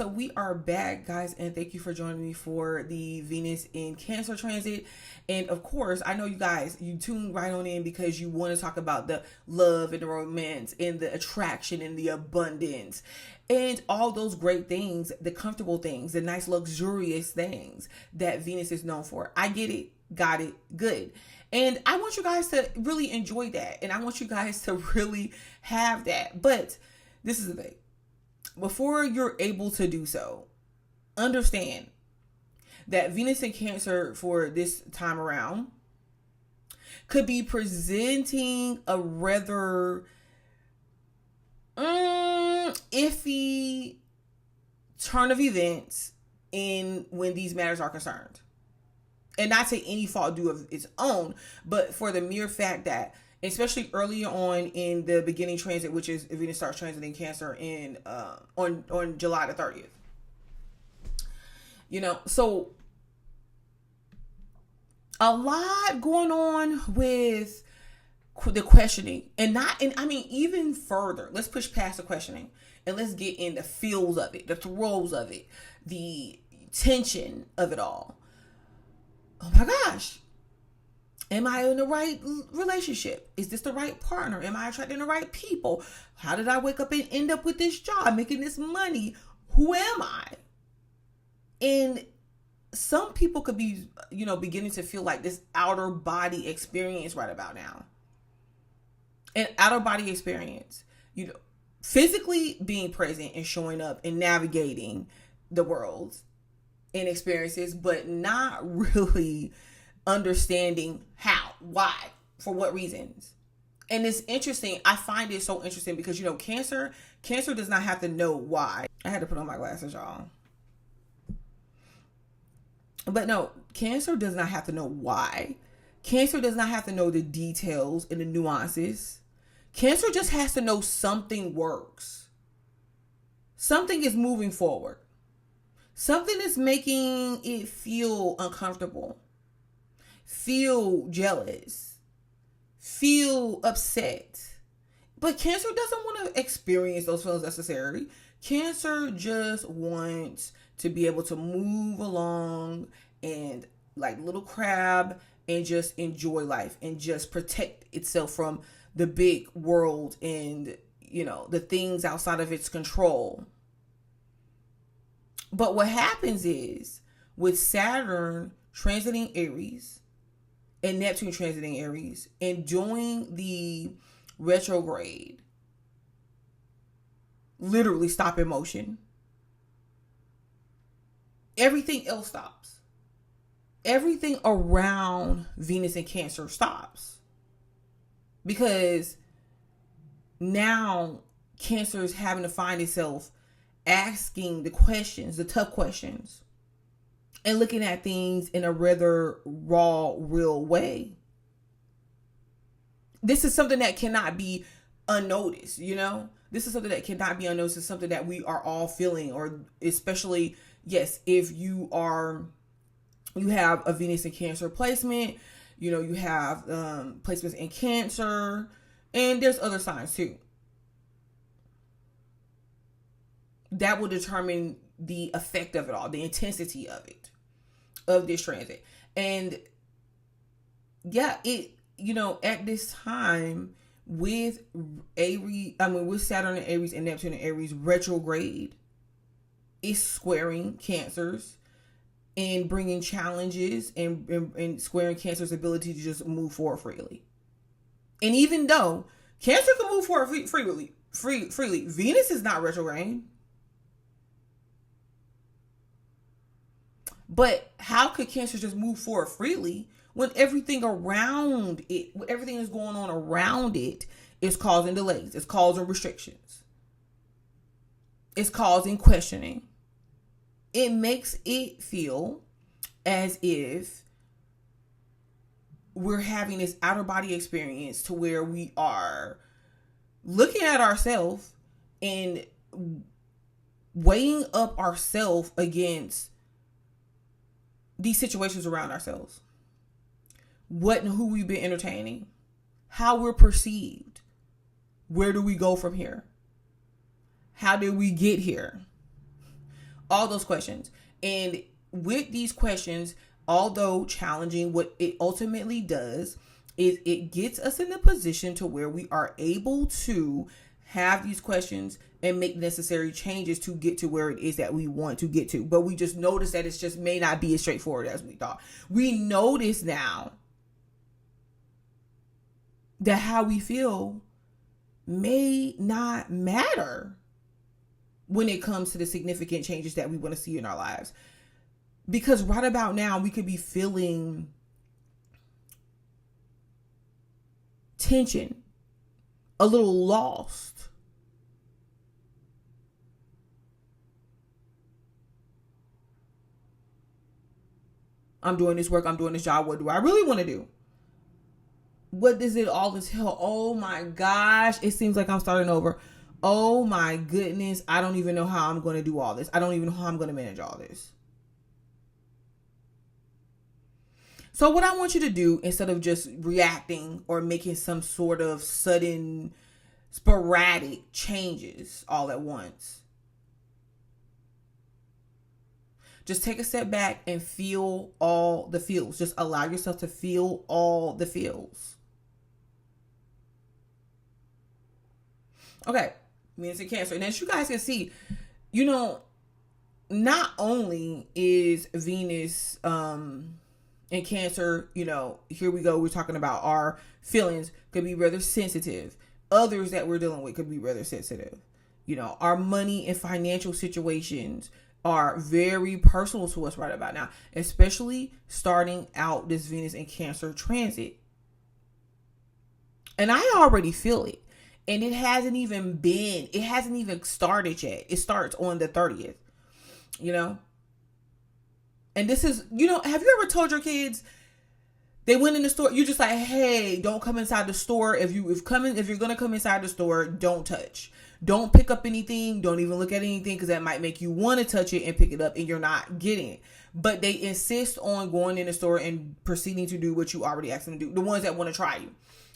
So we are back, guys, and thank you for joining me for the Venus in Cancer transit. And of course, I know you guys, you tuned right on in because you want to talk about the love and the romance and the attraction and the abundance and all those great things, the comfortable things, the nice luxurious things that Venus is known for. I get it, got it, good. And I want you guys to really enjoy that. And I want you guys to really have that. But this is the thing. Before you're able to do so, understand that Venus in Cancer for this time around could be presenting a rather iffy turn of events in when these matters are concerned. And not to any fault due of its own, but for the mere fact that, especially earlier on in the beginning transit, which is Venus starts transiting Cancer in on July the 30th. So a lot going on with the questioning, and even further. Let's push past the questioning and let's get in the feels of it, the throes of it, the tension of it all. Oh my gosh. Am I in the right relationship? Is this the right partner? Am I attracting the right people? How did I wake up and end up with this job, making this money? Who am I? And some people could be, beginning to feel like this outer body experience right about now. An outer body experience, physically being present and showing up and navigating the world and experiences, but not really understanding how, why, for what reasons. And it's interesting. I find it so interesting because, Cancer does not have to know why. I had to put on my glasses, y'all. But no, Cancer does not have to know why. Cancer does not have to know the details and the nuances. Cancer just has to know something works. Something is moving forward. Something is making it feel uncomfortable. Feel jealous, feel upset. But Cancer doesn't want to experience those feelings necessarily. Cancer just wants to be able to move along and like little crab and just enjoy life and just protect itself from the big world and, the things outside of its control. But what happens is with Saturn transiting Aries, and Neptune transiting Aries and doing the retrograde, literally stop in motion. Everything else stops. Everything around Venus and Cancer stops. Because now Cancer is having to find itself asking the questions, the tough questions. And looking at things in a rather raw, real way. This is something that cannot be unnoticed, This is something that cannot be unnoticed. It's something that we are all feeling, or especially, yes, if you have a Venus in Cancer placement, you have placements in Cancer, and there's other signs too. That will determine the effect of it all, the intensity of it, of this transit. And yeah, at this time with with Saturn and Aries and Neptune and Aries retrograde is squaring Cancers and bringing challenges and squaring Cancer's ability to just move forward freely. And even though Cancer can move forward freely, Venus is not retrograde. But how could Cancer just move forward freely when everything around it, everything is going on around it is causing delays, it's causing restrictions, it's causing questioning? It makes it feel as if we're having this outer body experience to where we are looking at ourselves and weighing up ourselves against these situations around ourselves. What and who we've been entertaining, how we're perceived, where do we go from here? How did we get here? All those questions. And with these questions, although challenging, what it ultimately does is it gets us in a position to where we are able to have these questions and make necessary changes to get to where it is that we want to get to. But we just notice that it's just may not be as straightforward as we thought. We notice now that how we feel may not matter when it comes to the significant changes that we want to see in our lives. Because right about now, we could be feeling tension, a little lost. I'm doing this work, I'm doing this job. What do I really want to do? What does it all entail? Oh my gosh, it seems like I'm starting over. Oh my goodness, I don't even know how I'm going to do all this. I don't even know how I'm going to manage all this. So what I want you to do, instead of just reacting or making some sort of sudden, sporadic changes all at once, just take a step back and feel all the feels. Just allow yourself to feel all the feels. Okay, Venus in Cancer. And as you guys can see, not only is Venus in Cancer, here we go. We're talking about our feelings could be rather sensitive. Others that we're dealing with could be rather sensitive. Our money and financial situations are very personal to us right about now, especially starting out this Venus in Cancer transit. And I already feel it. And it hasn't even started yet. It starts on the 30th, And this is, have you ever told your kids, they went in the store, you're just like, hey, don't come inside the store. If you're going to come inside the store, don't touch. Don't pick up anything. Don't even look at anything, because that might make you want to touch it and pick it up and you're not getting it. But they insist on going in the store and proceeding to do what you already asked them to do. The ones that want to try you.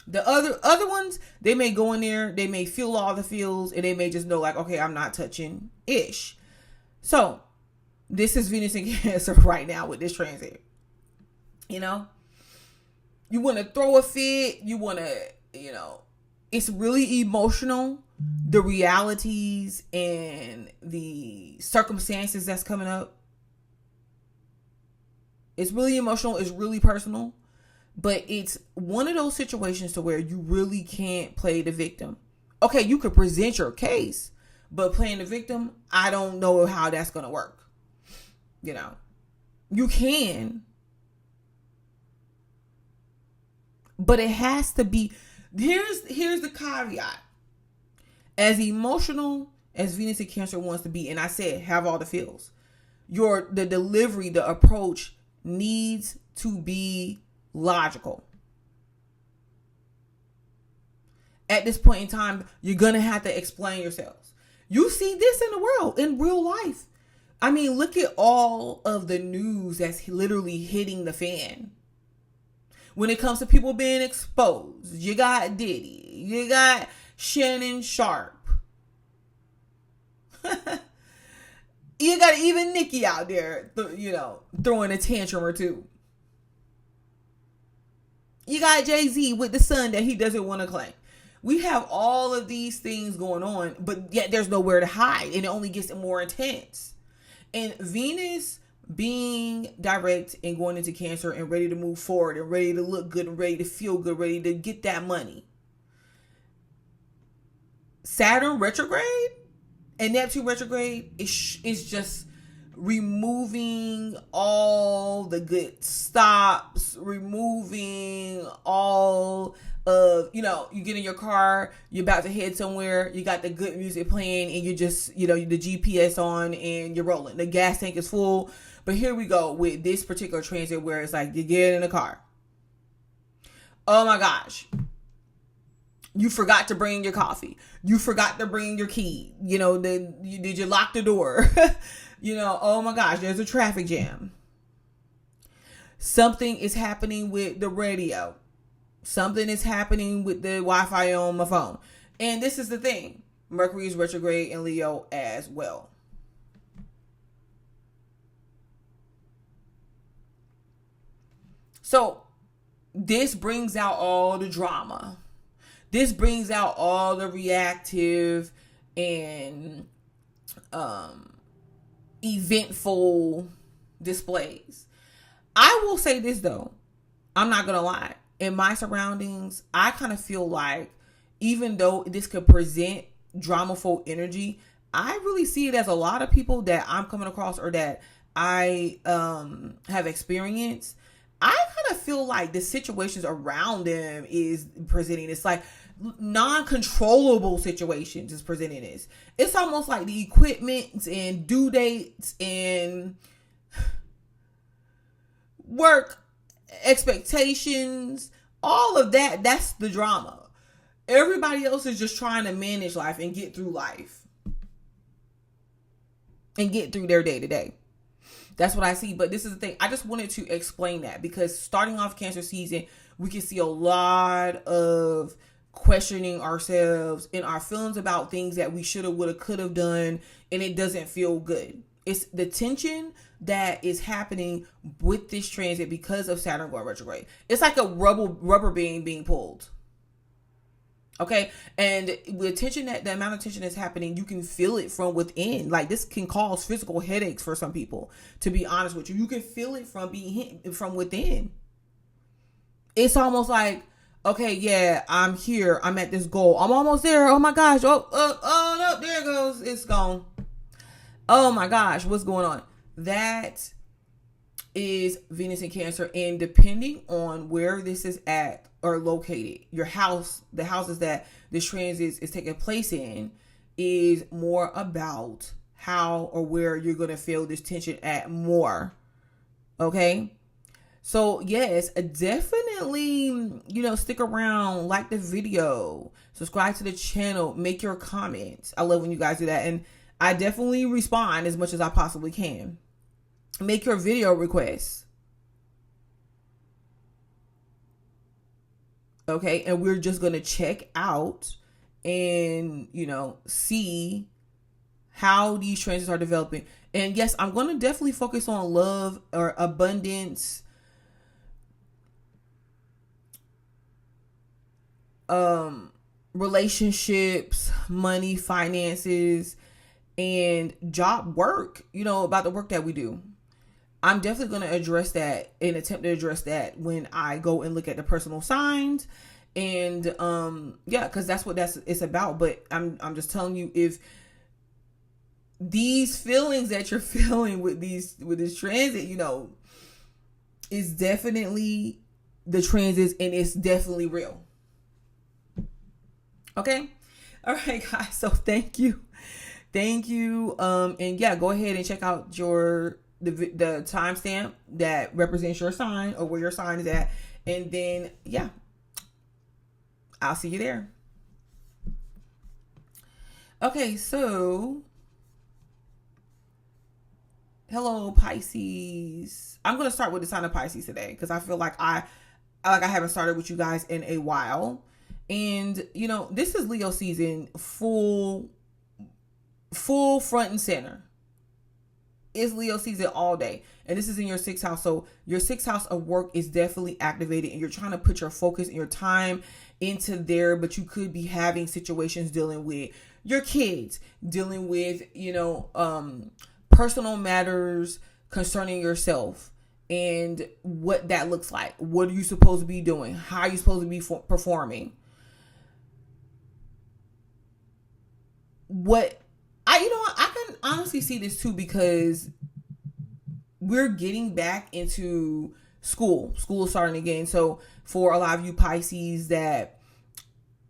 The other ones, they may go in there, they may feel all the feels, and they may just know like, okay, I'm not touching ish. So this is Venus in Cancer right now with this transit. You want to throw a fit. You want to, it's really emotional. The realities and the circumstances that's coming up. It's really emotional. It's really personal. But it's one of those situations to where you really can't play the victim. Okay, you could present your case, but playing the victim, I don't know how that's going to work. You can, but it has to be, here's the caveat. As emotional as Venus in Cancer wants to be, and I said, have all the feels. The delivery, the approach needs to be logical. At this point in time, you're going to have to explain yourselves. You see this in the world, in real life. I mean, look at all of the news that's literally hitting the fan. When it comes to people being exposed, you got Diddy, you got Shannon Sharp. You got even Nicki out there, throwing a tantrum or two. You got Jay-Z with the son that he doesn't want to claim. We have all of these things going on, but yet there's nowhere to hide, and it only gets more intense. And Venus being direct and going into Cancer and ready to move forward and ready to look good and ready to feel good, ready to get that money. Saturn retrograde and Neptune retrograde is just removing all the good stops, removing all of, you get in your car, you're about to head somewhere, you got the good music playing, and you just, the GPS on and you're rolling. The gas tank is full. But here we go with this particular transit where it's like you get in the car. Oh my gosh. You forgot to bring your coffee. You forgot to bring your key. Did you lock the door? Oh my gosh, there's a traffic jam. Something is happening with the radio. Something is happening with the Wi-Fi on my phone. And this is the thing. Mercury is retrograde in Leo as well. So this brings out all the drama. This brings out all the reactive and eventful displays. I will say this though, I'm not gonna lie. In my surroundings, I kind of feel like even though this could present dramaful energy, I really see it as a lot of people that I'm coming across or that I have experienced. I kind of feel like the situations around them is presenting this, like non-controllable situations is presenting this. It's almost like the equipment and due dates and work expectations, all of that, that's the drama. Everybody else is just trying to manage life and get through life and get through their day to day. That's what I see. But this is the thing. I just wanted to explain that because starting off Cancer season, we can see a lot of questioning ourselves and our feelings about things that we should have, would have, could have done, and it doesn't feel good. It's the tension that is happening with this transit because of Saturn going retrograde. It's like a rubber band being pulled. Okay. And the tension, that the amount of tension that's happening, you can feel it from within. Like this can cause physical headaches for some people, to be honest with you. You can feel it from being hit from within. It's almost like, okay, yeah, I'm here. I'm at this goal. I'm almost there. Oh my gosh. Oh, no, there it goes. It's gone. Oh my gosh. What's going on? That is Venus in Cancer. And depending on where this is at or located, your house, the houses that this transit is taking place in, is more about how or where you're going to feel this tension at more. Okay. So yes, definitely, stick around, like the video, subscribe to the channel, make your comments. I love when you guys do that. And I definitely respond as much as I possibly can. Make your video requests. Okay. And we're just going to check out and, see how these transits are developing. And yes, I'm going to definitely focus on love or abundance, relationships, money, finances, and job work, about the work that we do. I'm definitely going to address that and attempt to address that when I go and look at the personal signs. And because that's what it's about. But I'm just telling you, if these feelings that you're feeling with this transit, is definitely the transits, and it's definitely real. Okay. All right, guys. So thank you. And yeah, go ahead and check out the timestamp that represents your sign or where your sign is at. And then, yeah, I'll see you there. Okay. So hello, Pisces. I'm going to start with the sign of Pisces today because I feel like I haven't started with you guys in a while. And, this is Leo season, full front and center. It's Leo season all day. And this is in your 6th house. So your 6th house of work is definitely activated and you're trying to put your focus and your time into there. But you could be having situations dealing with your kids, dealing with, personal matters concerning yourself and what that looks like. What are you supposed to be doing? How are you supposed to be performing? I can honestly see this too, because we're getting back into school. School is starting again. So for a lot of you Pisces that,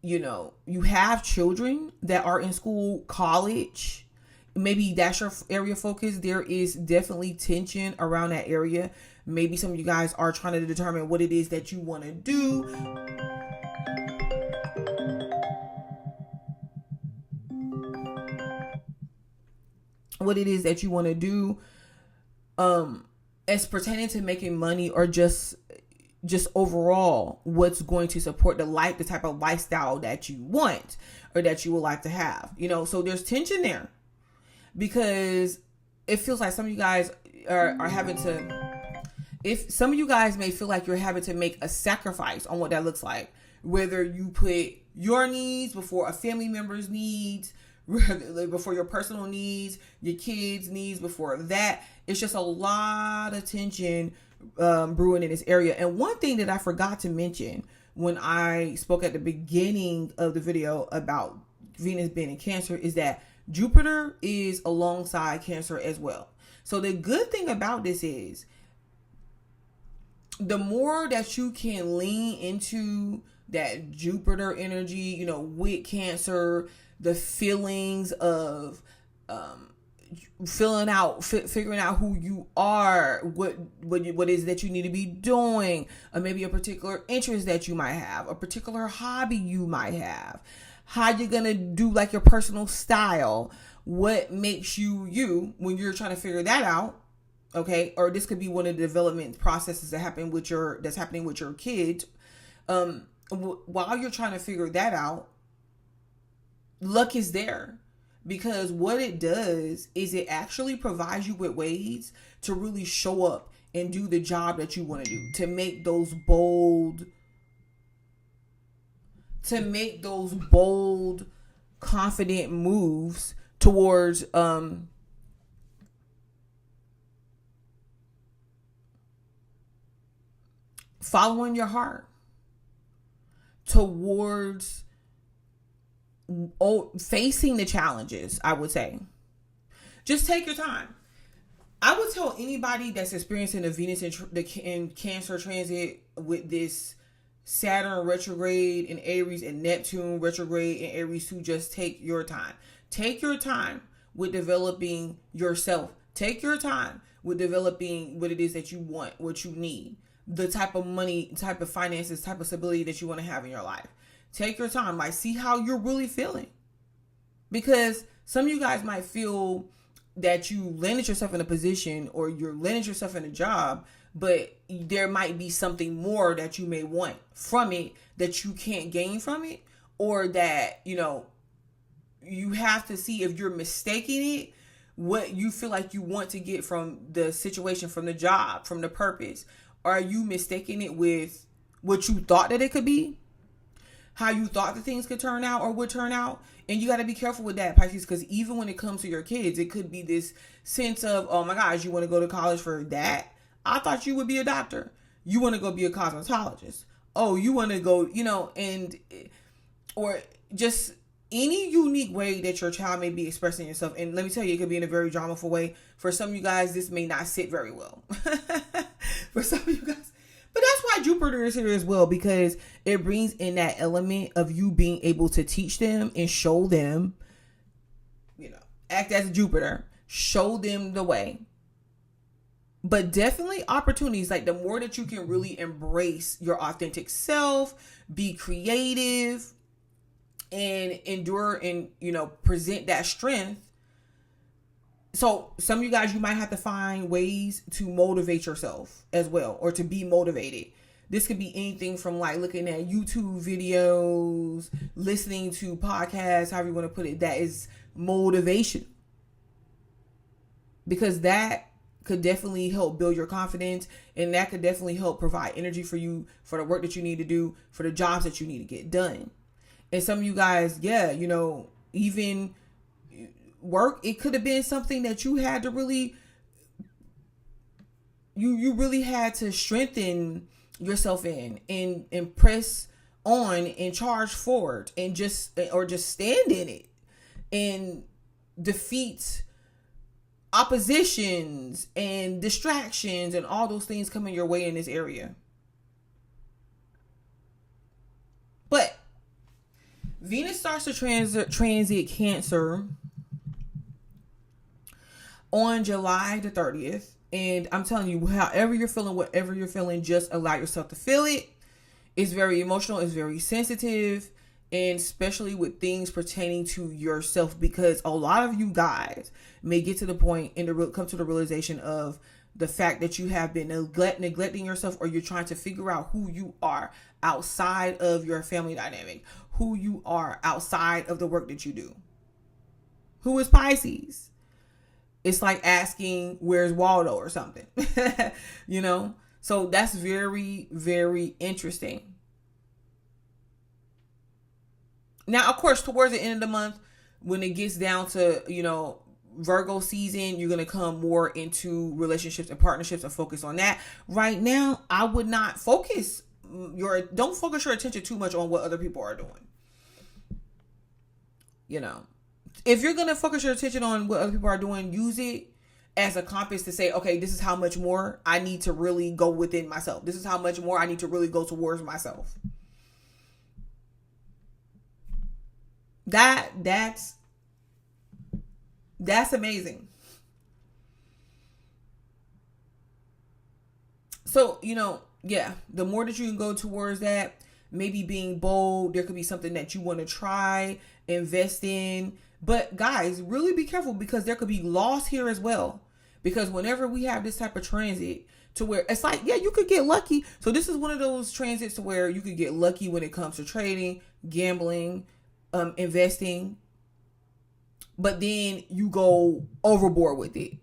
you have children that are in school, college, maybe that's your area of focus. There is definitely tension around that area. Maybe some of you guys are trying to determine what it is that you want to do. What it is that you want to do as pertaining to making money, or just overall what's going to support the type of lifestyle that you want or that you would like to have. So there's tension there because it feels like some of you guys are having to if some of you guys may feel like you're having to make a sacrifice on what that looks like, whether you put your needs before a family member's needs, before your personal needs, your kids' needs before that. It's just a lot of tension brewing in this area. And one thing that I forgot to mention when I spoke at the beginning of the video about Venus being in Cancer is that Jupiter is alongside Cancer as well. So the good thing about this is the more that you can lean into that Jupiter energy, you know, with Cancer, the feelings of figuring out who you are, what is that you need to be doing, or maybe a particular interest that you might have, a particular hobby you might have, how you're gonna do like your personal style, what makes you you when you're trying to figure that out. Okay, or this could be one of the development processes that's happening with your kids. While you're trying to figure that out, luck is there, because what it does is it actually provides you with ways to really show up and do the job that you want to do, to make those bold, confident moves towards following your heart, towards facing the challenges. I would say just take your time. I would tell anybody that's experiencing a Venus in Cancer transit with this Saturn retrograde in Aries and Neptune retrograde in Aries to just take your time. Take your time with developing yourself. Take your time with developing what it is that you want, what you need, the type of money, type of finances, type of stability that you want to have in your life. Take your time. Like, see how you're really feeling. Because some of you guys might feel that you landed yourself in a position or you're landed yourself in a job, but there might be something more that you may want from it that you can't gain from it, or that, you know, you have to see if you're mistaking it, what you feel like you want to get from the situation, from the job, from the purpose. Are you mistaking it with what you thought that it could be? How you thought the things could turn out or would turn out? And you got to be careful with that, Pisces, because even when it comes to your kids, it could be this sense of, oh my gosh, you want to go to college for that? I thought you would be a doctor. You want to go be a cosmetologist. Oh, you want to go, you know, and, or just any unique way that your child may be expressing yourself. And let me tell you, it could be in a very dramaful way. For some of you guys, this may not sit very well. For some of you guys. But that's why Jupiter is here as well, because it brings in that element of you being able to teach them and show them, you know, act as Jupiter, show them the way. But definitely opportunities, like the more that you can really embrace your authentic self, be creative, and endure and, you know, present that strength. So some of you guys, you might have to find ways to motivate yourself as well, or to be motivated. This could be anything from like looking at YouTube videos, listening to podcasts, however you want to put it. That is motivation, because that could definitely help build your confidence, and that could definitely help provide energy for you, for the work that you need to do, for the jobs that you need to get done. And some of you guys, yeah, you know, even work, it could have been something that you had to really, you really had to strengthen yourself in and press on and charge forward and just stand in it and defeat oppositions and distractions and all those things coming your way in this area. But Venus starts to transit Cancer on July the 30th. And I'm telling you, however you're feeling, whatever you're feeling, just allow yourself to feel it. It's very emotional. It's very sensitive. And especially with things pertaining to yourself, because a lot of you guys may get to the point and come to the realization of the fact that you have been neglecting yourself, or you're trying to figure out who you are outside of your family dynamic, who you are outside of the work that you do. Who is Pisces? It's like asking, where's Waldo or something, you know? So that's very, very interesting. Now, of course, towards the end of the month, when it gets down to, Virgo season, you're going to come more into relationships and partnerships and focus on that. Right now, I would not don't focus your attention too much on what other people are doing. If you're going to focus your attention on what other people are doing, use it as a compass to say, okay, this is how much more I need to really go within myself. This is how much more I need to really go towards myself. That's amazing. So, the more that you can go towards that, maybe being bold, there could be something that you want to try, invest in. But guys, really be careful, because there could be loss here as well. Because whenever we have this type of transit to where it's like, you could get lucky. So this is one of those transits to where you could get lucky when it comes to trading, gambling, investing. But then you go overboard with it.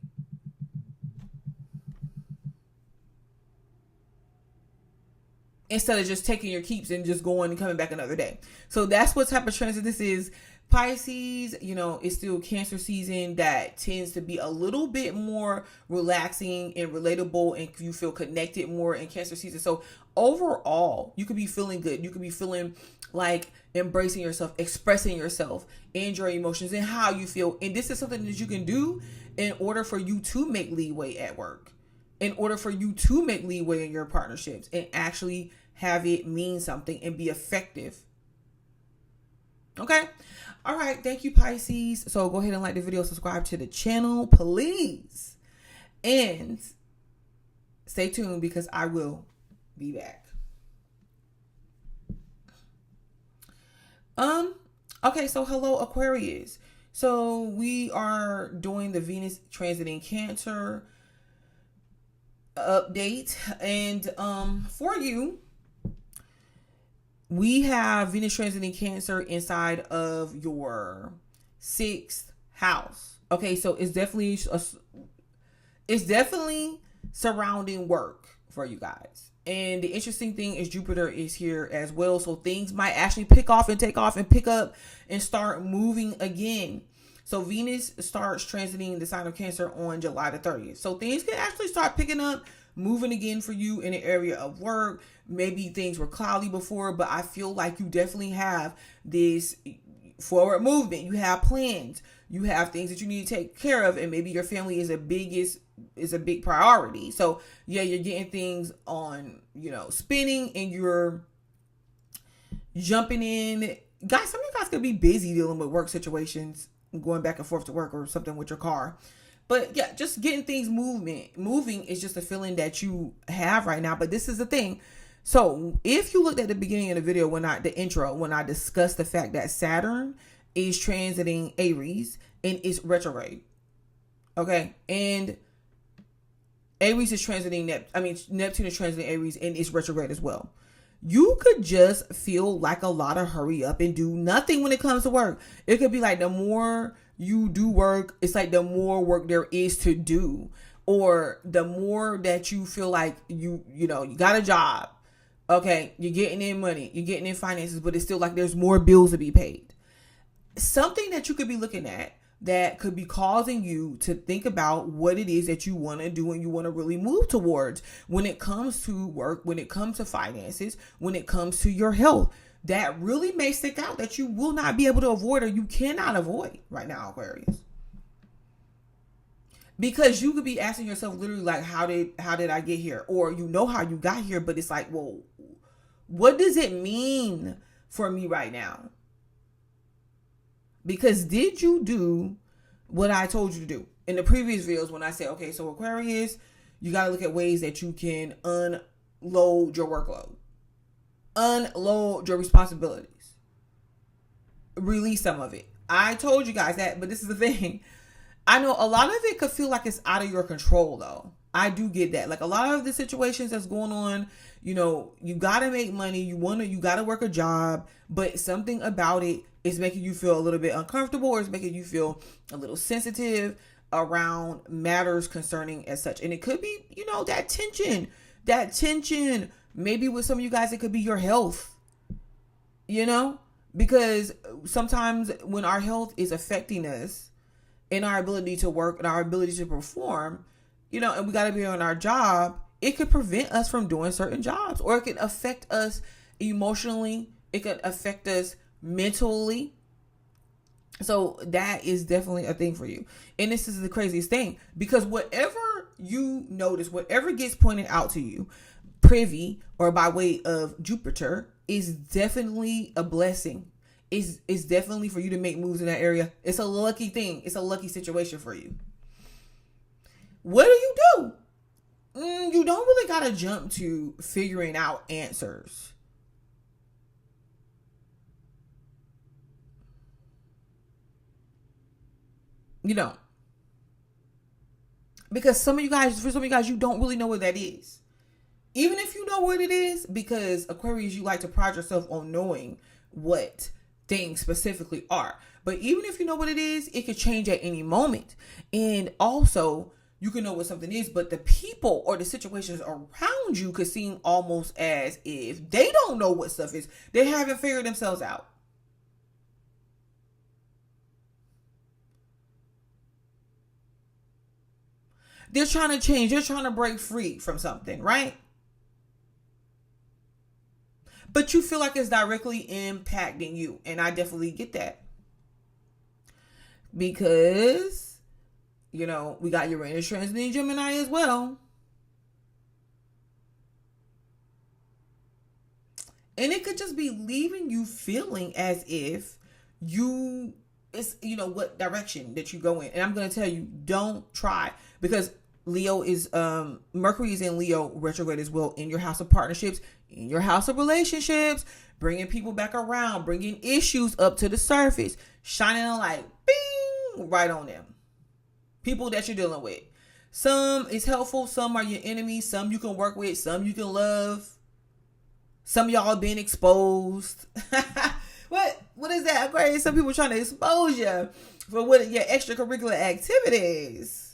Instead of just taking your keeps and just going and coming back another day. So that's what type of transit this is. Pisces, it's still Cancer season that tends to be a little bit more relaxing and relatable, and you feel connected more in Cancer season. So overall, you could be feeling good. You could be feeling like embracing yourself, expressing yourself and your emotions and how you feel. And this is something that you can do in order for you to make leeway at work, in order for you to make leeway in your partnerships and actually have it mean something and be effective. Okay. All right. Thank you, Pisces. So go ahead and like the video, subscribe to the channel, please. And stay tuned, because I will be back. Okay. So hello, Aquarius. So we are doing the Venus transit in Cancer update. And, for you, we have Venus transit in Cancer inside of your 6th house. Okay, so it's definitely surrounding work for you guys. And the interesting thing is Jupiter is here as well. So things might actually pick off and take off and pick up and start moving again. So Venus starts transiting the sign of Cancer on July the 30th. So things can actually start picking up, moving again for you in the area of work. Maybe things were cloudy before, but I feel like you definitely have this forward movement. You have plans. You have things that you need to take care of, and maybe your family is a big priority. So you're getting things on, spinning, and you're jumping in. Guys, some of you guys could be busy dealing with work situations, going back and forth to work or something with your car. But yeah, just getting things moving is just a feeling that you have right now. But this is the thing. So if you looked at the beginning of the video, when I discussed the fact that Saturn is transiting Aries and is retrograde. Okay. And Aries is transiting Neptune is transiting Aries and is retrograde as well. You could just feel like a lot of hurry up and do nothing when it comes to work. It could be like the more you do work, it's like the more work there is to do, or the more that you feel like you got a job. Okay, you're getting in money, you're getting in finances, but it's still like there's more bills to be paid. Something that you could be looking at that could be causing you to think about what it is that you want to do and you want to really move towards when it comes to work, when it comes to finances, when it comes to your health. That really may stick out that you will not be able to avoid, or you cannot avoid right now, Aquarius. Because you could be asking yourself literally like, how did I get here? Or how you got here, but it's like, well, what does it mean for me right now? Because did you do what I told you to do in the previous videos when I said, okay, so Aquarius, you got to look at ways that you can unload your workload, unload your responsibilities, release some of it. I told you guys that, but this is the thing. I know a lot of it could feel like it's out of your control, though. I do get that. Like a lot of the situations that's going on, you got to make money. You got to work a job, but something about it is making you feel a little bit uncomfortable, or it's making you feel a little sensitive around matters concerning as such. And it could be, that tension That tension, maybe with some of you guys, it could be your health, you know, because sometimes when our health is affecting us and our ability to work and our ability to perform, you know, and we got to be on our job, it could prevent us from doing certain jobs, or it can affect us emotionally. It could affect us mentally. So that is definitely a thing for you. And this is the craziest thing, because whatever you notice, whatever gets pointed out to you, privy or by way of Jupiter, is definitely a blessing. It's definitely for you to make moves in that area. It's a lucky thing. It's a lucky situation for you. What do? You don't really got to jump to figuring out answers. You don't. Because for some of you guys, you don't really know what that is. Even if you know what it is, because Aquarius, you like to pride yourself on knowing what things specifically are. But even if you know what it is, it could change at any moment. And also, you can know what something is, but the people or the situations around you could seem almost as if they don't know what stuff is. They haven't figured themselves out. They're trying to change. They're trying to break free from something, right? But you feel like it's directly impacting you. And I definitely get that. Because, you know, we got Uranus transiting Gemini as well. And it could just be leaving you feeling as if it's, you know, what direction that you go in. And I'm going to tell you, don't try. Because Leo is, Mercury is in Leo retrograde as well, in your house of partnerships, in your house of relationships, bringing people back around, bringing issues up to the surface, shining a light, bing, right on them. People that you're dealing with. Some is helpful, some are your enemies, some you can work with, some you can love. Some of y'all being exposed. What is that, Aquarius? Some people trying to expose you for what your extracurricular activities.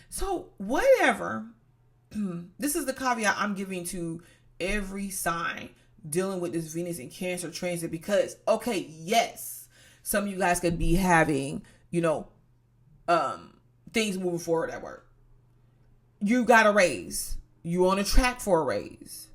So whatever, this is the caveat I'm giving to every sign dealing with this Venus and Cancer transit, because, okay, yes, some of you guys could be having, you know, things moving forward at work. You got a raise. You on a track for a raise.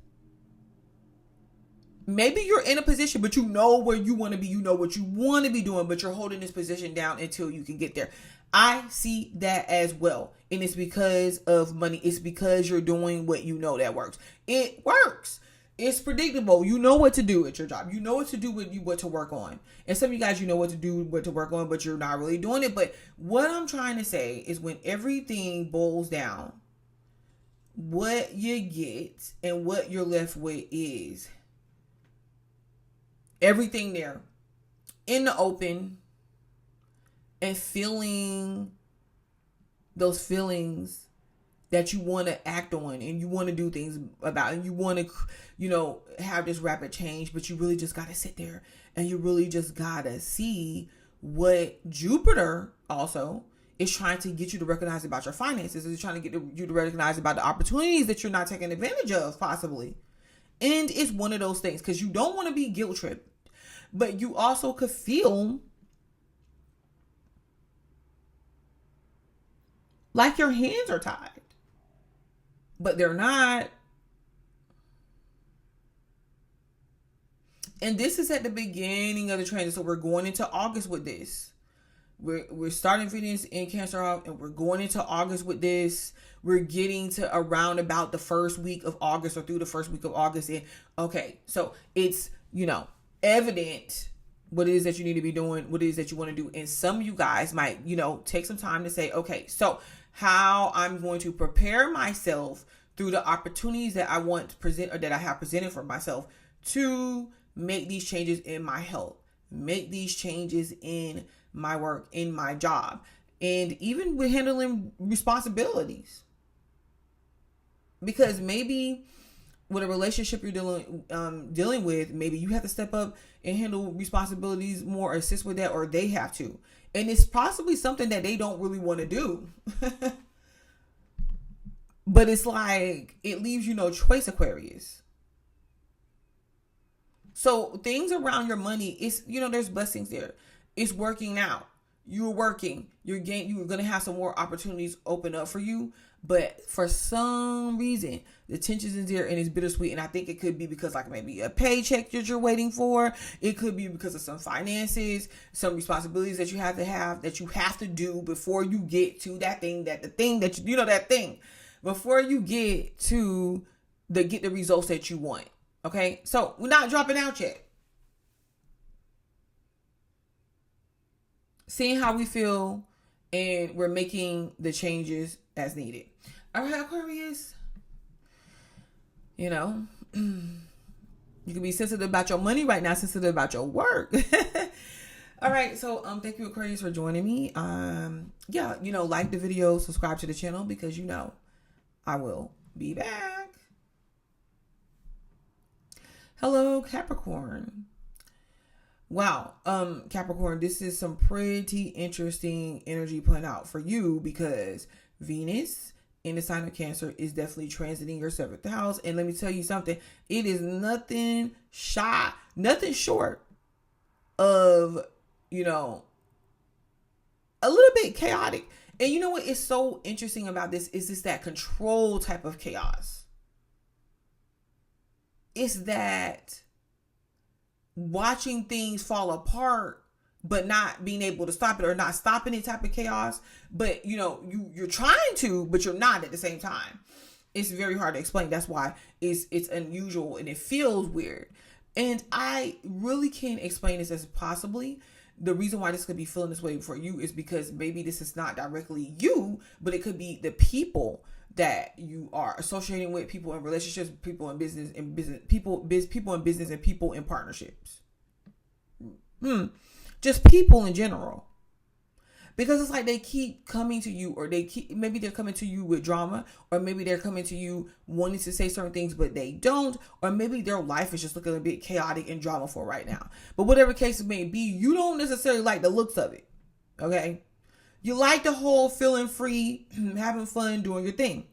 Maybe you're in a position, but you know where you want to be. You know what you want to be doing, but you're holding this position down until you can get there. I see that as well. And it's because of money. It's because you're doing what you know that works. It works. It's predictable. You know what to do at your job. You know what to do with you, what to work on. And some of you guys, you know what to do, what to work on, but you're not really doing it. But what I'm trying to say is, when everything boils down, what you get and what you're left with is everything there in the open, and feeling those feelings that you want to act on and you want to do things about, and you want to, you know, have this rapid change, but you really just got to sit there and you really just got to see what Jupiter also is trying to get you to recognize about your finances. Is trying to get you to recognize about the opportunities that you're not taking advantage of, possibly. And it's one of those things, because you don't want to be guilt tripped, but you also could feel like your hands are tied, but they're not. And this is at the beginning of the transit, so we're going into August with this. We're starting Venus in Cancer off, and we're going into August with this. We're getting to around about the first week of August, or through the first week of August. And okay, so it's, you know, evident what it is that you need to be doing, what it is that you want to do. And some of you guys might, you know, take some time to say, okay, so how I'm going to prepare myself through the opportunities that I want to present, or that I have presented for myself, to make these changes in my health, make these changes in my work, in my job, and even with handling responsibilities. Because maybe with a relationship you're dealing with, maybe you have to step up and handle responsibilities more, assist with that, or they have to. And it's possibly something that they don't really want to do. But it's like, it leaves you no choice, Aquarius. So things around your money, it's, there's blessings there. It's working out. You're working. You're going to have some more opportunities open up for you. But for some reason, the tension is there and it's bittersweet. And I think it could be because like maybe a paycheck that you're waiting for. It could be because of some finances, some responsibilities that you have to do before you get to that thing, before you get to get the results that you want. Okay. So we're not dropping out yet. Seeing how we feel, and we're making the changes as needed. All right, Aquarius. You can be sensitive about your money right now, sensitive about your work. All right, so thank you, Aquarius, for joining me. Like the video, subscribe to the channel, because I will be back. Hello, Capricorn. Wow, Capricorn, this is some pretty interesting energy playing out for you, because Venus in the sign of Cancer is definitely transiting your 7th house. And let me tell you something, it is nothing short of, a little bit chaotic. And you know what is so interesting about this is this that control type of chaos. It's that watching things fall apart, but not being able to stop it, or not stopping any type of chaos. But you're trying to, but you're not at the same time. It's very hard to explain. That's why it's unusual and it feels weird. And I really can't explain this as possibly. The reason why this could be feeling this way for you is because maybe this is not directly you, but it could be the people that you are associating with, people in relationships, people in business, people in business, and people in partnerships. Just people in general. Because it's like they keep coming to you, or maybe they're coming to you with drama, or maybe they're coming to you wanting to say certain things, but they don't, or maybe their life is just looking a bit chaotic and dramaful right now. But whatever case it may be, you don't necessarily like the looks of it. Okay? You like the whole feeling free, having fun, doing your thing.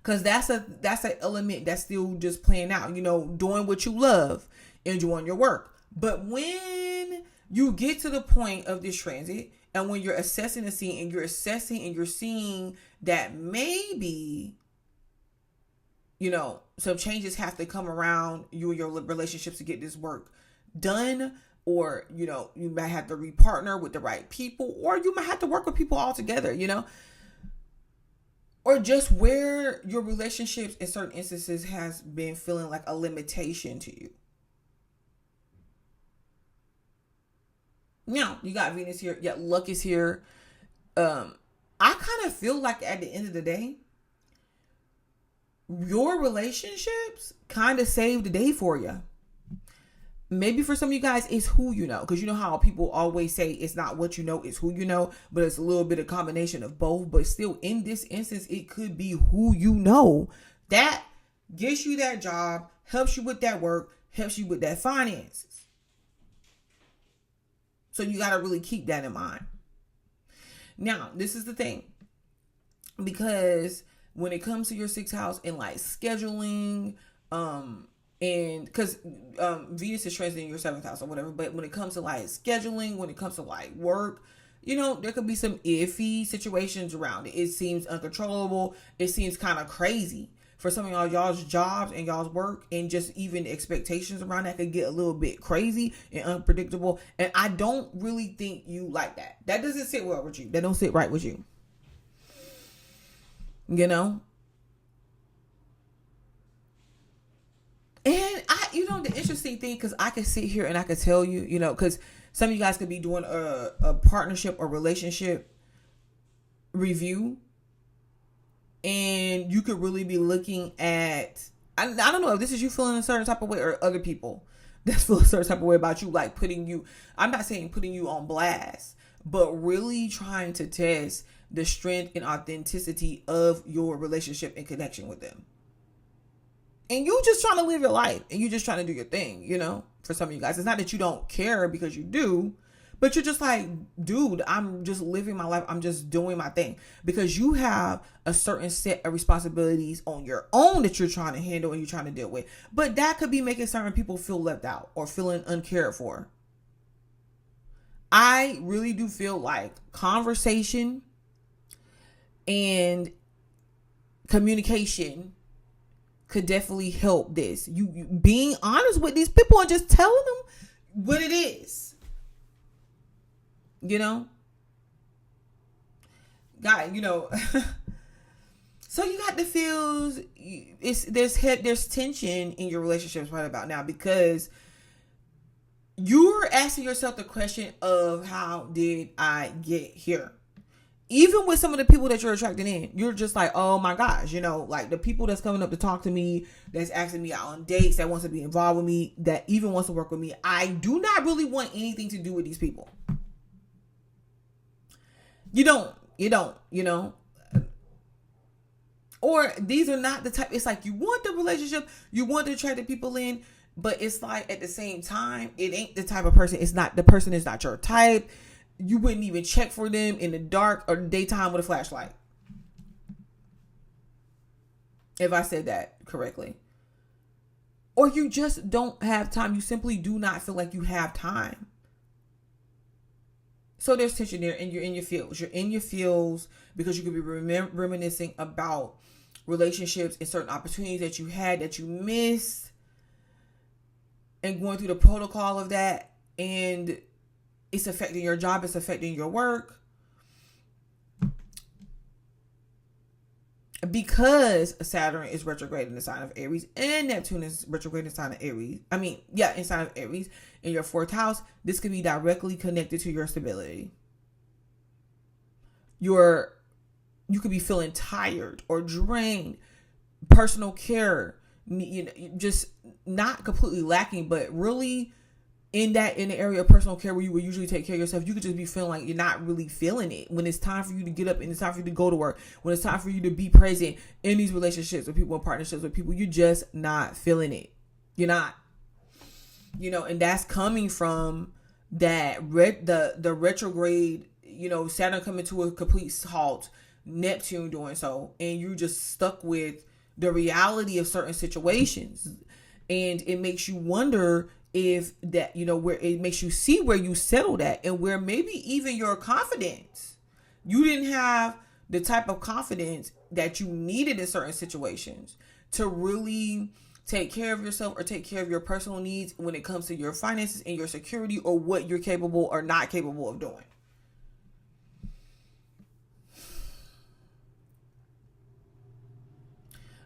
Because that's an element that's still just playing out, doing what you love, enjoying your work. But when you get to the point of this transit, and when you're assessing the scene, and you're seeing that maybe, some changes have to come around you and your relationships to get this work done, or, you might have to repartner with the right people, or you might have to work with people all together, or just where your relationships in certain instances has been feeling like a limitation to you. Now, you got Venus here. Yeah, luck is here. I kind of feel like at the end of the day, your relationships kind of saved the day for you. Maybe for some of you guys, it's who you know. Because you know how people always say it's not what you know, it's who you know. But it's a little bit of combination of both. But still, in this instance, it could be who you know that gets you that job, helps you with that work, helps you with that finances. So you got to really keep that in mind. Now, this is the thing. Because when it comes to your 6th house and like scheduling, and because Venus is transiting your 7th house or whatever, but when it comes to like scheduling, when it comes to like work, there could be some iffy situations around it. It seems uncontrollable. It seems kind of crazy for some of y'all's jobs and y'all's work, and just even expectations around that could get a little bit crazy and unpredictable. And I don't really think you like that. That doesn't sit well with you. That don't sit right with you. And the interesting thing, because I could sit here and I could tell you, because some of you guys could be doing a partnership or relationship review, and you could really be looking at, I don't know if this is you feeling a certain type of way, or other people that feel a certain type of way about you, like I'm not saying putting you on blast, but really trying to test the strength and authenticity of your relationship and connection with them. And you just trying to live your life and you just trying to do your thing, for some of you guys. It's not that you don't care, because you do, but you're just like, dude, I'm just living my life. I'm just doing my thing, because you have a certain set of responsibilities on your own that you're trying to handle and you're trying to deal with. But that could be making certain people feel left out or feeling uncared for. I really do feel like conversation and communication could definitely help this. You being honest with these people and just telling them what it is. God, so you got the feels. There's tension in your relationships right about now, because you're asking yourself the question of, how did I get here? Even with some of the people that you're attracting in, you're just like, oh my gosh, like the people that's coming up to talk to me, that's asking me out on dates, that wants to be involved with me, that even wants to work with me. I do not really want anything to do with these people. You don't, or these are not the type. It's like, you want the relationship, you want to attract the people in, but it's like, at the same time, it ain't the type of person. The person is not your type. You wouldn't even check for them in the dark or daytime with a flashlight. If I said that correctly. Or you just don't have time. You simply do not feel like you have time. So there's tension there, and you're in your feels. You're in your feels because you could be reminiscing about relationships and certain opportunities that you had that you missed, and going through the protocol of that. And it's affecting your job. It's affecting your work. Because Saturn is retrograde in the sign of Aries and Neptune is retrograde in the sign of Aries. In sign of Aries in your 4th house, this could be directly connected to your stability. You could be feeling tired or drained. Personal care, just not completely lacking, but really in the area of personal care where you would usually take care of yourself. You could just be feeling like you're not really feeling it when it's time for you to get up and it's time for you to go to work, when it's time for you to be present in these relationships with people, in partnerships with people. You're just not feeling it. You're not, and that's coming from that the retrograde, Saturn coming to a complete halt, Neptune doing so, and you're just stuck with the reality of certain situations. And it makes you wonder if that, where it makes you see where you settled at, and where maybe even your confidence, you didn't have the type of confidence that you needed in certain situations to really take care of yourself or take care of your personal needs when it comes to your finances and your security, or what you're capable or not capable of doing.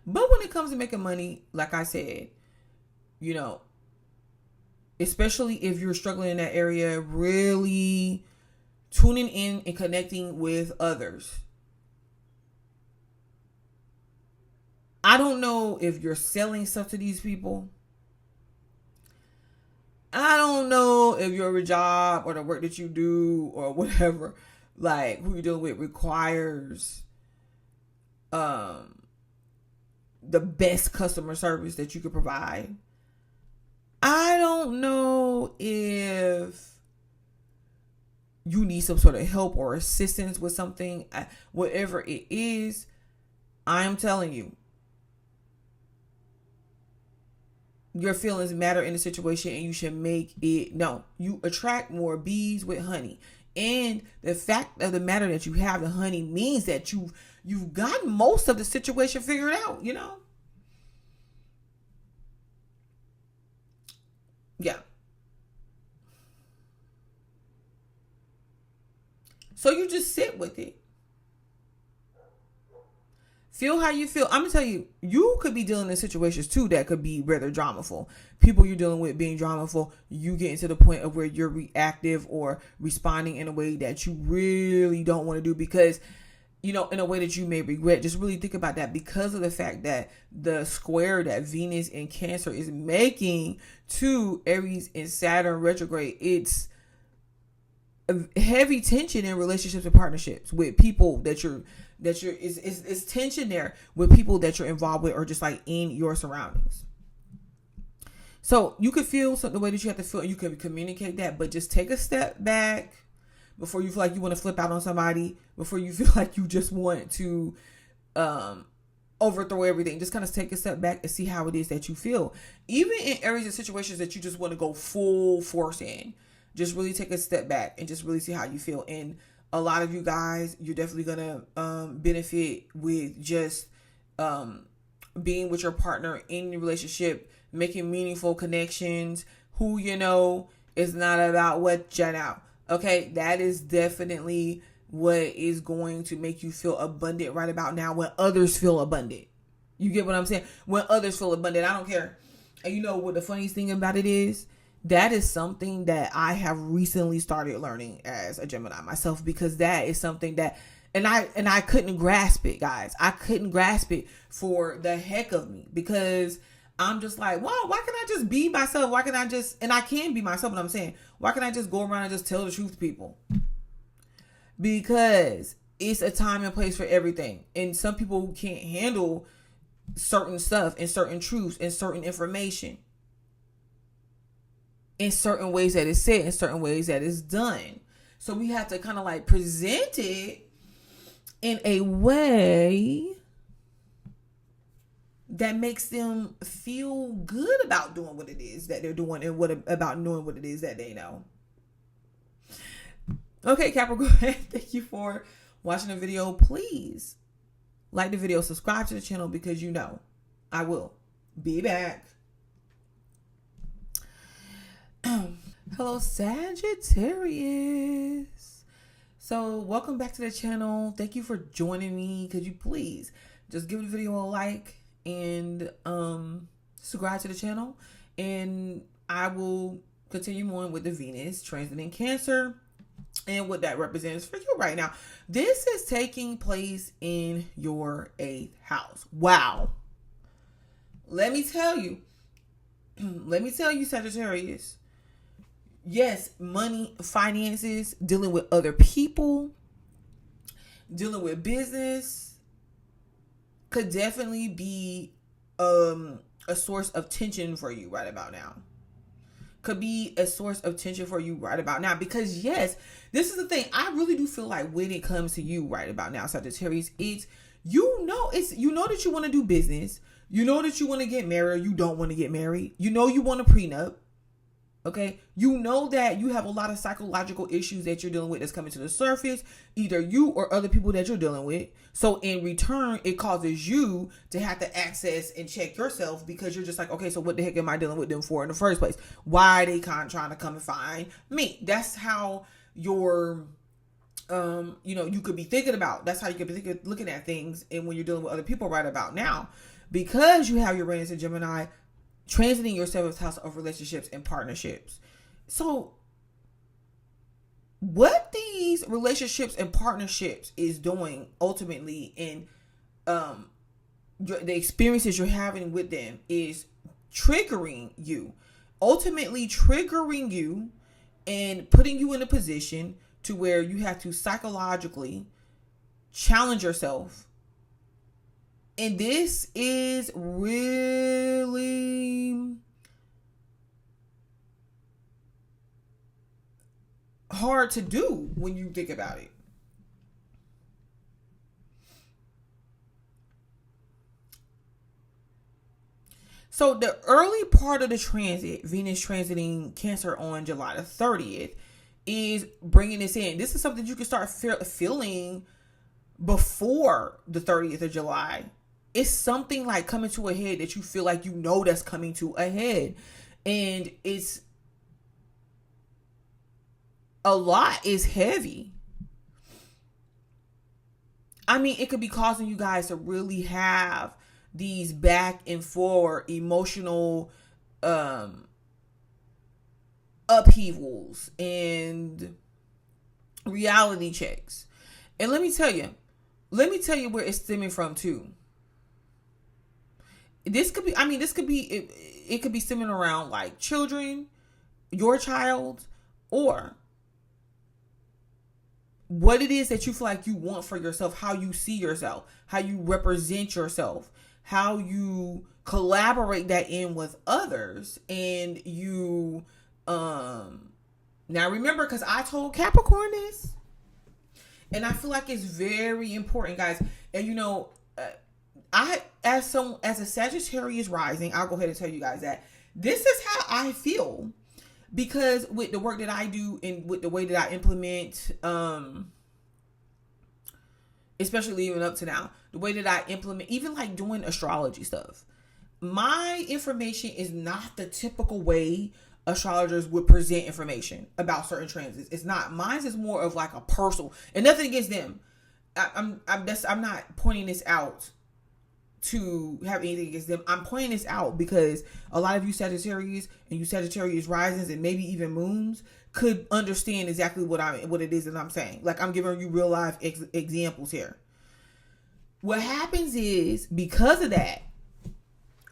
But when it comes to making money, like I said, especially if you're struggling in that area, really tuning in and connecting with others. I don't know if you're selling stuff to these people. I don't know if your job or the work that you do or whatever, like who you're dealing with, requires the best customer service that you could provide. I don't know if you need some sort of help or assistance with something, whatever it is. I'm telling you, your feelings matter in the situation, and you should make it known. You attract more bees with honey. And the fact of the matter that you have the honey means that you've gotten most of the situation figured out, Yeah. So you just sit with it. Feel how you feel. I'm going to tell you, you could be dealing in situations too that could be rather dramaful. People you're dealing with being dramaful, you getting to the point of where you're reactive or responding in a way that you really don't want to do, because in a way that you may regret. Just really think about that, because of the fact that the square that Venus and Cancer is making to Aries and Saturn retrograde, it's a heavy tension in relationships and partnerships with people that you're that it's tension there with people that you're involved with or just like in your surroundings. So you could feel the way that you have to feel, and you can communicate that, but just take a step back before you feel like you want to flip out on somebody, before you feel like you just want to overthrow everything. Just kind of take a step back and see how it is that you feel. Even in areas and situations that you just want to go full force in, just really take a step back and just really see how you feel. And a lot of you guys, you're definitely going to benefit with just being with your partner in your relationship, making meaningful connections. Who you know is not about what you know. Okay, that is definitely what is going to make you feel abundant right about now when others feel abundant. You get what I'm saying? When others feel abundant, I don't care. And you know what the funniest thing about it is? That is something that I have recently started learning as a Gemini myself, because that is something that, and I couldn't grasp it, guys. I couldn't grasp it for the heck of me, because I'm just like, well, why can't I just be myself? Why can't I just, and I can be myself, but I'm saying, why can't I just go around and just tell the truth to people? Because it's a time and place for everything. And some people can't handle certain stuff and certain truths and certain information in certain ways that is said, in certain ways that is done. So we have to kind of like present it in a way that makes them feel good about doing what it is that they're doing, and about knowing what it is that they know. Okay, Capricorn, thank you for watching the video. Please like the video, subscribe to the channel, because you know I will be back. Hello, Sagittarius. So welcome back to the channel. Thank you for joining me. Could you please just give the video a like and subscribe to the channel, and I will continue on with the Venus transiting Cancer and what that represents for you right now. This is taking place in your 8th house. Wow. Let me tell you, Sagittarius. Yes, money, finances, dealing with other people, dealing with business could definitely be a source of tension for you right about now. Could be a source of tension for you right about now, because yes, this is the thing. I really do feel like when it comes to you right about now, Sagittarius, it's you know that you want to do business. You know that you want to get married, or you don't want to get married. You know you want a prenup. Okay, you know that you have a lot of psychological issues that you're dealing with that's coming to the surface, either you or other people that you're dealing with. So in return, it causes you to have to access and check yourself, because you're just like, okay, so what the heck am I dealing with them for in the first place? Why are they trying to come and find me? That's how your, you could be thinking about. That's how you could be looking at things, and when you're dealing with other people right about now, because you have Uranus and Gemini transiting your 7th house of relationships and partnerships. So what these relationships and partnerships is doing ultimately in the experiences you're having with them is triggering you, and putting you in a position to where you have to psychologically challenge yourself. And this is really hard to do when you think about it. So the early part of the transit, Venus transiting Cancer on July the 30th, is bringing this in. This is something you can start feeling before the 30th of July. It's something like coming to a head that you feel like you know that's coming to a head. And it's a lot is heavy. I mean, it could be causing you guys to really have these back and forth emotional upheavals and reality checks. And let me tell you where it's stemming from too. It could be stemming around like children, your child, or what it is that you feel like you want for yourself, how you see yourself, how you represent yourself, how you collaborate that in with others. And you, now remember, because I told Capricorn this, and I feel like it's very important, guys. And you know, I, as a Sagittarius rising, I'll go ahead and tell you guys that this is how I feel. Because with the work that I do and with the way that I implement, especially even up to now, the way that I implement, even like doing astrology stuff, my information is not the typical way astrologers would present information about certain transits. It's not. Mine is more of like a personal, and nothing against them. I'm not pointing this out to have anything against them. I'm pointing this out because a lot of you Sagittarius and you Sagittarius risings and maybe even moons could understand exactly what it is that I'm saying. Like, I'm giving you real life examples here. What happens is, because of that,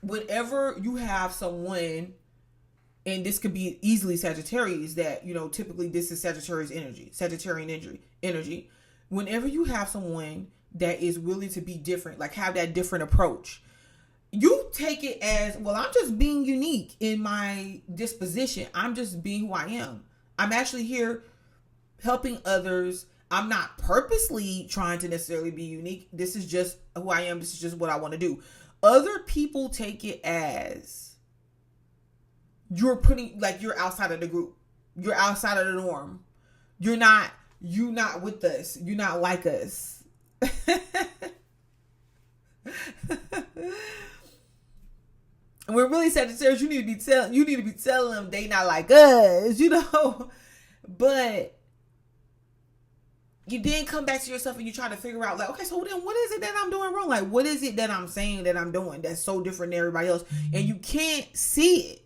whenever you have someone, and this could be easily Sagittarius, that, you know, typically this is Sagittarian energy. Whenever you have someone that is willing to be different, like have that different approach, you take it as, well, I'm just being unique in my disposition. I'm just being who I am. I'm actually here helping others. I'm not purposely trying to necessarily be unique. This is just who I am. This is just what I want to do. Other people take it as you're outside of the group. You're outside of the norm. You're not with us. You're not like us. We're really Sagittarius. You need to be telling them they not like us, you know. But you then come back to yourself and you try to figure out, like, okay, so then what is it that I'm doing wrong? Like, what is it that I'm saying that I'm doing that's so different than everybody else? And you can't see it,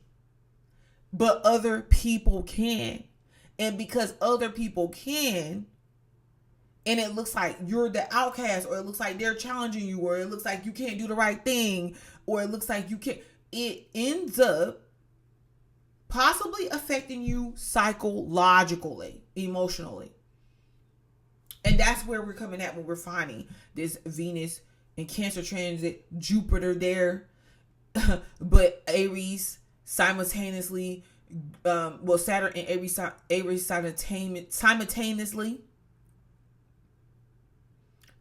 but other people can. And because other people can, and it looks like you're the outcast, or it looks like they're challenging you, or it looks like you can't do the right thing, or it looks like you can't, it ends up possibly affecting you psychologically, emotionally. And that's where we're coming at when we're finding this Venus and Cancer transit, Jupiter there, but Aries simultaneously, Saturn and Aries simultaneously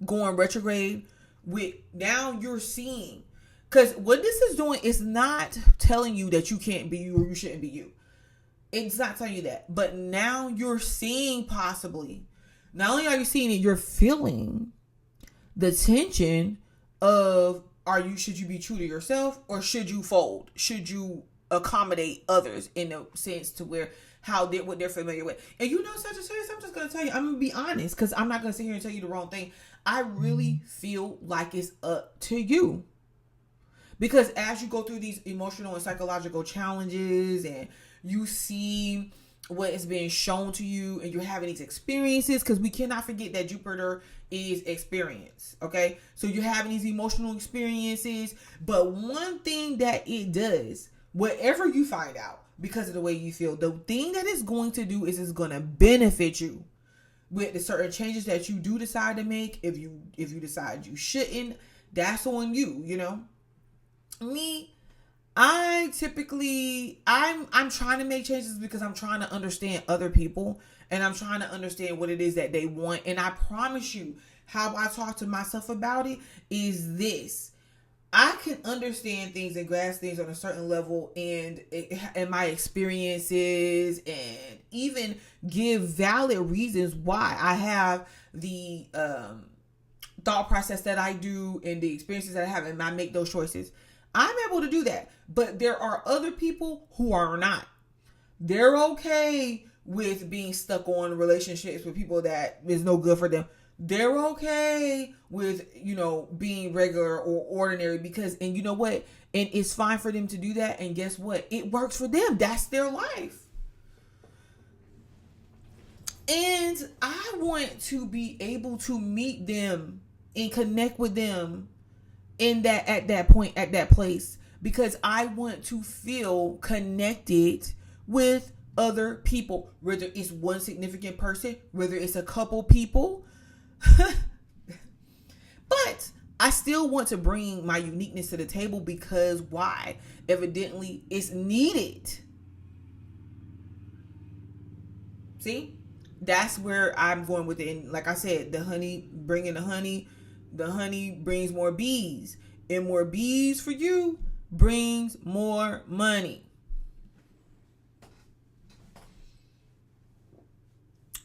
going retrograde. With now you're seeing, because what this is doing is not telling you that you can't be you or you shouldn't be you. It's not telling you that. But now you're seeing, possibly, not only are you seeing it, you're feeling the tension of, should you be true to yourself, or should you fold? Should you accommodate others in a sense to where what they're familiar with? And you know, Sagittarius, I'm just going to tell you, I'm going to be honest, because I'm not going to sit here and tell you the wrong thing. I really feel like it's up to you. Because as you go through these emotional and psychological challenges, and you see what is being shown to you, and you're having these experiences, because we cannot forget that Jupiter is experience, okay? So you're having these emotional experiences, but one thing that it does, whatever you find out, because of the way you feel, the thing that it's going to do is it's going to benefit you with the certain changes that you do decide to make. If you decide you shouldn't, that's on you, you know? Me, I'm trying to make changes because I'm trying to understand other people, and I'm trying to understand what it is that they want. And I promise you, how I talk to myself about it is this: I can understand things and grasp things on a certain level, and my experiences, and even give valid reasons why I have the thought process that I do and the experiences that I have, and I make those choices. I'm able to do that. But there are other people who are not. They're okay with being stuck on relationships with people that is no good for them. They're okay with, you know, being regular or ordinary, because, and you know what? And it's fine for them to do that. And guess what? It works for them. That's their life. And I want to be able to meet them and connect with them at that point, at that place, because I want to feel connected with other people, whether it's one significant person, whether it's a couple people. But I still want to bring my uniqueness to the table because why? Evidently, it's needed. See? That's where I'm going with it. And like I said, the honey brings more bees. And more bees for you brings more money.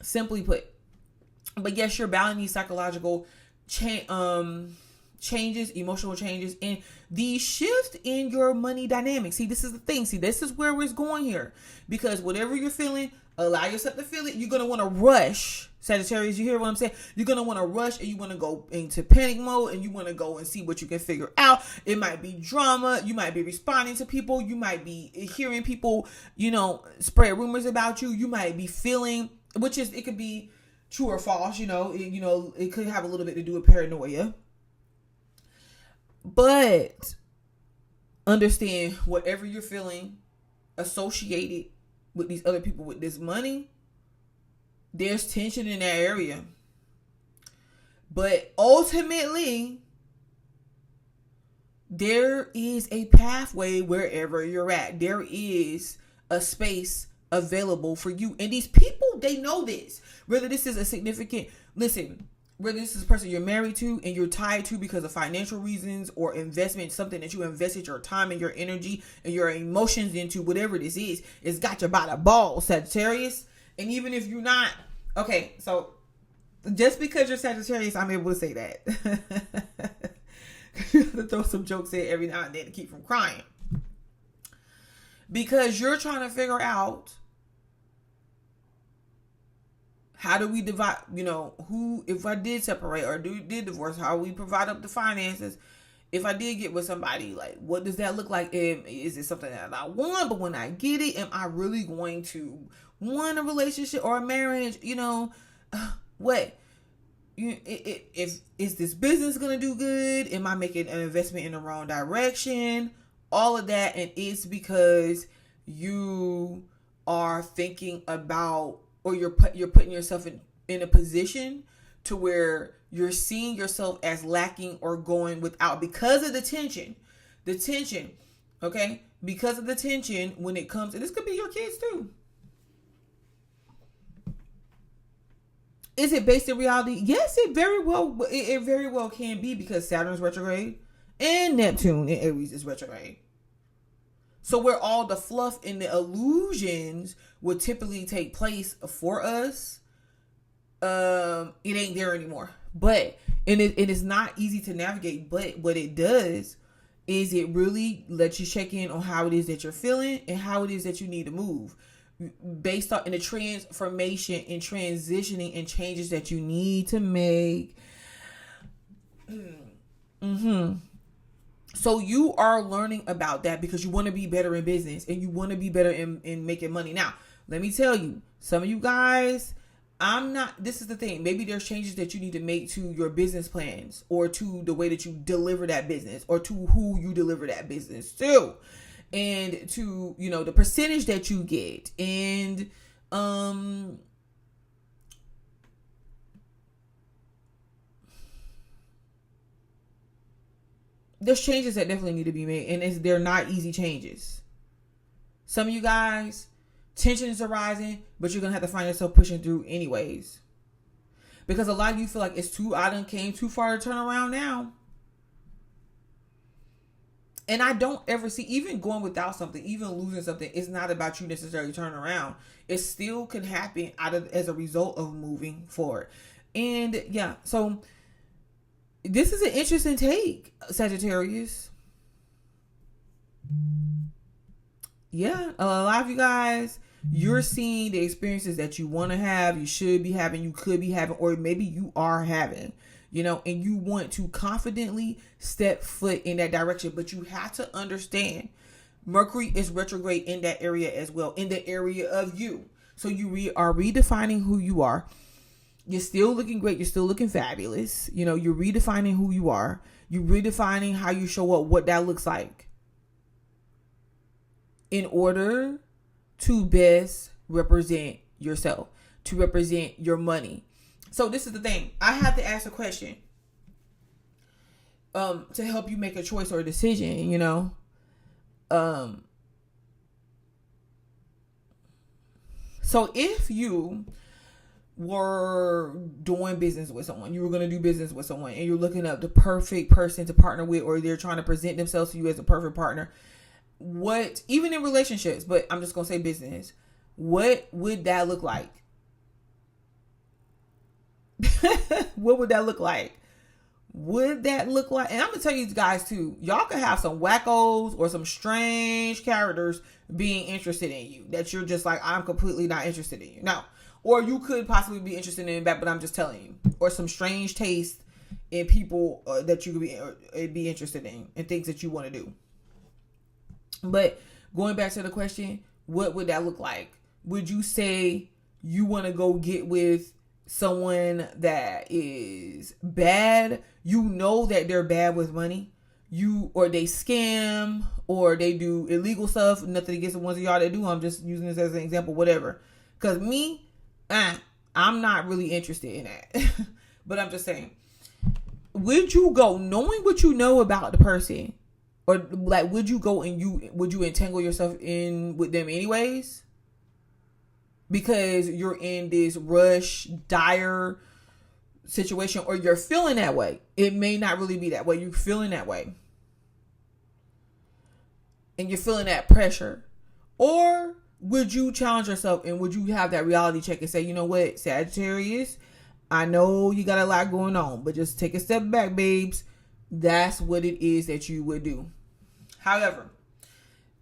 Simply put. But yes, you're battling these psychological changes, emotional changes, and the shift in your money dynamics. See, this is the thing. See, this is where it's going here. Because whatever you're feeling, allow yourself to feel it. You're going to want to rush. Sagittarius, you hear what I'm saying? You're going to want to rush and you want to go into panic mode and you want to go and see what you can figure out. It might be drama. You might be responding to people. You might be hearing people, spread rumors about you. You might be feeling, it could be true or false, it could have a little bit to do with paranoia. But understand whatever you're feeling associated with these other people with this money, there's tension in that area. But ultimately, there is a pathway wherever you're at. There is a space available for you. And these people, they know this. Whether this is a significant, whether this is a person you're married to and you're tied to because of financial reasons or investment, something that you invested your time and your energy and your emotions into, whatever this is, it's got you by the ball, Sagittarius. And even if you're not, okay, so just because you're Sagittarius, I'm able to say that. You have to throw some jokes in every now and then to keep from crying. Because you're trying to figure out, how do we divide, who, if I did separate or did divorce, how we provide up the finances. If I did get with somebody, like, what does that look like? Is it something that I want? But when I get it, am I really going to want a relationship or a marriage? What? If is this business going to do good? Am I making an investment in the wrong direction? All of that. And it's because you are thinking about, or you're putting yourself in a position to where you're seeing yourself as lacking or going without because of the tension, okay? Because of the tension when it comes, and this could be your kids too. Is it based in reality? Yes, it very well can be, because Saturn's retrograde and Neptune in Aries is retrograde. So where all the fluff and the illusions would typically take place for us, it ain't there anymore. But it is not easy to navigate. But what it does is it really lets you check in on how it is that you're feeling and how it is that you need to move, based on in the transformation and transitioning and changes that you need to make. So you are learning about that because you want to be better in business and you want to be better in making money. Now, let me tell you, some of you guys, this is the thing. Maybe there's changes that you need to make to your business plans or to the way that you deliver that business or to who you deliver that business to, and to, the percentage that you get. And, there's changes that definitely need to be made, and they're not easy changes. Some of you guys, tensions are rising, but you're gonna have to find yourself pushing through anyways, because a lot of you feel like I done came too far to turn around now. And I don't ever see, even going without something, even losing something, it's not about you necessarily turning around. It still can happen as a result of moving forward. And yeah, so this is an interesting take, Sagittarius. Yeah, a lot of you guys, you're seeing the experiences that you want to have, you should be having, you could be having, or maybe you are having, and you want to confidently step foot in that direction. But you have to understand, Mercury is retrograde in that area as well, in the area of you. So you are redefining who you are. You're still looking great. You're still looking fabulous. You're redefining who you are. You're redefining how you show up, what that looks like, in order to best represent yourself, to represent your money. So this is the thing. I have to ask a question to help you make a choice or a decision, you know. So if you were doing business with someone, you were going to do business with someone, and you're looking up the perfect person to partner with, or they're trying to present themselves to you as a perfect partner, what, even in relationships, but I'm just going to say business, what would that look like? What would that look like? Would that look like, and I'm going to tell you guys too, y'all could have some wackos or some strange characters being interested in you that you're just like, I'm completely not interested in you. No. Or you could possibly be interested in that, but I'm just telling you. Or some strange taste in people that you could be interested in, and things that you want to do. But going back to the question, what would that look like? Would you say you want to go get with someone that is bad? You know that they're bad with money. Or they scam, or they do illegal stuff. Nothing against the ones of y'all that do. I'm just using this as an example, whatever. Because me, I'm not really interested in that. But I'm just saying, would you go knowing what you know about the person, or like would you go and would you entangle yourself in with them anyways? Because you're in this rush, dire situation, or you're feeling that way. It may not really be that way. You're feeling that way, and you're feeling that pressure. Or would you challenge yourself, and would you have that reality check and say, you know what, Sagittarius, I know you got a lot going on, but just take a step back, babes. That's what it is that you would do. However,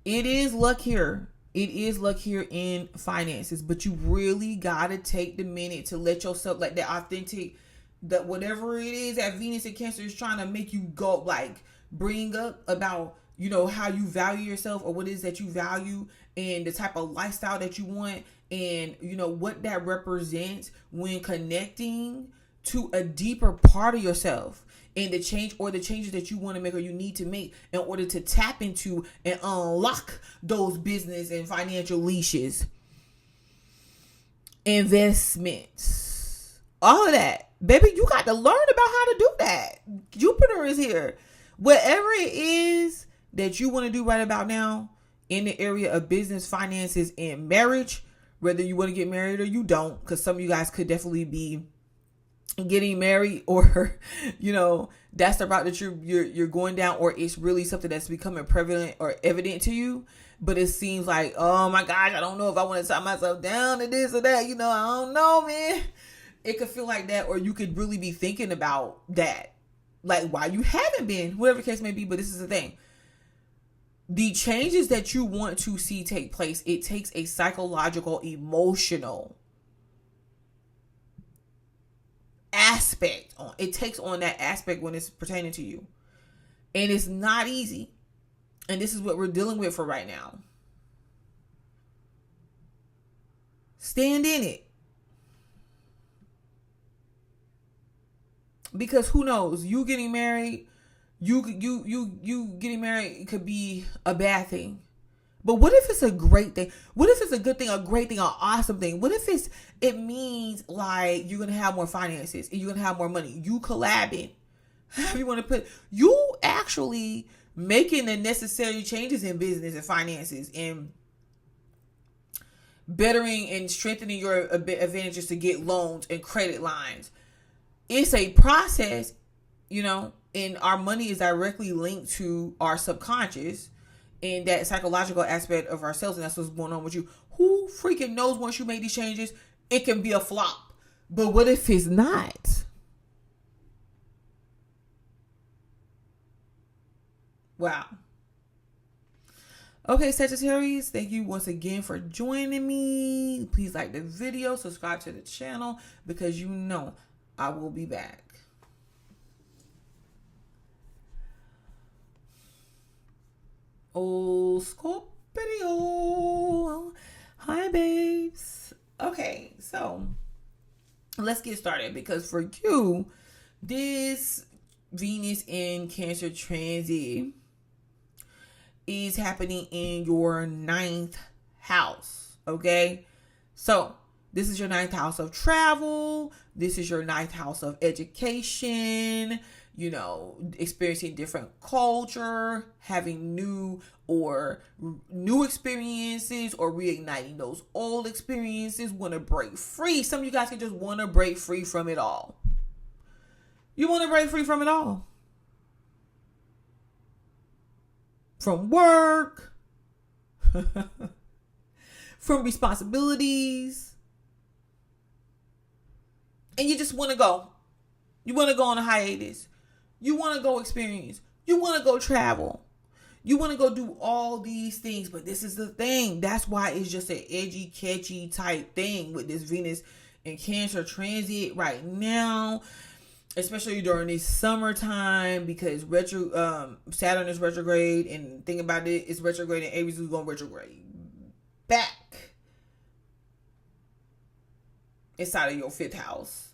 it is luck here. It is luck here in finances, but you really got to take the minute to let yourself, like that authentic, that whatever it is that Venus and Cancer is trying to make you go, like bring up about, you know, how you value yourself, or what it is that you value, and the type of lifestyle that you want, and you know what that represents when connecting to a deeper part of yourself, and the changes that you want to make or you need to make in order to tap into and unlock those business and financial leashes, investments, all of that. Baby, you got to learn about how to do that. Jupiter is here. Whatever it is that you want to do right about now in the area of business, finances, and marriage, whether you want to get married or you don't, because some of you guys could definitely be getting married, or you know that's the route that you're going down, or it's really something that's becoming prevalent or evident to you, but it seems like, oh my gosh, I don't know if I want to tie myself down to this or that, you know, I don't know, man. It could feel like that, or you could really be thinking about that, like why you haven't been, whatever the case may be. But this is the thing, the changes that you want to see take place, it takes a psychological, emotional aspect on it, takes on that aspect when it's pertaining to you, and it's not easy, and this is what we're dealing with for right now. Stand in it, because who knows, you getting married, you getting married could be a bad thing. But what if it's a great thing? What if it's a good thing, a great thing, an awesome thing? What if it means like you're going to have more finances and you're going to have more money? You collabing. However you want to put, you actually making the necessary changes in business and finances, and bettering and strengthening your advantages to get loans and credit lines. It's a process, you know, and our money is directly linked to our subconscious and that psychological aspect of ourselves, and that's what's going on with you. Who freaking knows, once you make these changes, it can be a flop. But what if it's not? Wow. Okay, Sagittarius, thank you once again for joining me. Please like the video, subscribe to the channel, because you know I will be back. Oh, Scorpio. Hi, babes. Okay, so let's get started, because for you, this Venus in Cancer transit is happening in your 9th house. Okay, So this is your ninth house of travel. This is your ninth house of education, experiencing different culture, having new experiences, or reigniting those old experiences. Want to break free. Some of you guys can just want to break free from it all. You want to break free from it all. From work, from responsibilities, and you just want to go. You want to go on a hiatus. You want to go experience. You want to go travel. You want to go do all these things. But this is the thing. That's why it's just an edgy, catchy type thing with this Venus and Cancer transit right now. Especially during this summertime, because Saturn is retrograde, and think about it, it's retrograde, and Aries is going retrograde back inside of your 5th house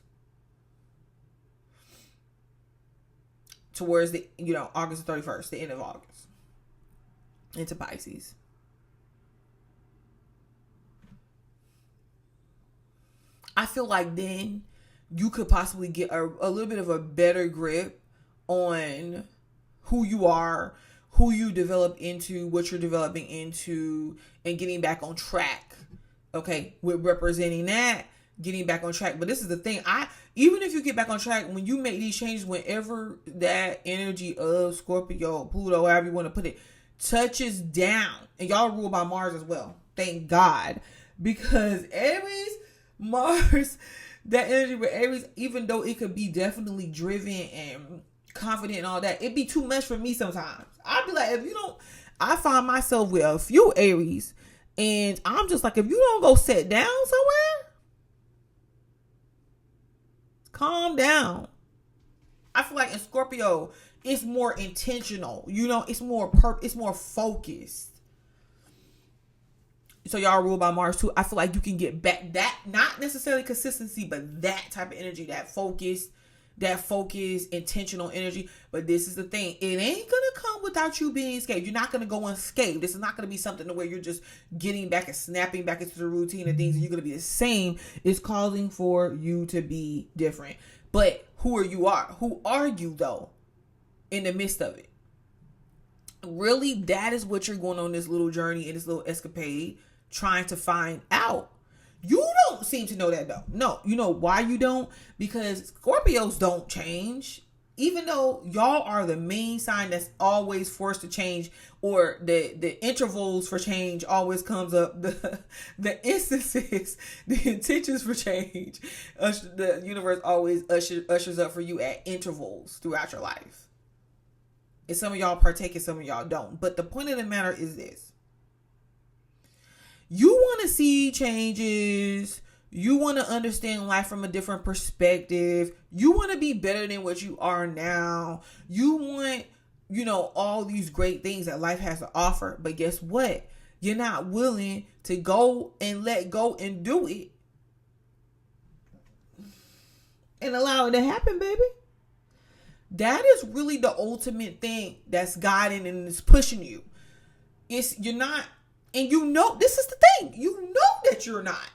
towards the August 31st, the end of August, into Pisces. I feel like then you could possibly get a little bit of a better grip on who you are, who you develop into, what you're developing into, and getting back on track. Okay, with representing that, getting back on track. But this is the thing. Even if you get back on track, when you make these changes, whenever that energy of Scorpio, Pluto, however you want to put it, touches down, and y'all ruled by Mars as well. Thank God. Because Aries, Mars, that energy with Aries, even though it could be definitely driven and confident and all that, it'd be too much for me sometimes. I'd be like, I find myself with a few Aries, and I'm just like, if you don't go sit down somewhere, calm down. I feel like in Scorpio, it's more intentional. It's more focused. So y'all ruled by Mars too. I feel like you can get back that, not necessarily consistency, but that type of energy, that focus, intentional energy. But this is the thing. It ain't going to come without you being escaped. You're not going to go unscathed. This is not going to be something where you're just getting back and snapping back into the routine of things and you're going to be the same. It's causing for you to be different. But who are you though in the midst of it? Really, that is what you're going on this little journey and this little escapade trying to find out. You don't seem to know that though. No, you know why you don't? Because Scorpios don't change. Even though y'all are the main sign that's always forced to change, or the intervals for change always comes up. The instances, the intentions for change, the universe always ushers up for you at intervals throughout your life. And some of y'all partake and some of y'all don't. But the point of the matter is this. You want to see changes. You want to understand life from a different perspective. You want to be better than what you are now. You want, all these great things that life has to offer. But guess what? You're not willing to go and let go and do it. And allow it to happen, baby. That is really the ultimate thing that's guiding and is pushing you. You're not, and this is the thing. You know that you're not.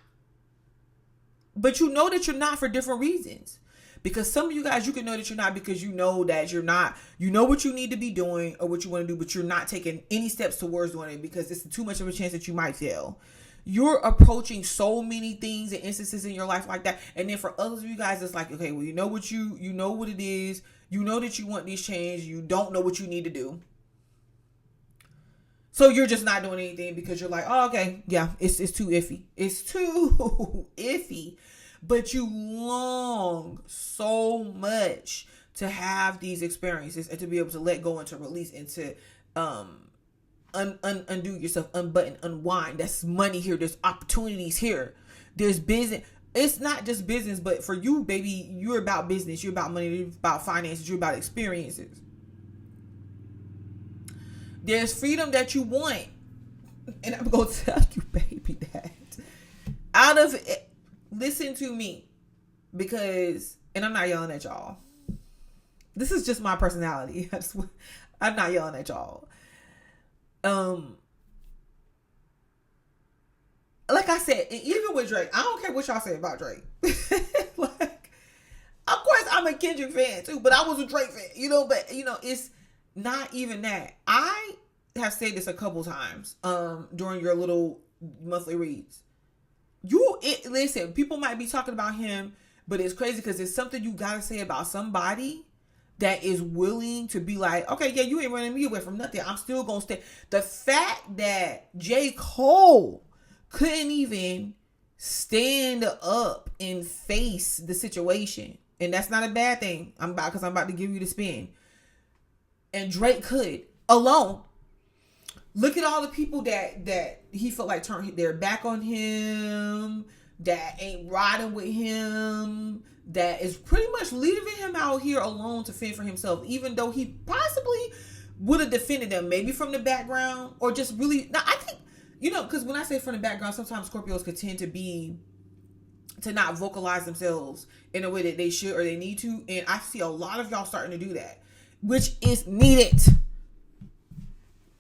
But you know that you're not for different reasons. Because some of you guys, you can know that you're not because you know that you're not. You know what you need to be doing or what you want to do, but you're not taking any steps towards doing it because it's too much of a chance that you might fail. You're approaching so many things and instances in your life like that. And then for others of you guys, it's like, okay, well, you know what it is. You know that you want these change. You don't know what you need to do. So you're just not doing anything because you're like, oh, okay, yeah, it's too iffy. It's too iffy. But you long so much to have these experiences and to be able to let go and to release and to undo yourself, unbutton, unwind. That's money here. There's opportunities here. There's business. It's not just business, but for you, baby, you're about business. You're about money. You're about finances. You're about experiences. There's freedom that you want. And I'm going to tell you, baby, that out of it, listen to me, because, and I'm not yelling at y'all. This is just my personality. I'm not yelling at y'all. Like like I said, even with Drake, I don't care what y'all say about Drake. Like, of course, I'm a Kendrick fan too, but I was a Drake fan, But it's not even that. I have said this a couple times during your little monthly reads. Listen, people might be talking about him, but it's crazy because it's something you gotta say about somebody that is willing to be like, okay, yeah, you ain't running me away from nothing. I'm still gonna stay. The fact that J. Cole couldn't even stand up and face the situation, and that's not a bad thing. Because I'm about to give you the spin. And Drake could alone. Look at all the people that he felt like turned their back on him, that ain't riding with him, that is pretty much leaving him out here alone to fend for himself, even though he possibly would have defended them, maybe from the background, or just really. Now, I think, because when I say from the background, sometimes Scorpios could tend to not vocalize themselves in a way that they should or they need to, and I see a lot of y'all starting to do that, which is needed.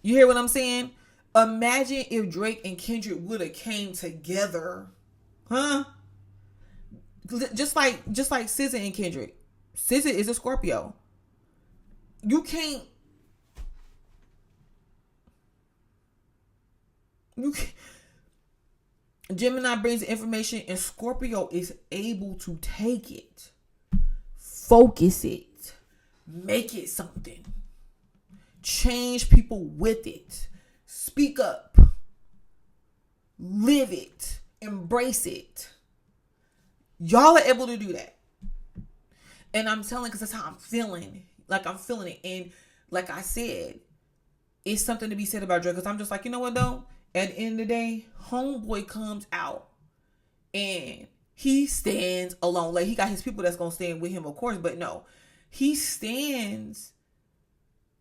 You hear what I'm saying? Imagine if Drake and Kendrick would have came together, huh? Just like SZA and Kendrick. SZA is a Scorpio. You can't. Gemini brings the information, and Scorpio is able to take it, focus it, make it something. Change people with it. Speak up. Live it. Embrace it. Y'all are able to do that. And I'm telling, because that's how I'm feeling. Like, I'm feeling it. And like I said, it's something to be said about Drake. Because I'm just like, you know what though? At the end of the day, homeboy comes out and he stands alone. Like, he got his people that's going to stand with him, of course. But no, he stands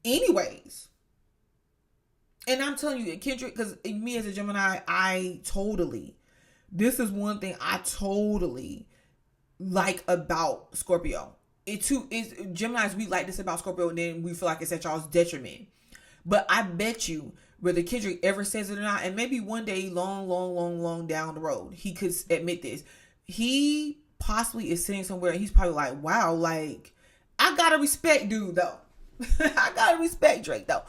anyways. And I'm telling you, Kendrick, because me as a Gemini, this is one thing I totally like about Scorpio. Geminis, we like this about Scorpio, and then we feel like it's at y'all's detriment. But I bet you, whether Kendrick ever says it or not, and maybe one day, long down the road, he could admit this. He possibly is sitting somewhere and he's probably like, wow, like, I gotta respect dude though. I gotta respect Drake though.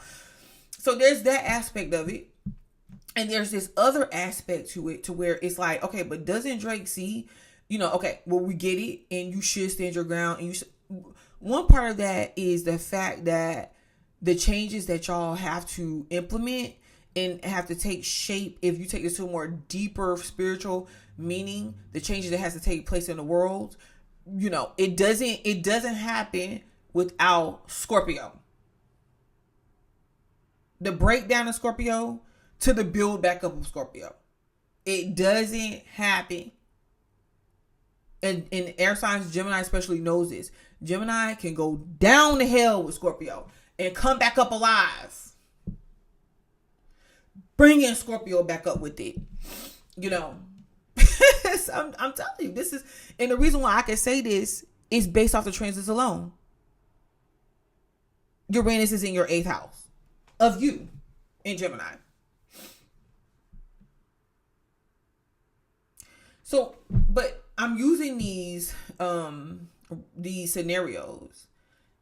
So there's that aspect of it. And there's this other aspect to it, to where it's like, okay, but doesn't Drake see, okay, well, we get it, and you should stand your ground. And one part of that is the fact that the changes that y'all have to implement and have to take shape, if you take this to a more deeper spiritual meaning, the changes that has to take place in the world, it doesn't happen without Scorpio. The breakdown of Scorpio to the build back up of Scorpio. It doesn't happen. And air signs, Gemini especially knows this. Gemini can go down the hell with Scorpio and come back up alive. Bringing Scorpio back up with it. So I'm telling you, this is, and the reason why I can say this is based off the transits alone. Uranus is in your 8th house of you in Gemini. So, but I'm using these scenarios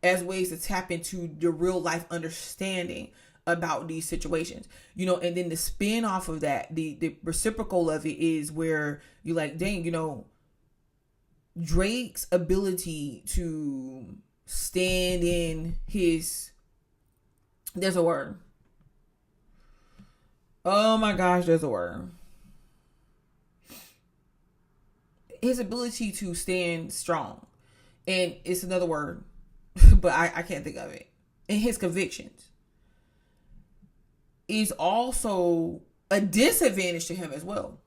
as ways to tap into the real life understanding about these situations, and then the spin off of that, the reciprocal of it is where you're like, dang, Drake's ability to stand in his, there's a word. Oh my gosh, there's a word. His ability to stand strong, and it's another word, but I can't think of it. And his convictions is also a disadvantage to him as well.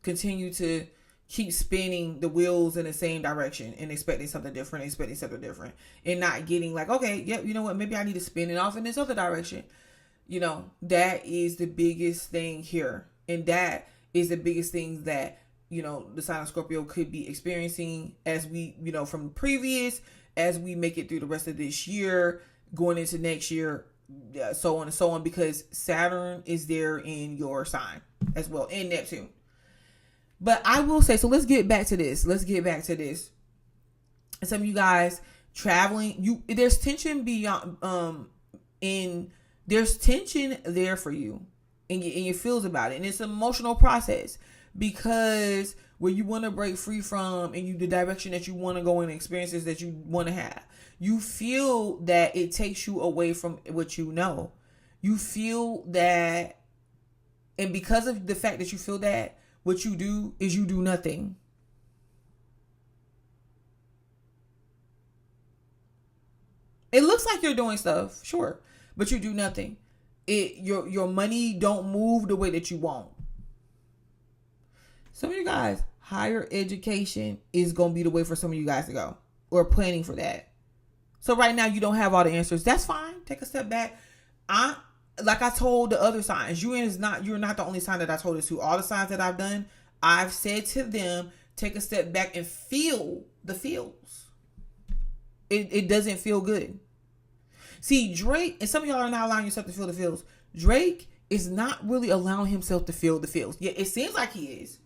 Continue to keep spinning the wheels in the same direction and expecting something different, and not getting like, okay, yep, you know what, maybe I need to spin it off in this other direction. That is the biggest thing here. And that is the biggest thing that, the sign of Scorpio could be experiencing as we, from previous, as we make it through the rest of this year, going into next year, so on and so on, because Saturn is there in your sign as well, and Neptune. But I will say, so let's get back to this. And some of you guys traveling, there's tension beyond, there's tension there for you, and your feels about it, and it's an emotional process, because where you want to break free from, and the direction that you want to go, and experiences that you want to have, you feel that it takes you away from what you know. You feel that, and because of the fact that you feel that, what you do is you do nothing. It looks like you're doing stuff, sure, but you do nothing. Your money don't move the way that you want. Some of you guys, higher education is going to be the way for some of you guys to go, or planning for that. So right now you don't have all the answers. That's fine. Take a step back. Like I told the other signs, you're not the only sign that I told this to. All the signs that I've done, I've said to them, take a step back and feel the feels. It doesn't feel good. See, Drake, and some of y'all are not allowing yourself to feel the feels. Drake is not really allowing himself to feel the feels. Yeah, it seems like he is.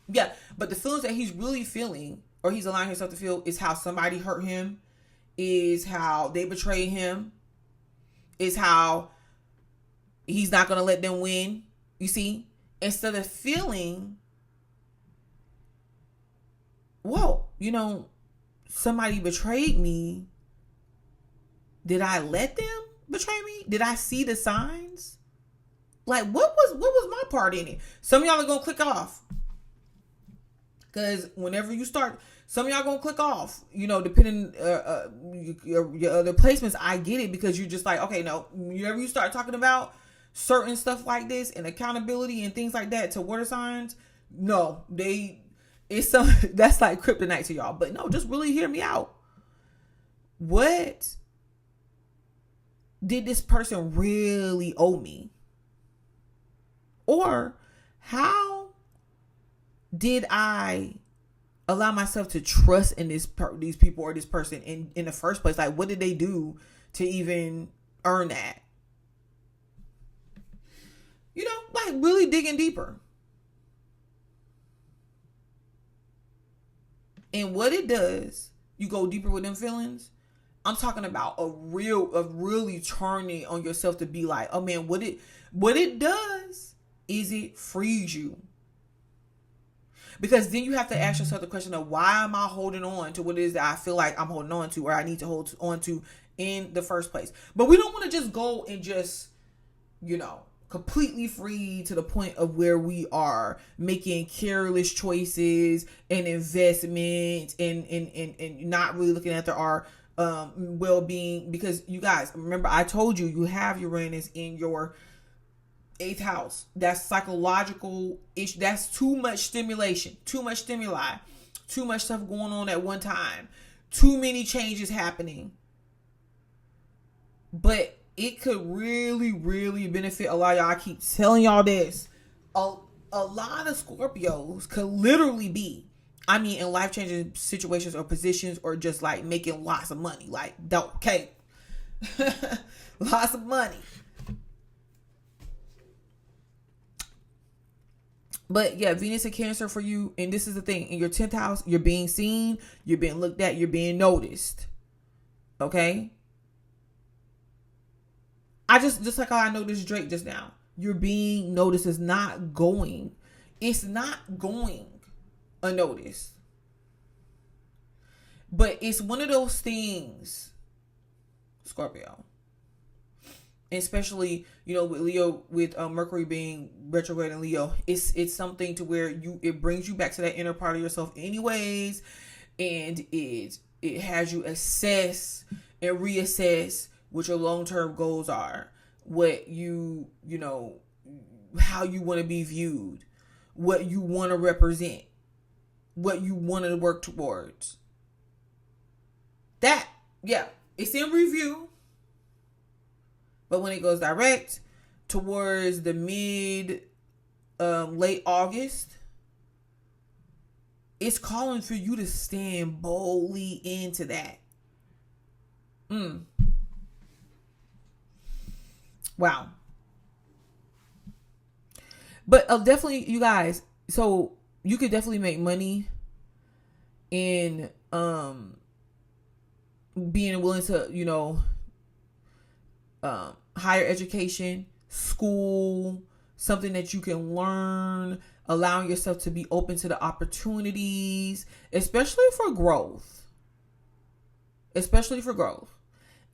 Yeah, but the feelings that he's really feeling, or he's allowing himself to feel, is how somebody hurt him, is how they betrayed him, is how he's not going to let them win. You see? Instead of feeling, whoa, somebody betrayed me. Did I let them betray me? Did I see the signs? Like, what was my part in it? Some of y'all are going to click off. Because whenever you start, some of y'all going to click off, depending your other placements. I get it, because you're just like, okay, no, whenever you start talking about certain stuff like this and accountability and things like that to water signs, no, that's like kryptonite to y'all. But no, just really hear me out. What did this person really owe me? Or how did I allow myself to trust in these people or this person in the first place? Like, what did they do to even earn that? Like really digging deeper. And what it does, you go deeper with them feelings. I'm talking about really turning on yourself to be like, oh man, what it does is it frees you. Because then you have to ask yourself the question of, why am I holding on to what it is that I feel like I'm holding on to, or I need to hold on to in the first place? But we don't want to just go and just, completely free to the point of where we are making careless choices and investments and not really looking after our well-being. Because you guys, remember, I told you have Uranus in your 8th house. That's psychological issue. That's too much stimulation, too much stimuli, too much stuff going on at one time, too many changes happening. But it could really, really benefit a lot of y'all. I keep telling y'all this. A lot of Scorpios could literally be, in life-changing situations or positions, or just like making lots of money. Like, okay. Lots of money. But yeah, Venus and Cancer for you. And this is the thing. In your 10th house, you're being seen. You're being looked at. You're being noticed. Okay? Just like how I noticed Drake just now. You're being noticed. It's not going unnoticed. But it's one of those things, Scorpio. Especially, with Leo, with Mercury being retrograde in Leo, it's something to where it brings you back to that inner part of yourself anyways. And it has you assess and reassess what your long-term goals are, what how you want to be viewed, what you want to represent, what you want to work towards. That, yeah, it's in review. But when it goes direct towards the late August, it's calling for you to stand boldly into that. Wow. But definitely, you guys, so you could definitely make money in being willing to, higher education, school, something that you can learn, allowing yourself to be open to the opportunities, especially for growth. Especially for growth.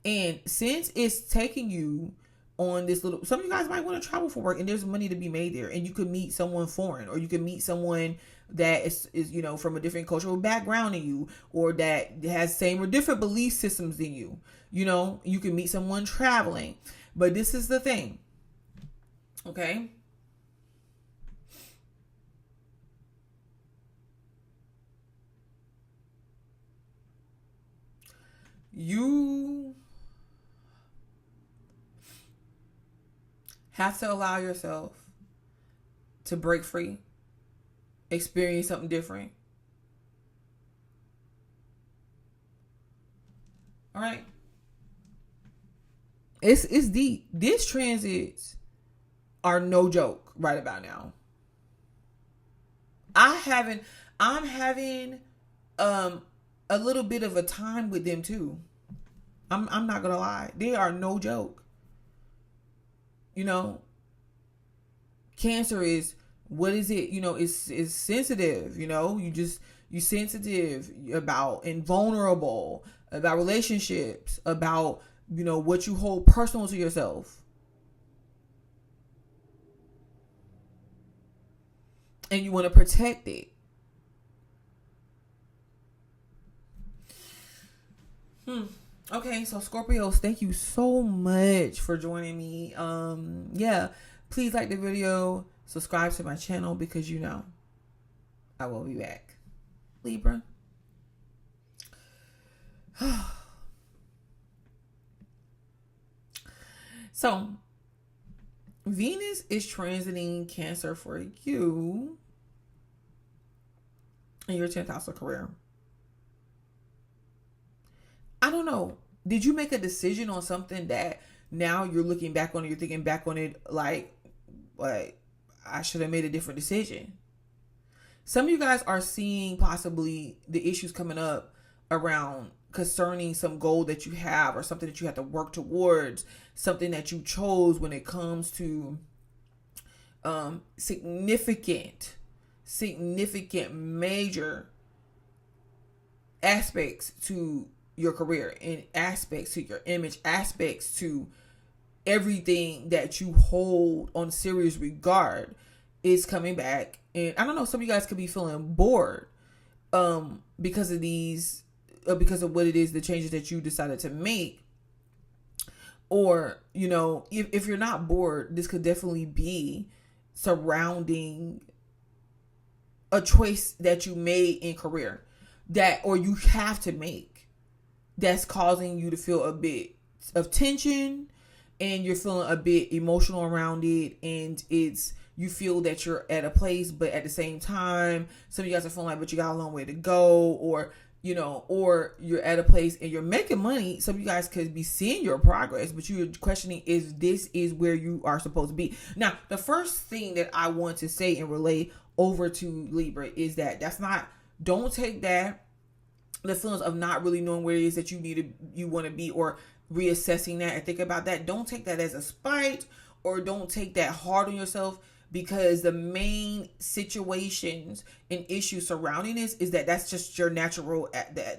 And since it's taking you on this little, some of you guys might want to travel for work, and there's money to be made there, and you could meet someone foreign, or you can meet someone that is from a different cultural background than you, or that has same or different belief systems than you. You can meet someone traveling. But this is the thing. Okay? You have to allow yourself to break free, experience something different. All right? It's deep. These transits are no joke right about now. I'm having a little bit of a time with them too. I'm not gonna lie. They are no joke. Cancer is, what is it? It's sensitive. You sensitive about, and vulnerable about relationships, about what you hold personal to yourself. And you want to protect it. Okay, so Scorpios, thank you so much for joining me. Yeah, please like the video, subscribe to my channel, because I will be back. Libra. So, Venus is transiting Cancer for you in your 10th house of career. I don't know. Did you make a decision on something that now you're looking back on it, you're thinking back on it like I should have made a different decision? Some of you guys are seeing possibly the issues coming up around concerning some goal that you have, or something that you have to work towards, something that you chose when it comes to significant major aspects to your career, and aspects to your image, aspects to everything that you hold on serious regard is coming back. And I don't know, some of you guys could be feeling bored because of these, because of what it is, the changes that you decided to make. Or, if you're not bored, this could definitely be surrounding a choice that you made in career or you have to make, that's causing you to feel a bit of tension, and you're feeling a bit emotional around it, and you feel that you're at a place, but at the same time, some of you guys are feeling like, but you got a long way to go, or you're at a place and you're making money. Some of you guys could be seeing your progress, but you're questioning, is this where you are supposed to be? Now, the first thing that I want to say and relay over to Libra is don't take that, the feelings of not really knowing where it is that you want to be, or reassessing that and think about that. Don't take that as a spite, or don't take that hard on yourself, because the main situations and issues surrounding this is that's just your natural,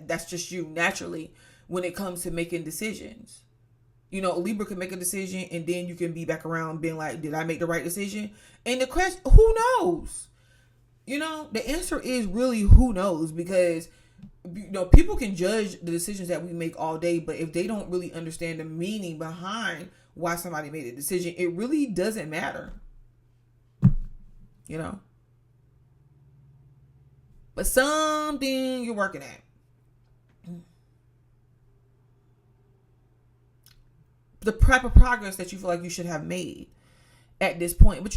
that's just you naturally when it comes to making decisions. Libra can make a decision, and then you can be back around being like, did I make the right decision? And the question, who knows? The answer is really who knows, because people can judge the decisions that we make all day, but if they don't really understand the meaning behind why somebody made a decision, it really doesn't matter. But something you're working at, the type of progress that you feel like you should have made at this point. But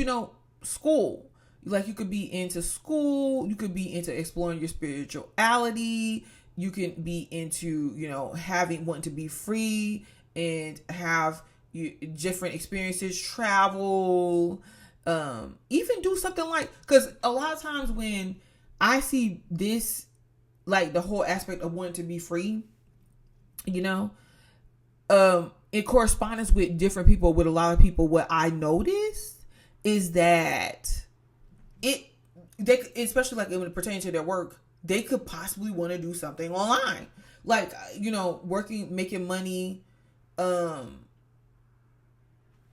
school, like, you could be into school, you could be into exploring your spirituality, you can be into wanting to be free and have different experiences, travel, even do something like, because a lot of times when I see this, like the whole aspect of wanting to be free, in correspondence with different people, with a lot of people, what I noticed is that they, especially like when it pertains to their work, they could possibly want to do something online, like working, making money.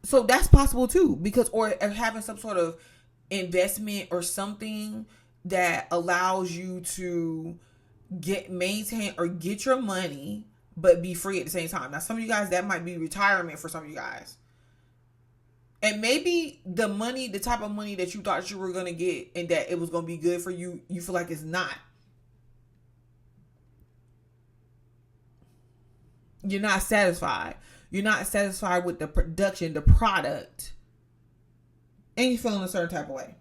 So that's possible too, because or having some sort of investment or something that allows you to maintain or get your money but be free at the same time. Now, some of you guys, that might be retirement for some of you guys. And maybe the money, the type of money that you thought you were going to get and that it was going to be good for you, you feel like it's not. You're not satisfied. You're not satisfied with the production, the product. And you're feeling a certain type of way.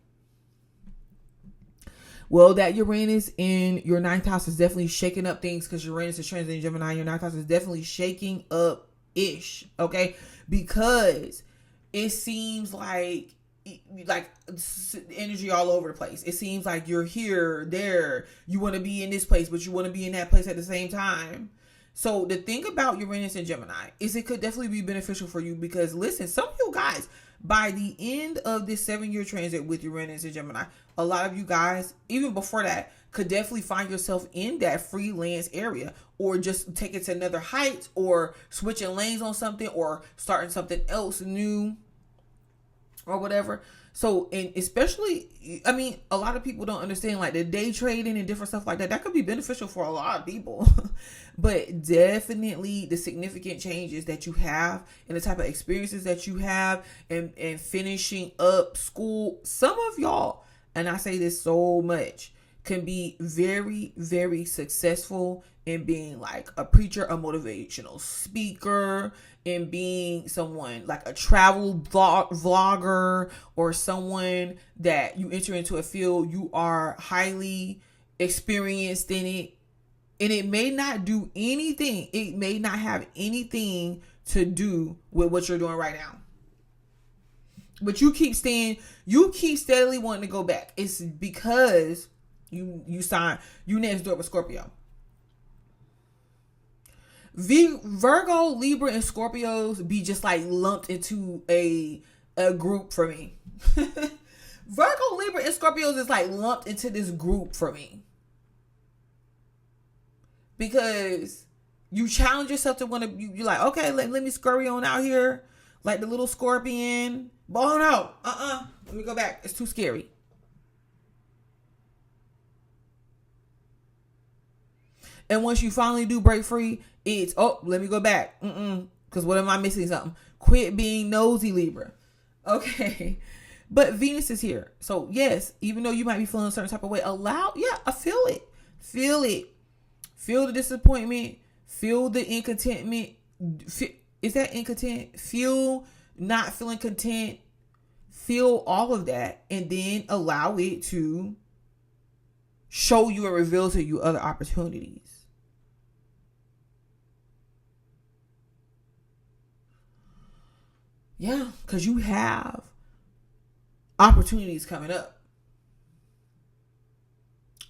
Well, that Uranus in your ninth house is definitely shaking up things, because Uranus is transiting Gemini. Your ninth house is definitely shaking up-ish, okay? Because it seems like energy all over the place. It seems like you're here, there. You want to be in this place, but you want to be in that place at the same time. So the thing about Uranus and Gemini is it could definitely be beneficial for you, because listen, some of you guys, by the end of this 7-year transit with Uranus and Gemini, a lot of you guys, even before that, could definitely find yourself in that freelance area, or just take it to another height, or switching lanes on something, or starting something else new, or whatever. So, and especially, I mean, a lot of people don't understand like the day trading and different stuff like that. That could be beneficial for a lot of people. But definitely the significant changes that you have and the type of experiences that you have, and finishing up school. Some of y'all, and I say this so much, can be very, very successful in being like a preacher, a motivational speaker, in being someone like a travel vlogger, or someone that you enter into a field, you are highly experienced in it. And it may not do anything. It may not have anything to do with what you're doing right now. But you keep steadily wanting to go back. It's because you next door with Scorpio. Virgo, Libra, and Scorpios be just like lumped into a group for me. Virgo, Libra, and Scorpios is like lumped into this group for me. Because you challenge yourself to want to, you're like, okay, let me scurry on out here like the little scorpion. But oh no, let me go back. It's too scary. And once you finally do break free, it's, let me go back. Because what am I missing something? Quit being nosy, Libra. Okay. But Venus is here. So yes, even though you might be feeling a certain type of way, I feel it. Feel it. Feel the disappointment. Feel the incontentment. Is that incontent? Feel not feeling content. Feel all of that. And then allow it to show you and reveal to you other opportunities. Yeah, because you have opportunities coming up.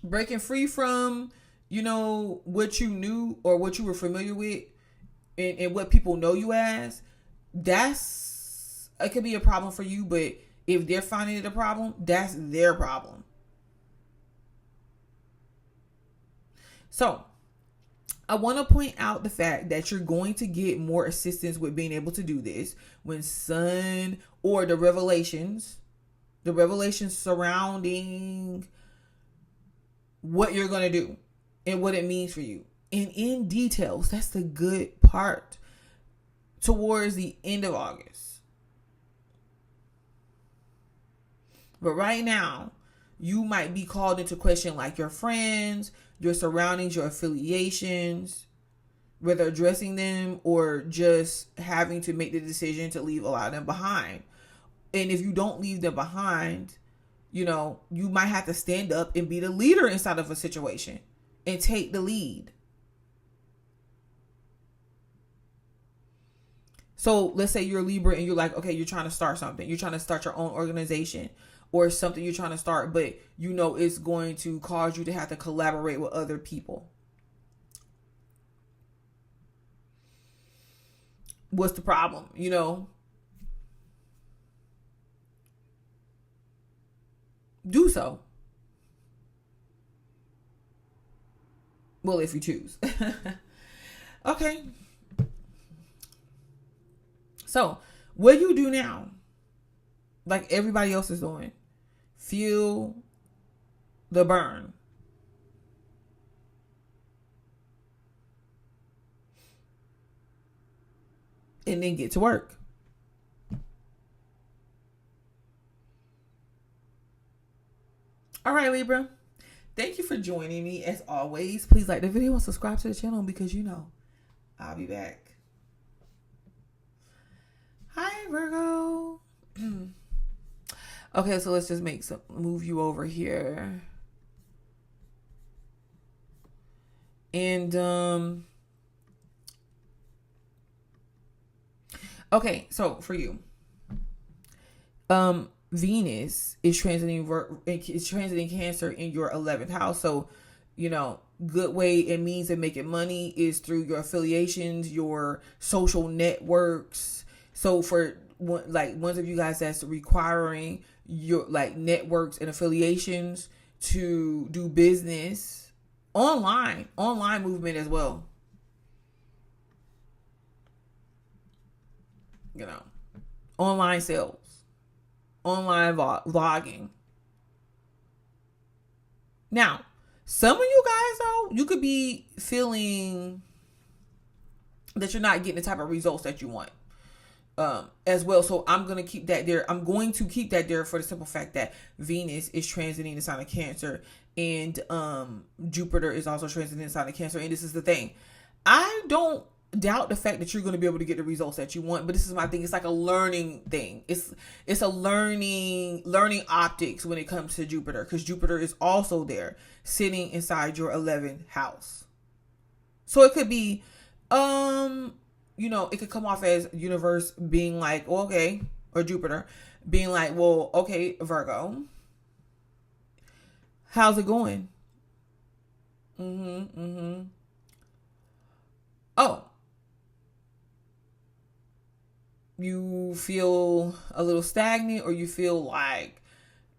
Breaking free from what you knew or what you were familiar with, and what people know you as, it could be a problem for you, but if they're finding it a problem, that's their problem. So I want to point out the fact that you're going to get more assistance with being able to do this when Sun, or the revelations surrounding what you're going to do and what it means for you. And in details, that's the good part, towards the end of August. But right now, you might be called into question like your friends, your surroundings, your affiliations, whether addressing them or just having to make the decision to leave a lot of them behind. And if you don't leave them behind, you might have to stand up and be the leader inside of a situation and take the lead. So let's say you're a Libra and you're like, okay, you're trying to start something. You're trying to start your own organization or something you're trying to start, but you know it's going to cause you to have to collaborate with other people. What's the problem? You know, do so. Well, if you choose. Okay. So, what do you do now? Like everybody else is doing. Feel the burn. And then get to work. All right, Libra. Thank you for joining me as always. Please like the video and subscribe to the channel because you know I'll be back. Hi, Virgo. Okay, so let's just move you over here. And okay, so for you, Venus is transiting Cancer in your 11th house. So, you know, good way and means of making money is through your affiliations, your social networks. So for ones of you guys that's requiring your like networks and affiliations to do business online movement as well. You know, online sales. Online vlogging. Now, some of you guys though, you could be feeling that you're not getting the type of results that you want as well. So I'm going to keep that there. I'm going to keep that there for the simple fact that Venus is transiting the sign of Cancer and Jupiter is also transiting the sign of Cancer. And this is the thing. I don't doubt the fact that you're going to be able to get the results that you want, but this is my thing. It's like a learning thing. It's a learning optics when it comes to Jupiter, because Jupiter is also there sitting inside your 11th house. So it could be you know, it could come off as universe being like, well, okay, or Jupiter being like, well, okay, Virgo, how's it going? Oh, you feel a little stagnant, or you feel like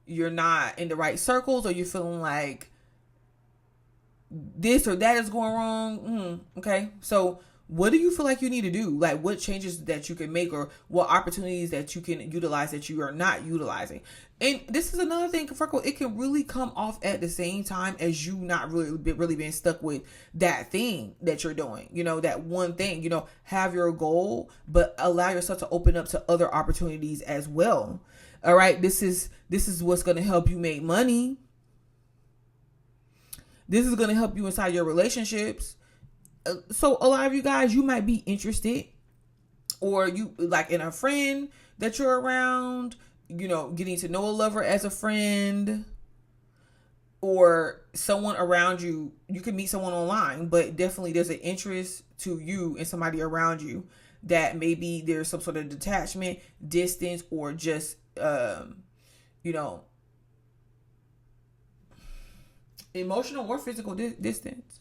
you're not in the right circles, or you're feeling like this or that is going wrong. Okay. So what do you feel like you need to do? Like what changes that you can make, or what opportunities that you can utilize that you are not utilizing? And this is another thing, Virgo, it can really come off at the same time as you not really being stuck with that thing that you're doing, you know, that one thing, you know, have your goal, but allow yourself to open up to other opportunities as well. All right. This is what's going to help you make money. This is going to help you inside your relationships. So a lot of you guys, you might be interested, or you like in a friend that you're around, you know, getting to know a lover as a friend, or someone around you. You can meet someone online, but definitely there's an interest to you and somebody around you that maybe there's some sort of detachment, distance, or just, you know, emotional or physical distance.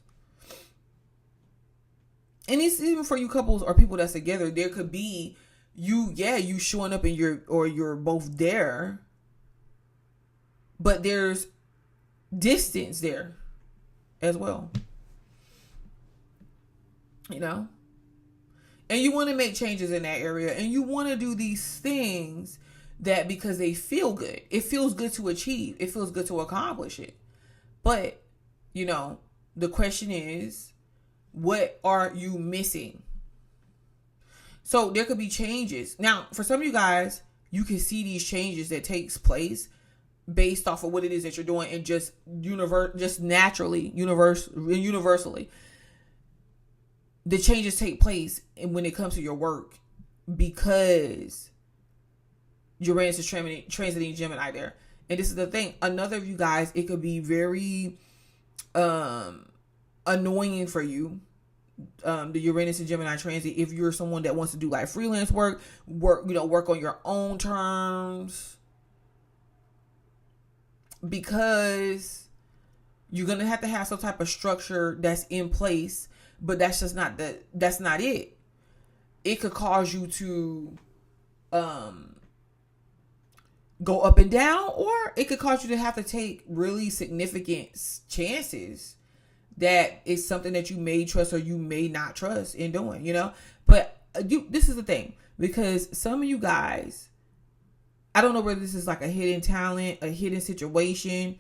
And it's even for you couples or people that's together. There could be you showing up and you're both there, but there's distance there as well. You know? And you want to make changes in that area, and you want to do these things that because they feel good. It feels good to achieve. It feels good to accomplish it. But, you know, the question is, what are you missing? So there could be changes. Now, for some of you guys, you can see these changes that takes place based off of what it is that you're doing, and just naturally, universally. The changes take place when it comes to your work, because Uranus is transiting Gemini there. And this is the thing. Another of you guys, it could be very annoying for you the Uranus and Gemini transit, if you're someone that wants to do like freelance work on your own terms, because you're gonna have to have some type of structure that's in place, but that's not it. It could cause you to go up and down, or it could cause you to have to take really significant chances that is something that you may trust or you may not trust in doing, But this is the thing, because some of you guys, I don't know whether this is like a hidden talent, a hidden situation,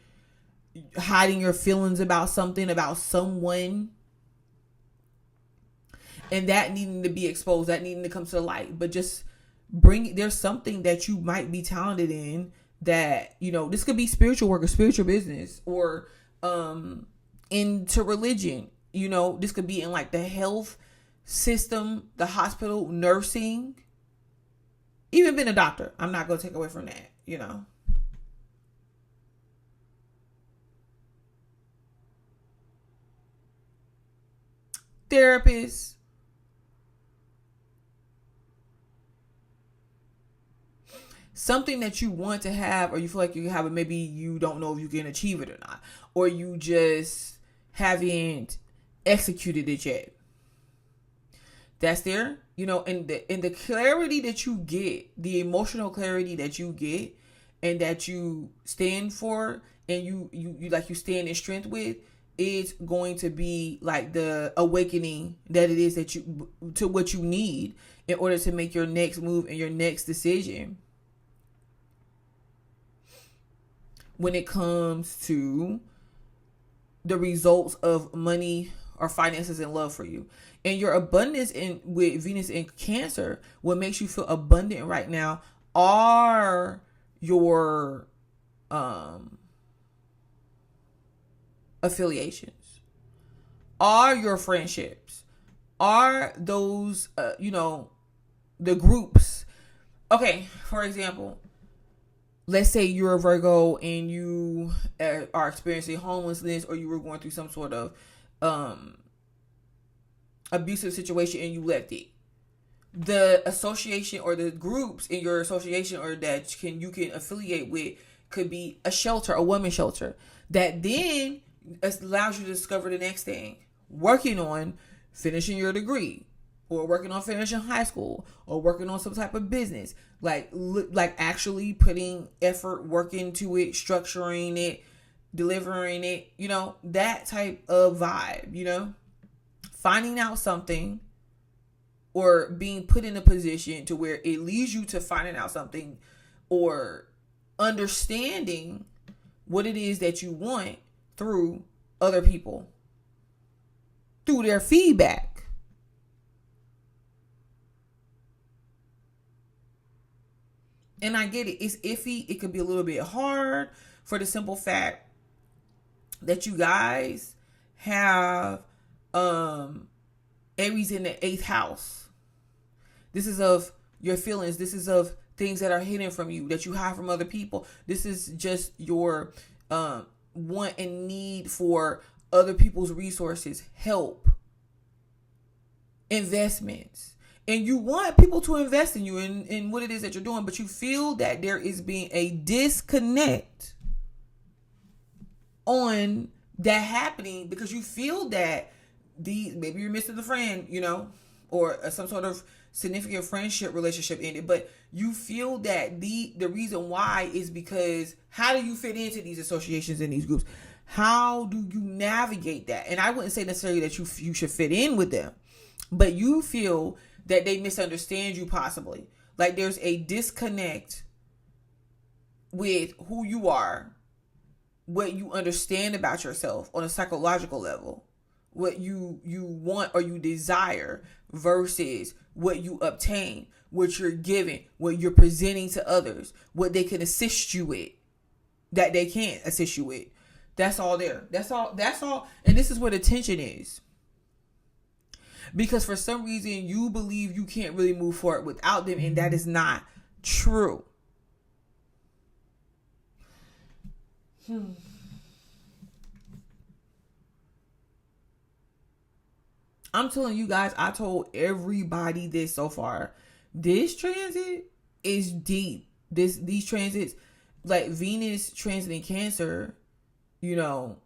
hiding your feelings about something, about someone, and that needing to be exposed, that needing to come to the light. But just there's something that you might be talented in, that, this could be spiritual work or spiritual business, or into religion. This could be in like the health system, the hospital, nursing, even being a doctor. I'm not going to take away from that, Therapists. Something that you want to have, or you feel like you have it, maybe you don't know if you can achieve it or not, or you just haven't executed it yet. That's there, and the clarity that you get, the emotional clarity that you get, and that you stand for, and you stand in strength with, is going to be like the awakening that it is that to what you need in order to make your next move and your next decision when it comes to the results of money or finances and love for you. And your abundance with Venus in Cancer, what makes you feel abundant right now are your affiliations, are your friendships, are those the groups. Okay, for example, let's say you're a Virgo and you are experiencing homelessness, or you were going through some sort of abusive situation and you left it. The association or the groups in your association, or that you can affiliate with, could be a shelter, a women's shelter, that then allows you to discover the next thing, working on finishing your degree, or working on finishing high school, or working on some type of business, like actually putting effort, work into it, structuring it, delivering it, that type of vibe, finding out something, or being put in a position to where it leads you to finding out something, or understanding what it is that you want through other people, through their feedback. And I get it. It's iffy. It could be a little bit hard, for the simple fact that you guys have Aries in the 8th house. This is of your feelings. This is of things that are hidden from you, that you hide from other people. This is just your want and need for other people's resources, help, investments. And you want people to invest in you in what it is that you're doing, but you feel that there is being a disconnect on that happening, because you feel that maybe you're missing the friend, or some sort of significant friendship relationship ended, but you feel that the reason why is because, how do you fit into these associations and these groups? How do you navigate that? And I wouldn't say necessarily that you should fit in with them, but you feel that they misunderstand you, possibly. Like there's a disconnect with who you are, what you understand about yourself on a psychological level, what you want or you desire, versus what you obtain, what you're giving, what you're presenting to others, what they can assist you with, that they can't assist you with. That's all there. That's all. And this is where the tension is. Because for some reason you believe you can't really move forward without them, and that is not true. Hmm. I'm telling you guys, I told everybody this so far. This transit is deep. These transits, like Venus transiting Cancer, you know,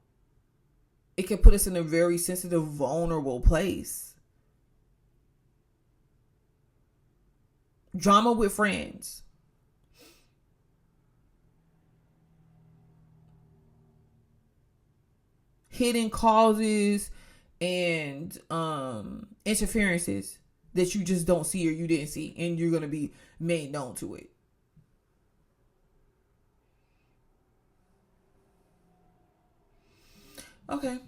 it can put us in a very sensitive, vulnerable place. Drama with friends. Hidden causes and interferences that you just don't see or you didn't see, and you're going to be made known to it. Okay.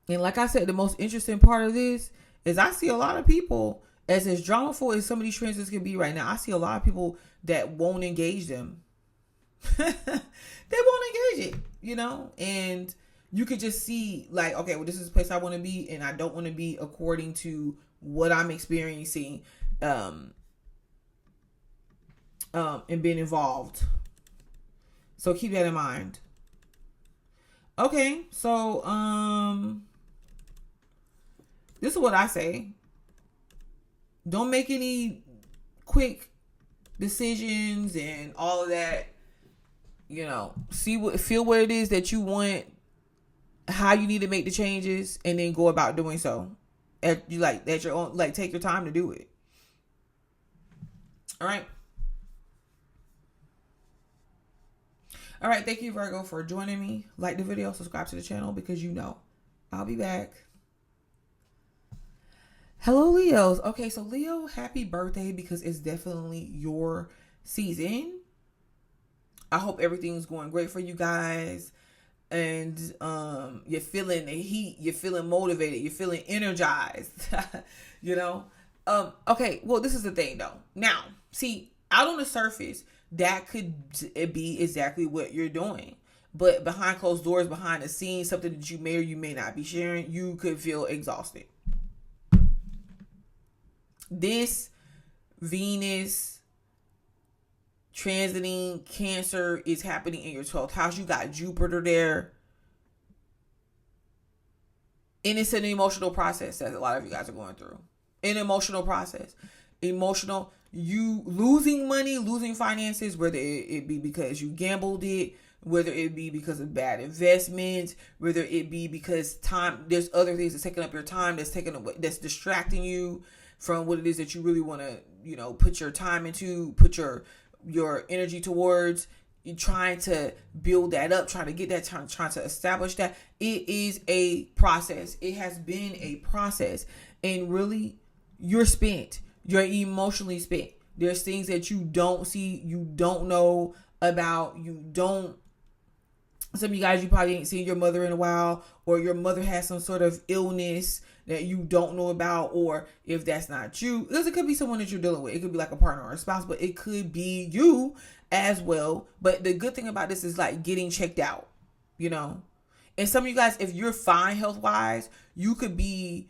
And like I said, the most interesting part of this is I see a lot of people, as dramaful as some of these transits can be right now, I see a lot of people that won't engage them. They won't engage it, you know? And you could just see, like, okay, well, this is the place I want to be, and I don't want to be according to what I'm experiencing and being involved. So keep that in mind. Okay, so this is what I say. Don't make any quick decisions and all of that. You know, feel what it is that you want, how you need to make the changes, and then go about doing so. At your own, like, take your time to do it. All right. All right. Thank you, Virgo, for joining me. Like the video, subscribe to the channel, because you know I'll be back. Hello, Leos. Okay, so Leo, happy birthday, because it's definitely your season. I hope everything's going great for you guys. And you're feeling the heat. You're feeling motivated. You're feeling energized. You know? Okay, well, this is the thing, though. Now, see, out on the surface, that could be exactly what you're doing. But behind closed doors, behind the scenes, something that you may or you may not be sharing, you could feel exhausted. This Venus transiting Cancer is happening in your 12th house. You got Jupiter there. And it's an emotional process that a lot of you guys are going through. An emotional process. Emotional. You losing money, losing finances, whether it be because you gambled it, whether it be because of bad investments, whether it be because there's other things that's taking up your time, that's distracting you from what it is that you really want to, you know, put your time into, put your energy towards. You're trying to build that up, trying to get that time, trying to establish that. It is a process. It has been a process. And really, you're spent. You're emotionally spent. There's things that you don't see, you don't know about, some of you guys, you probably ain't seen your mother in a while, or your mother has some sort of illness that you don't know about, or if that's not you, because it could be someone that you're dealing with. It could be like a partner or a spouse, but it could be you as well. But the good thing about this is like getting checked out, you know. And some of you guys, if you're fine health-wise, you could be,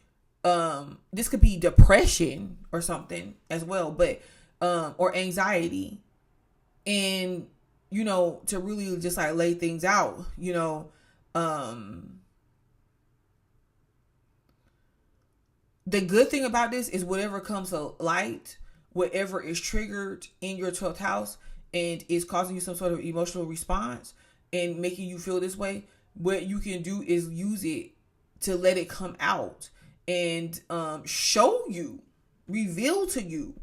this could be depression or something as well, but, or anxiety. And, you know, to really just like lay things out, you know, the good thing about this is whatever comes to light, whatever is triggered in your 12th house and is causing you some sort of emotional response and making you feel this way, what you can do is use it to let it come out and show you, reveal to you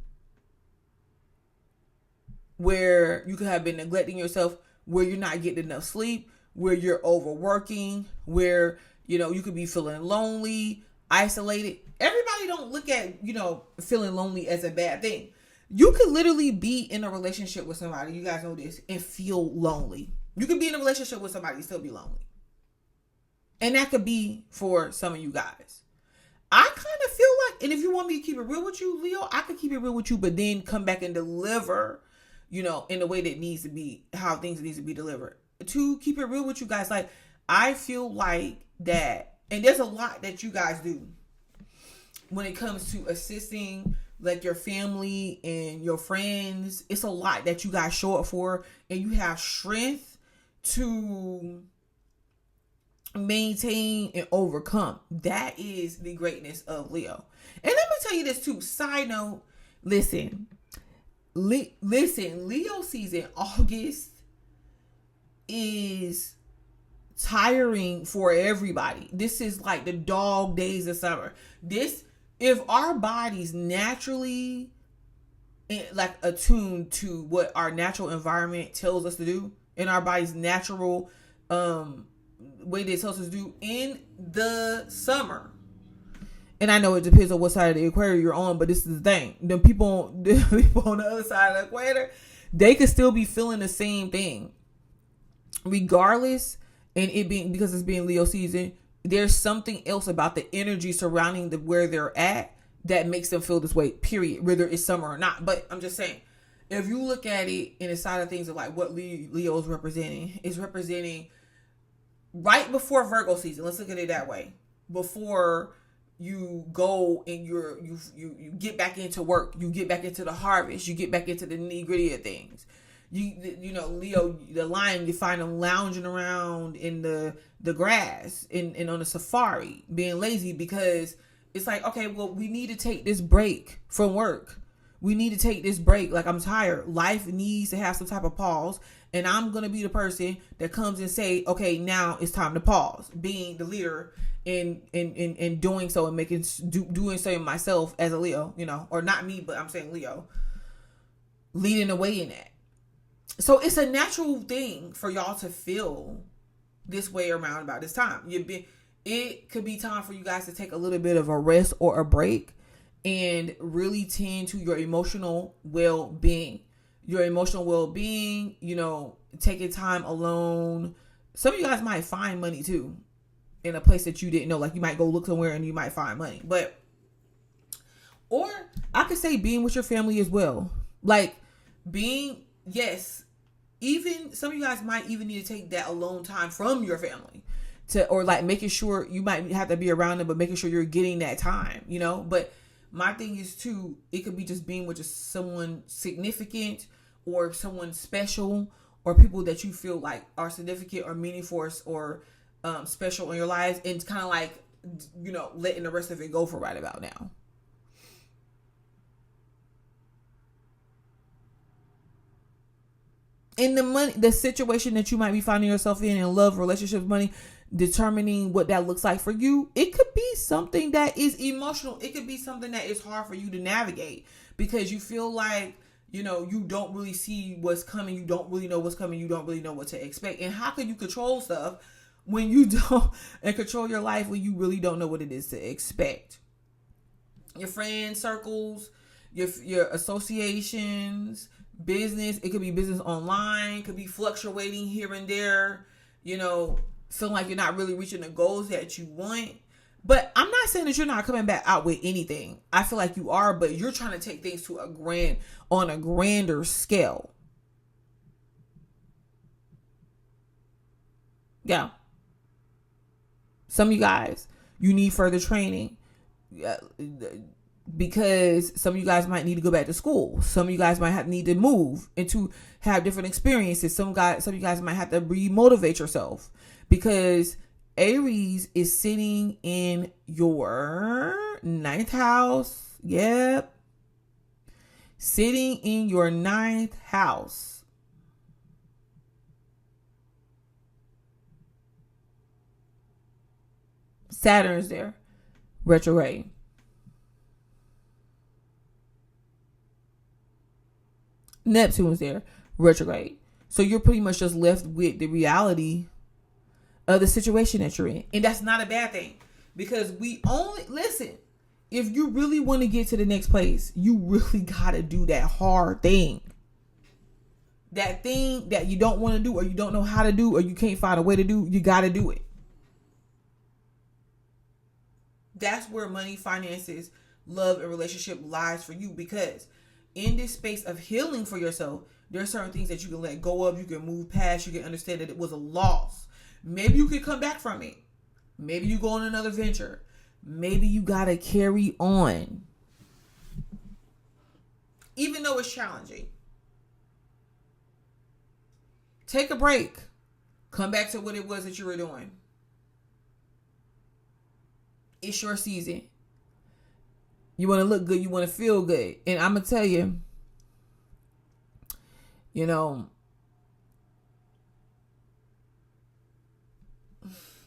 where you could have been neglecting yourself, where you're not getting enough sleep, where you're overworking, where, you know, you could be feeling lonely, isolated. Everybody don't look at, you know, feeling lonely as a bad thing. You could literally be in a relationship with somebody, you guys know this, and feel lonely. You could be in a relationship with somebody and still be lonely. And that could be for some of you guys. I kind of feel like, and if you want me to keep it real with you, Leo, I could keep it real with you, but then come back and deliver, you know, in the way that needs to be, how things needs to be delivered. To keep it real with you guys, like, I feel like that, and there's a lot that you guys do when it comes to assisting, like, your family and your friends. It's a lot that you guys show up for, and you have strength to maintain and overcome. That is the greatness of Leo. And let me tell you this too. Side note, listen, Leo season, August, is tiring for everybody. This is like the dog days of summer. If our bodies naturally like attuned to what our natural environment tells us to do, in our body's natural way that it tells us to do in the summer. And I know it depends on what side of the equator you're on, but this is the thing. The people on the other side of the equator, they could still be feeling the same thing. Regardless, and it being because it's being Leo season, there's something else about the energy surrounding where they're at that makes them feel this way, period, whether it's summer or not. But I'm just saying, if you look at it in the side of things of like what Leo is representing right before Virgo season. Let's look at it that way. Before you go and you get back into work, you get back into the harvest, you get back into the nitty gritty of things. You know, Leo, the lion, you find them lounging around in the grass and on a safari, being lazy because it's like, okay, well, we need to take this break from work. We need to take this break. Like, I'm tired. Life needs to have some type of pause. And I'm going to be the person that comes and say, okay, now it's time to pause. Being the leader and doing so and doing so myself as a Leo, you know, or not me, but I'm saying Leo, leading the way in that. So it's a natural thing for y'all to feel this way around about this time. It could be time for you guys to take a little bit of a rest or a break and really tend to your emotional well-being. Your emotional well-being, you know, taking time alone. Some of you guys might find money too in a place that you didn't know. Like, you might go look somewhere and you might find money. Or I could say being with your family as well. Like, even some of you guys might even need to take that alone time from your family or like making sure you might have to be around them, but making sure you're getting that time, you know. But my thing is too, it could be just being with just someone significant or someone special or people that you feel like are significant or meaningful or special in your lives, and kind of like, you know, letting the rest of it go for right about now. In the situation that you might be finding yourself in love, relationships, money, determining what that looks like for you, it could be something that is emotional. It could be something that is hard for you to navigate because you feel like, you know, you don't really see what's coming. You don't really know what's coming. You don't really know what to expect. And how can you control stuff when you don't, and control your life when you really don't know what it is to expect? Your friend circles, your associations, business. It could be business online. Could be fluctuating here and there. You know, feeling like you're not really reaching the goals that you want. But I'm not saying that you're not coming back out with anything. I feel like you are, but you're trying to take things to on a grander scale. Yeah. Some of you guys, you need further training. Because some of you guys might need to go back to school. Some of you guys might need to move and to have different experiences. Some of you guys might have to re-motivate yourself because Aries is sitting in your 9th house. Yep. Sitting in your 9th house. Saturn's there. Retrograde. Neptune's there, retrograde. So you're pretty much just left with the reality of the situation that you're in. And that's not a bad thing. Because if you really want to get to the next place, you really got to do that hard thing. That thing that you don't want to do or you don't know how to do or you can't find a way to do, you got to do it. That's where money, finances, love, and relationship lies for you, because in this space of healing for yourself, there are certain things that you can let go of, you can move past, you can understand that it was a loss. Maybe you can come back from it. Maybe you go on another venture. Maybe you got to carry on. Even though it's challenging. Take a break. Come back to what it was that you were doing. It's your season. You want to look good. You want to feel good. And I'm going to tell you, you know,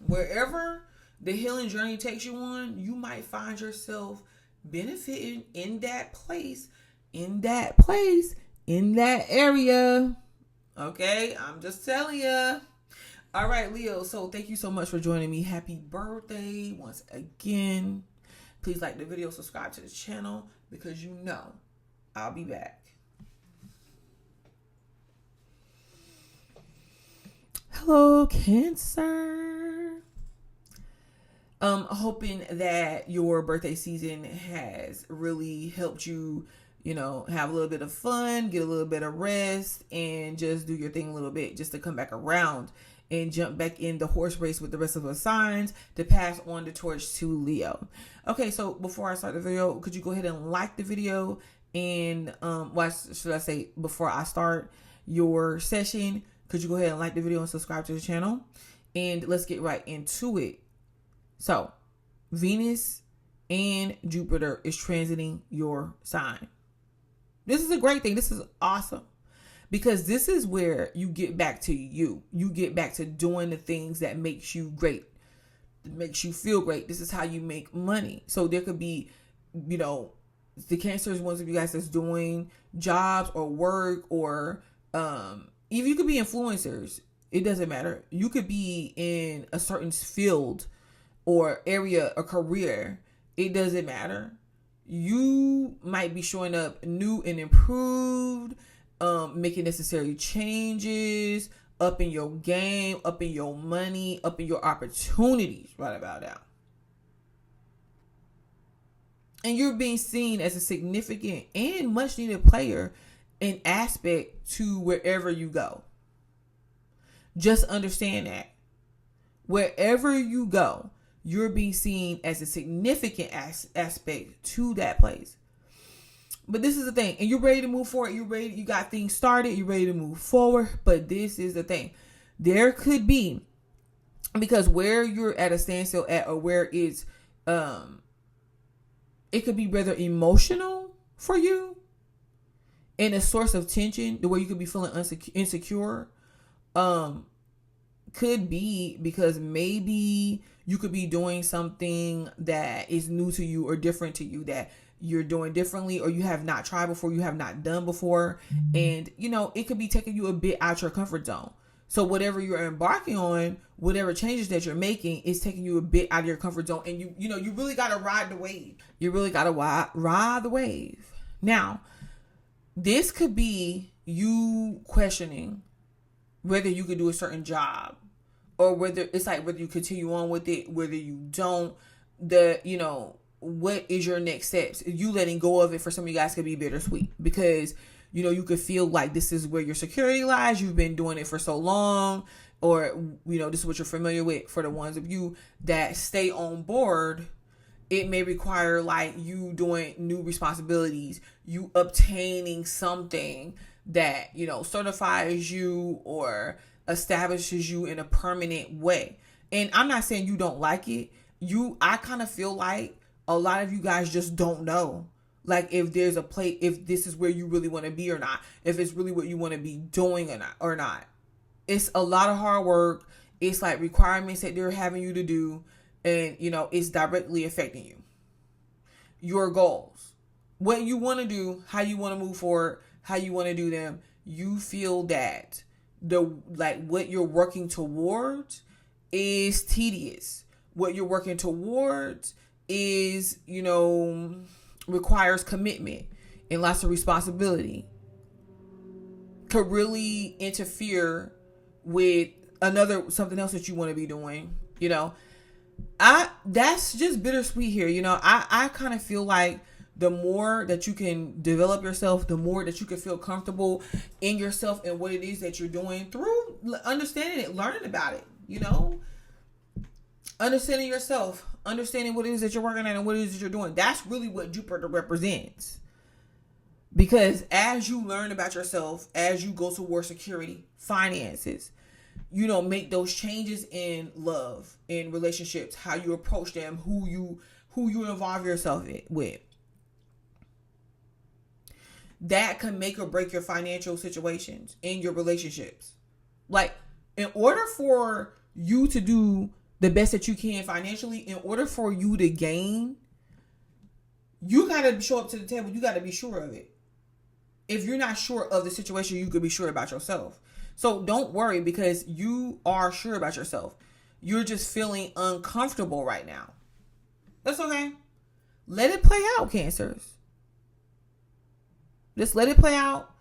wherever the healing journey takes you on, you might find yourself benefiting in that place, in that area. Okay, I'm just telling you. All right, Leo. So thank you so much for joining me. Happy birthday once again. Please like the video, subscribe to the channel, because you know I'll be back. Hello, Cancer. Hoping that your birthday season has really helped you, you know, have a little bit of fun, get a little bit of rest, and just do your thing a little bit just to come back around and jump back in the horse race with the rest of the signs to pass on the torch to Leo. Okay, so before I start the video, could you go ahead and like the video? And what should I say, before I start your session, could you go ahead and like the video and subscribe to the channel? And let's get right into it. So, Venus and Jupiter is transiting your sign. This is a great thing. This is awesome. Because this is where you get back to you. You get back to doing the things that makes you great. That makes you feel great. This is how you make money. So there could be, you know, the Cancer is ones of you guys that's doing jobs or work, or even you could be influencers. It doesn't matter. You could be in a certain field or area or career. It doesn't matter. You might be showing up new and improved, making necessary changes, up in your game, up in your money, up in your opportunities right about now. And you're being seen as a significant and much needed player in aspect to wherever you go. Just understand that. Wherever you go, you're being seen as a significant aspect to that place. But this is the thing, and you're ready to move forward. You got things started. You're ready to move forward. But this is the thing. There could be, because where you're at a standstill at, or where it's, it could be rather emotional for you, and a source of tension, the way you could be feeling insecure, could be because maybe you could be doing something that is new to you or different to you, that you're doing differently, or you have not tried before, you have not done before. And, you know, it could be taking you a bit out your comfort zone. So whatever you're embarking on, whatever changes that you're making, is taking you a bit out of your comfort zone. And you know, you really got to ride the wave. You really got to ride the wave. Now, this could be you questioning whether you could do a certain job, or whether it's like whether you continue on with it, whether you don't. You know, what is your next steps? You letting go of it for some of you guys could be bittersweet, because, you know, you could feel like this is where your security lies. You've been doing it for so long, or, you know, this is what you're familiar with. For the ones of you that stay on board, it may require like you doing new responsibilities, you obtaining something that, you know, certifies you or establishes you in a permanent way. And I'm not saying you don't like it. I kind of feel like a lot of you guys just don't know, like, if there's a place, if this is where you really want to be or not, if it's really what you want to be doing or not. It's a lot of hard work. It's like requirements that they're having you to do, and, you know, it's directly affecting you. Your goals, what you want to do, how you want to move forward, how you want to do them. You feel that what you're working towards is tedious. What you're working towards is, you know, requires commitment and lots of responsibility. Could really interfere with something else that you want to be doing. You know, that's just bittersweet here. You know, I kind of feel like the more that you can develop yourself, the more that you can feel comfortable in yourself and what it is that you're doing through understanding it, learning about it, you know, understanding yourself, understanding what it is that you're working on and what it is that you're doing. That's really what Jupiter represents. Because as you learn about yourself, as you go towards security, finances, make those changes in love, in relationships, how you approach them, who you involve yourself with. That can make or break your financial situations in your relationships. Like, in order for you to do the best that you can financially, in order for you to gain, you got to show up to the table. You got to be sure of it. If you're not sure of the situation, you could be sure about yourself. So don't worry, because you are sure about yourself. You're just feeling uncomfortable right now. That's okay. Let it play out, Cancers. Just let it play out.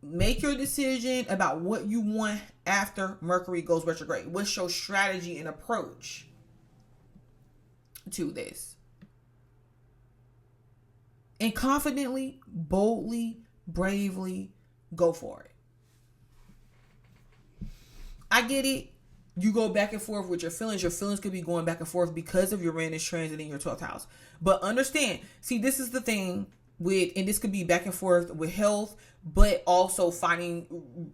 Make your decision about what you want after Mercury goes retrograde. What's your strategy and approach to this? And confidently, boldly, bravely go for it. I get it. You go back and forth with your feelings. Your feelings could be going back and forth because of Uranus transit in your 12th house. But understand, see, this is the thing with, and this could be back and forth with health, but also finding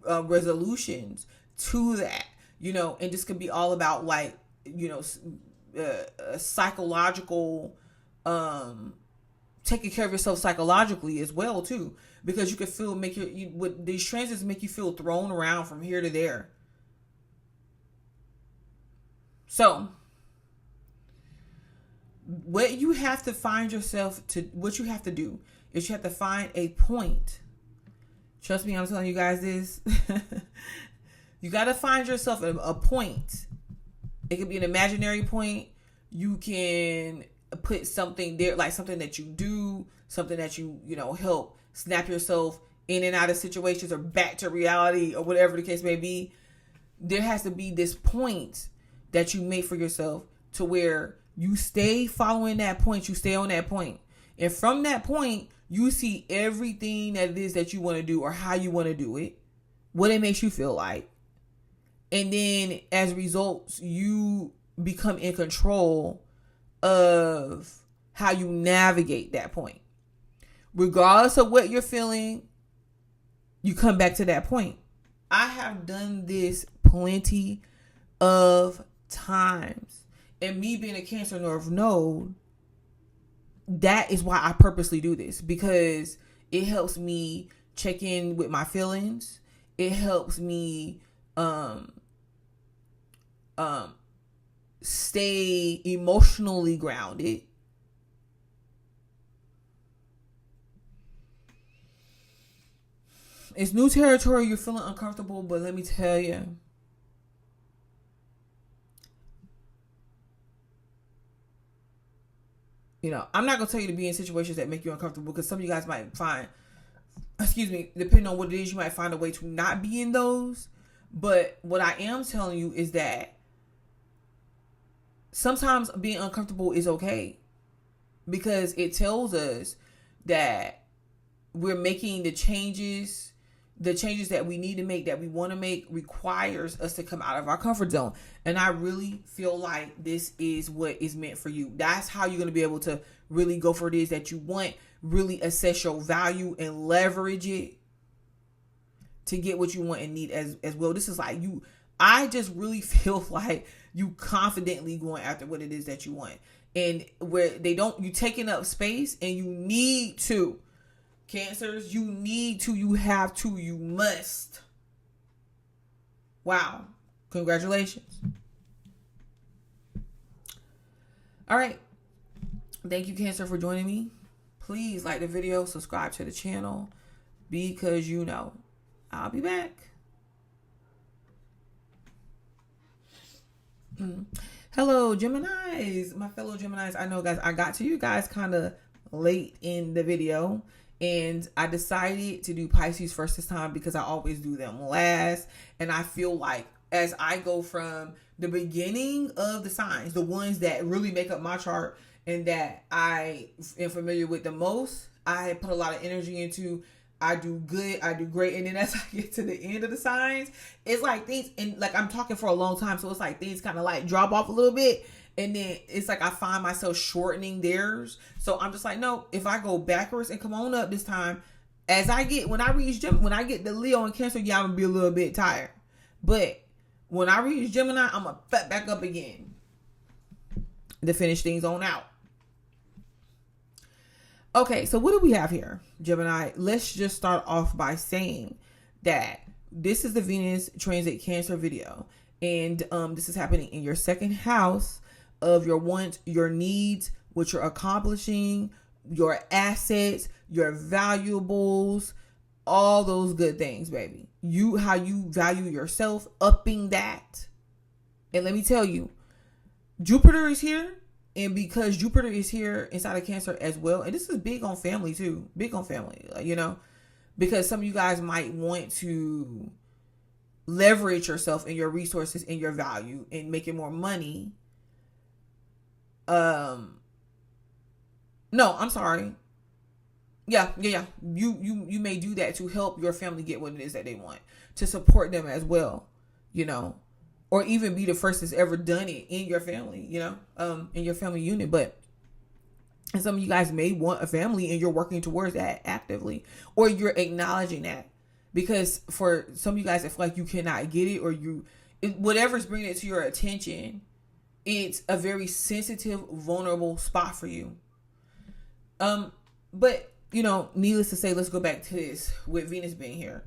resolutions to that, and this could be all about like, psychological, taking care of yourself psychologically as well too, because you could feel, with these transits make you feel thrown around from here to there. So what you have to do is you have to find a point. Trust me, I'm telling you guys this. You got to find yourself a point. It could be an imaginary point. You can put something there, like something that you do, something that you help snap yourself in and out of situations or back to reality or whatever the case may be. There has to be this point that you make for yourself to where you stay following that point. You stay on that point. And from that point, you see everything that it is that you want to do or how you want to do it, what it makes you feel like. And then as results, you become in control of how you navigate that point. Regardless of what you're feeling, you come back to that point. I have done this plenty of times. And me being a Cancer North Node, that is why I purposely do this, because it helps me check in with my feelings. It helps me stay emotionally grounded. It's new territory. You're feeling uncomfortable, but let me tell you, I'm not going to tell you to be in situations that make you uncomfortable, because some of you guys might find, depending on what it is, you might find a way to not be in those. But what I am telling you is that sometimes being uncomfortable is okay, because it tells us that we're making the changes that we need to make, that we want to make, requires us to come out of our comfort zone. And I really feel like this is what is meant for you. That's how you're going to be able to really go for it is that you want, really assess your value and leverage it to get what you want and need as well. This is like I just really feel like you confidently going after what it is that you want. And where you taking up space, and you need to. Cancers, you need to, you have to, you must. Wow. Congratulations. All right. Thank you, Cancer, for joining me. Please like the video, subscribe to the channel, because I'll be back. Hello, Geminis. My fellow Geminis. I know, guys, I got to you guys kind of late in the video. And I decided to do Pisces first this time, because I always do them last. And I feel like as I go from the beginning of the signs, the ones that really make up my chart and that I am familiar with the most, I put a lot of energy into. I do good, I do great. And then as I get to the end of the signs, it's like things, and like I'm talking for a long time, so it's like things kind of like drop off a little bit. And then it's like I find myself shortening theirs. So I'm just like, no, if I go backwards and come on up this time, when I get the Leo and Cancer, yeah, I'm gonna be a little bit tired. But When I reach Gemini, I'm going to back up again to finish things on out. Okay, so what do we have here, Gemini? Let's just start off by saying that this is the Venus transit Cancer video. And this is happening in your second house of your wants, your needs, what you're accomplishing, your assets, your valuables, all those good things, baby. How you value yourself, upping that. And let me tell you, Jupiter is here. And because Jupiter is here inside of Cancer as well, and this is big on family too, big on family, because some of you guys might want to leverage yourself and your resources and your value and making more money. No, I'm sorry. Yeah. You may do that to help your family get what it is that they want, to support them as well, or even be the first that's ever done it in your family, in your family unit. But and some of you guys may want a family and you're working towards that actively, or you're acknowledging that, because for some of you guys, I feel like you cannot get it, or whatever's bringing it to your attention, it's a very sensitive, vulnerable spot for you. But needless to say, let's go back to this with Venus being here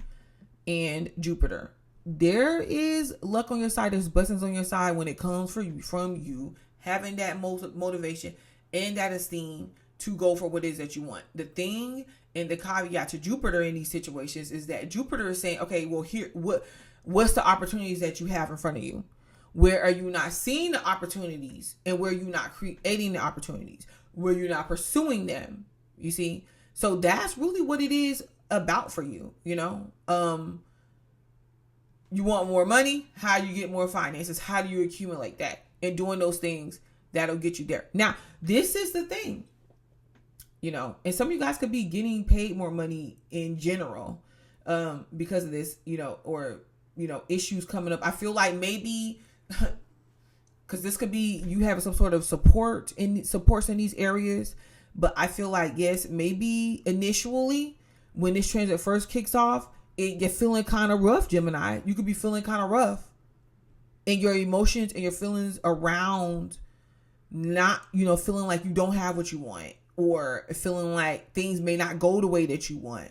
and Jupiter. There is luck on your side. There's blessings on your side when it comes from you having that motivation and that esteem to go for what it is that you want. The thing and the caveat to Jupiter in these situations is that Jupiter is saying, okay, well, here, what's the opportunities that you have in front of you? Where are you not seeing the opportunities, and where you're not creating the opportunities, where you're not pursuing them? You see? So that's really what it is about for you, you want more money. How do you get more finances? How do you accumulate that? And doing those things, that'll get you there. Now, this is the thing, and some of you guys could be getting paid more money in general because of this, or, issues coming up. I feel like maybe because this could be you have some sort of supports in these areas. But I feel like, yes, maybe initially when this transit first kicks off, you're feeling kind of rough, Gemini. You could be feeling kind of rough in your emotions and your feelings around not, feeling like you don't have what you want, or feeling like things may not go the way that you want.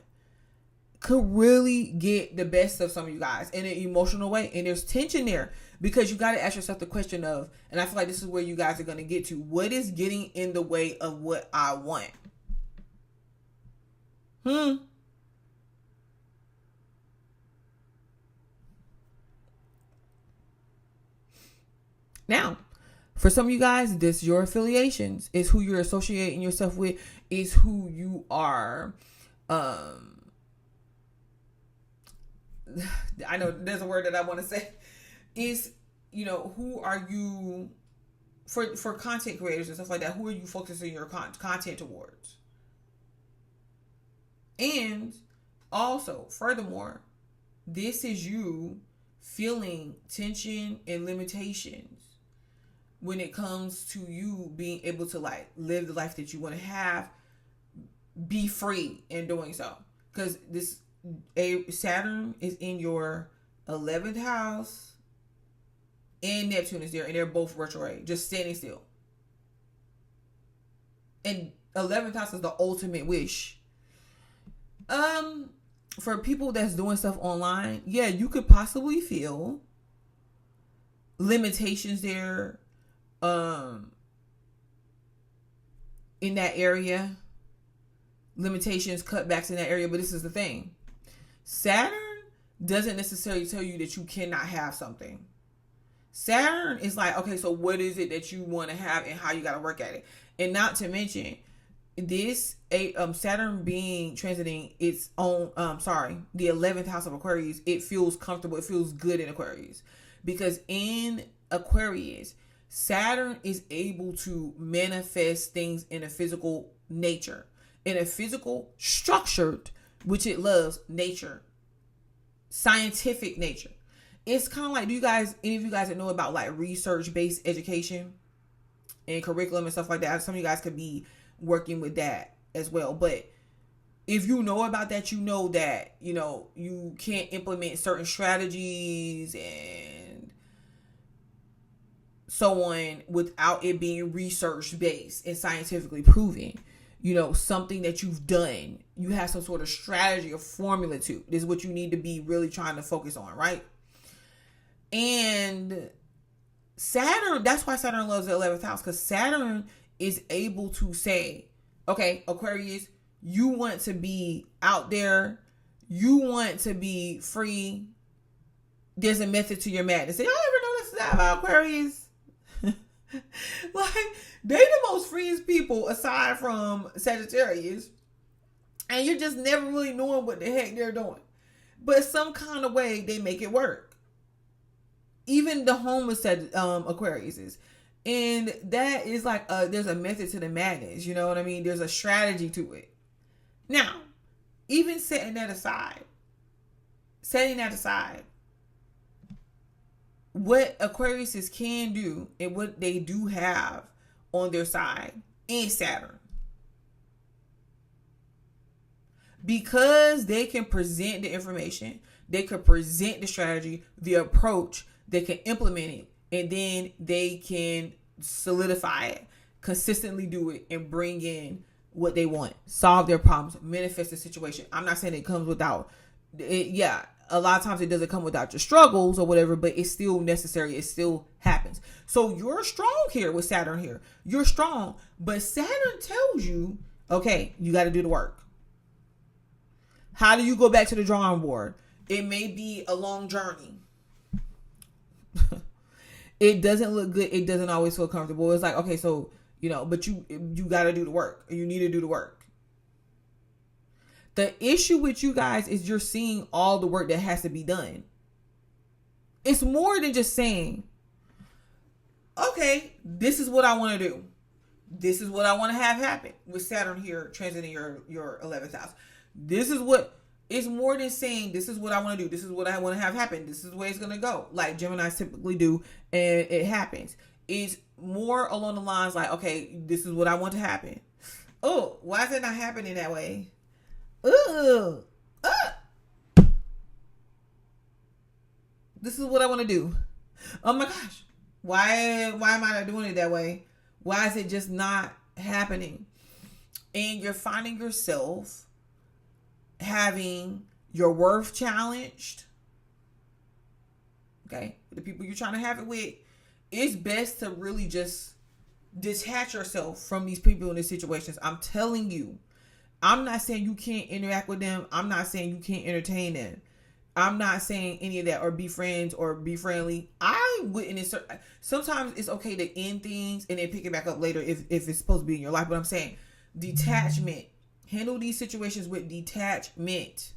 Could really get the best of some of you guys in an emotional way. And there's tension there, because you got to ask yourself the question of, and I feel like this is where you guys are going to get to, what is getting in the way of what I want? Now, for some of you guys, this your affiliations. Is who you're associating yourself with. Is who you are. I know there's a word that I want to say. Is, who are you, for content creators and stuff like that, who are you focusing your content towards? And also, furthermore, this is you feeling tension and limitations when it comes to you being able to live the life that you want to have, be free in doing so. Because Saturn is in your 11th house and Neptune is there, and they're both retrograde, just standing still. And 11th house is the ultimate wish. For people that's doing stuff online, yeah, you could possibly feel limitations there, in that area, limitations, cutbacks in that area. But this is the thing. Saturn doesn't necessarily tell you that you cannot have something. Saturn is like, okay, so what is it that you want to have and how you got to work at it? And not to mention this, Saturn being transiting its own, the 11th house of Aquarius, it feels comfortable. It feels good in Aquarius, because in Aquarius, Saturn is able to manifest things in a physical nature, in a physical structured, which it loves, nature, scientific nature. It's kind of like, any of you guys that know about like research-based education and curriculum and stuff like that? Some of you guys could be working with that as well. But if you know about that, you know that, you can't implement certain strategies and so on without it being research based and scientifically proven. Something that you've done, you have some sort of strategy or formula to. This is what you need to be really trying to focus on, right? And Saturn, that's why Saturn loves the 11th house, because Saturn is able to say, okay, Aquarius, you want to be out there, you want to be free. There's a method to your madness. Y'all ever notice that about Aquarius? Like, they the most freest people aside from Sagittarius, and you're just never really knowing what the heck they're doing, but some kind of way they make it work. Even the homeless Aquariuses, and that is like there's a method to the madness. You know what I mean? There's a strategy to it. Now, even setting that aside, what Aquariuses can do and what they do have on their side is Saturn. Because they can present the information, they can present the strategy, the approach, they can implement it, and then they can solidify it, consistently do it, and bring in what they want, solve their problems, manifest the situation. I'm not saying it comes without it. Yeah, a lot of times it doesn't come without your struggles or whatever, but it's still necessary. It still happens. So you're strong here with Saturn here. You're strong, but Saturn tells you, okay, you got to do the work. How do you go back to the drawing board? It may be a long journey. It doesn't look good. It doesn't always feel comfortable. It's like, okay, so, but you got to do the work. You need to do the work. The issue with you guys is you're seeing all the work that has to be done. It's more than just saying, okay, this is what I want to do. This is what I want to have happen with Saturn here transiting your 11th house. This is what, it's more than saying, this is what I want to do. This is what I want to have happen. This is the way it's going to go. Like Geminis typically do. And it happens. It's more along the lines like, okay, this is what I want to happen. Oh, why is it not happening that way? Ooh, this is what I want to do. Oh my gosh. Why am I not doing it that way? Why is it just not happening? And you're finding yourself having your worth challenged. Okay. The people you're trying to have it with, it's best to really just detach yourself from these people in these situations. I'm telling you. I'm not saying you can't interact with them. I'm not saying you can't entertain them. I'm not saying any of that, or be friends or be friendly. I witness, sometimes it's okay to end things and then pick it back up later if it's supposed to be in your life. But I'm saying detachment. Handle these situations with detachment.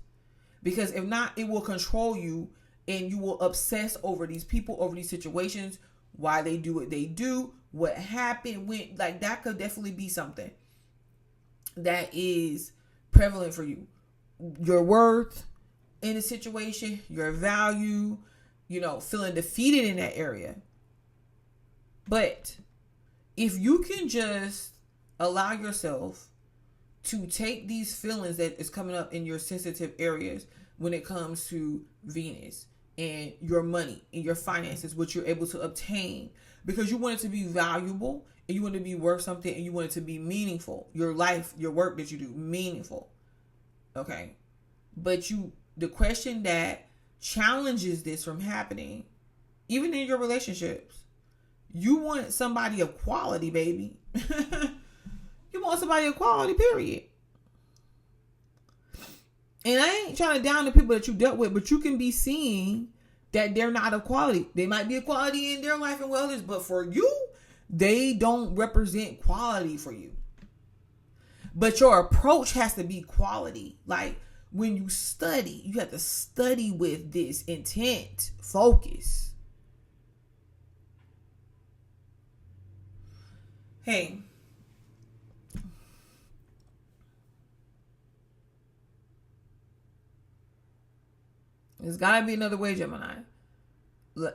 Because if not, it will control you and you will obsess over these people, over these situations, why they do what they do, what happened, when, like that could definitely be something that is prevalent for you. Your worth in a situation, your value, feeling defeated in that area. But if you can just allow yourself to take these feelings that is coming up in your sensitive areas when it comes to Venus and your money and your finances, what you're able to obtain, because you want it to be valuable and you want it to be worth something and you want it to be meaningful. Your life, your work that you do, meaningful. Okay. But the question that challenges this from happening, even in your relationships, you want somebody of quality, baby. You want somebody of quality, period. And I ain't trying to down the people that you dealt with, but you can be seeing that they're not of quality. They might be of quality in their life and wellness, but for you, they don't represent quality for you. But your approach has to be quality. Like when you study, you have to study with this intent, focus. Hey, there's gotta be another way, Gemini.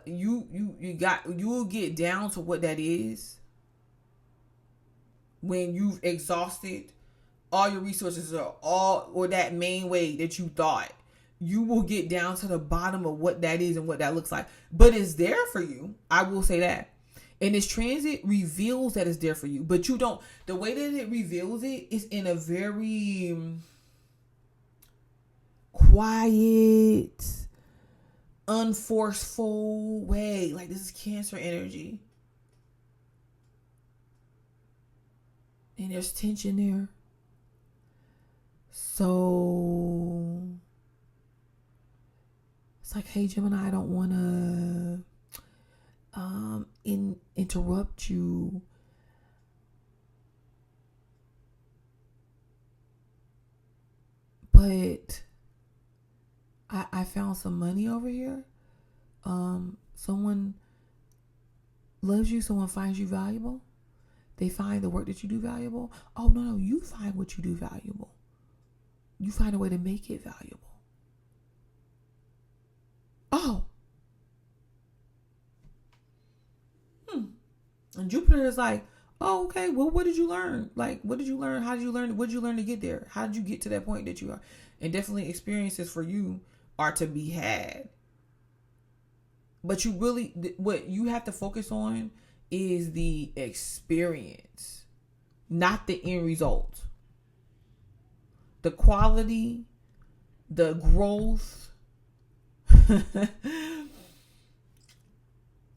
You will get down to what that is when you've exhausted all your resources or that main way that you thought. You will get down to the bottom of what that is and what that looks like. But it's there for you. I will say that. And this transit reveals that it's there for you, but you don't. The way that it reveals it is in a very quiet, unforceful way. Like, this is Cancer energy. And there's tension there. So it's like, hey, Gemini, I don't want to interrupt you. But I found some money over here. Someone loves you. Someone finds you valuable. They find the work that you do valuable. Oh, no, you find what you do valuable. You find a way to make it valuable. Oh. And Jupiter is like, oh, okay, well, what did you learn? Like, what did you learn? How did you learn? What did you learn to get there? How did you get to that point that you are? And definitely experiences for you are to be had. But you really, what you have to focus on is the experience, not the end result. The quality, the growth,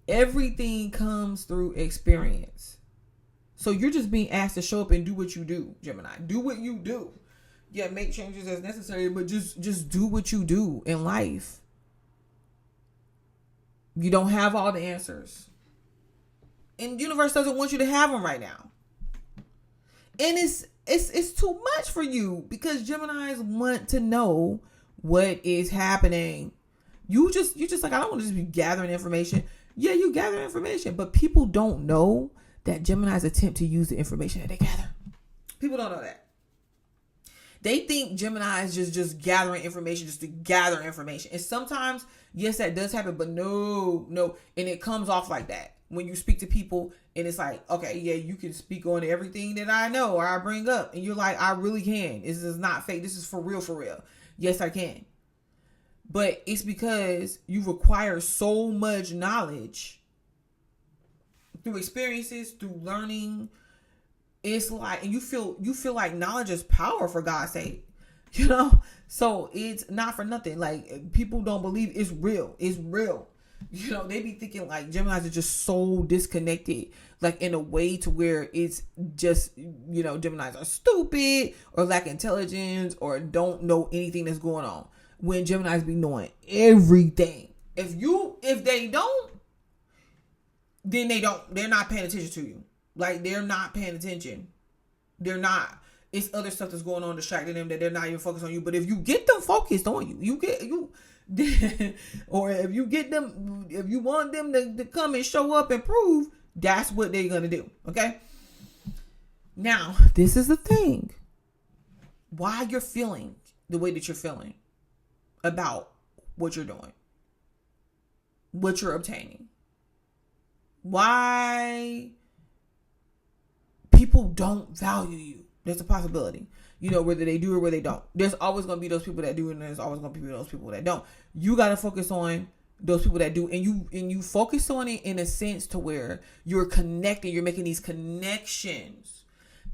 everything comes through experience. So you're just being asked to show up and do what you do, Gemini. Do what you do. Yeah, make changes as necessary, but just do what you do in life. You don't have all the answers. And the universe doesn't want you to have them right now. And it's too much for you because Geminis want to know what is happening. You just like, I don't want to just be gathering information. Yeah, you gather information, but people don't know that Geminis attempt to use the information that they gather. People don't know that. They think Gemini is just gathering information just to gather information. And sometimes, yes, that does happen, but no. And it comes off like that. When you speak to people and it's like, okay, yeah, you can speak on everything that I know or I bring up. And you're like, I really can. This is not fake. This is for real, for real. Yes, I can. But it's because you require so much knowledge through experiences, through learning. It's like, and you feel like knowledge is power, for God's sake, you know? So it's not for nothing. Like, people don't believe it's real. It's real. You know, they be thinking like Geminis are just so disconnected, like in a way to where it's just, you know, Geminis are stupid or lack intelligence or don't know anything that's going on. When Geminis be knowing everything. If they don't, then they don't. They're not paying attention to you. Like, they're not paying attention. They're not. It's other stuff that's going on distracting them that they're not even focused on you. But if you get them focused on you, or if you want them to come and show up and prove, that's what they're going to do. Okay. Now, this is the thing. Why you're feeling the way that you're feeling about what you're doing, what you're obtaining, why people don't value you. There's a possibility, you know, whether they do or whether they don't. There's always going to be those people that do, and there's always going to be those people that don't. You got to focus on those people that do, and you focus on it in a sense to where you're connecting, you're making these connections.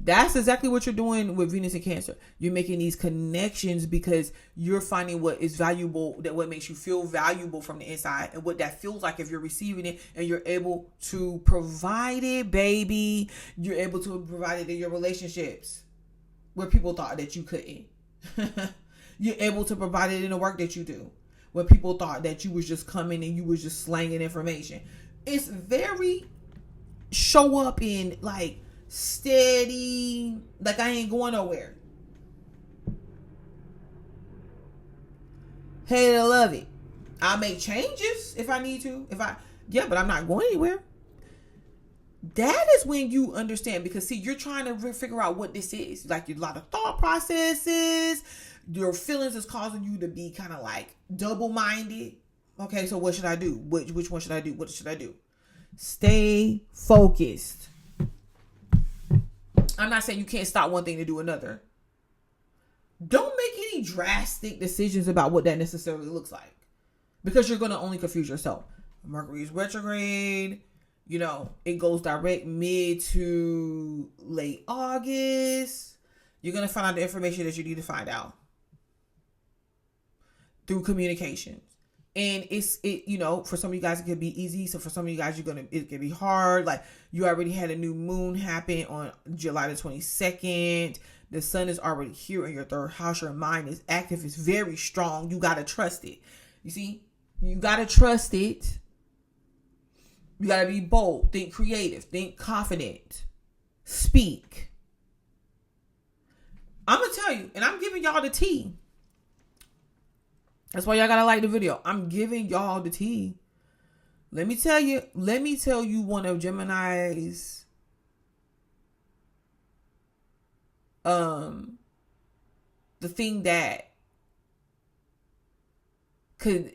That's exactly what you're doing with Venus and Cancer. You're making these connections because you're finding what is valuable, that what makes you feel valuable from the inside, and what that feels like if you're receiving it, and you're able to provide it, baby. You're able to provide it in your relationships where people thought that you couldn't. You're able to provide it in the work that you do where people thought that you was just coming and you was just slanging information. It's very show up in like steady, like I ain't going nowhere. Hey, I love it. I'll make changes if I need to. But I'm not going anywhere. That is when you understand, because see, you're trying to figure out what this is. Like, a lot of thought processes, your feelings is causing you to be kind of like double-minded. Okay, so what should I do? Which one should I do? What should I do? Stay focused. I'm not saying you can't stop one thing to do another. Don't make any drastic decisions about what that necessarily looks like, because you're going to only confuse yourself. Mercury is retrograde. it goes direct mid to late August. You're going to find out the information that you need to find out through communications. And for some of you guys, it could be easy. So for some of you guys, it can be hard. Like, you already had a new moon happen on July the 22nd. The sun is already here in your third house. Your mind is active. It's very strong. You got to trust it. You see, you got to trust it. You got to be bold, think creative, think confident, speak. I'm going to tell you, and I'm giving y'all the tea. That's why y'all got to like the video. I'm giving y'all the tea. Let me tell you one of Gemini's the thing that could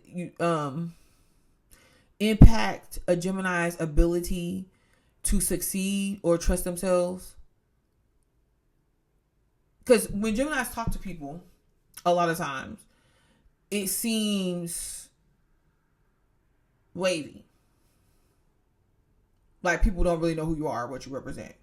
impact a Gemini's ability to succeed or trust themselves. Because when Geminis talk to people, a lot of times, it seems wavy. Like, people don't really know who you are or what you represent.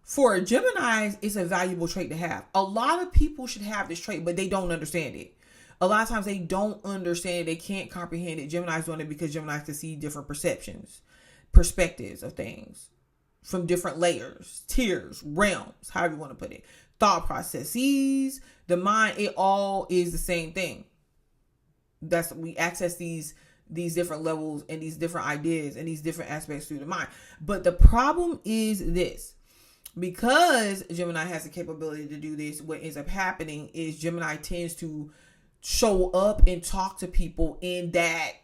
For Geminis, it's a valuable trait to have. A lot of people should have this trait, but they don't understand it. A lot of times they don't understand it. They can't comprehend it. Gemini's doing it because Geminis can see different perspectives of things from different layers, tiers, realms, however you want to put it. Thought processes, the mind, it all is the same thing. We access these different levels and these different ideas and these different aspects through the mind. But the problem is this. Because Gemini has the capability to do this, what ends up happening is Gemini tends to show up and talk to people in it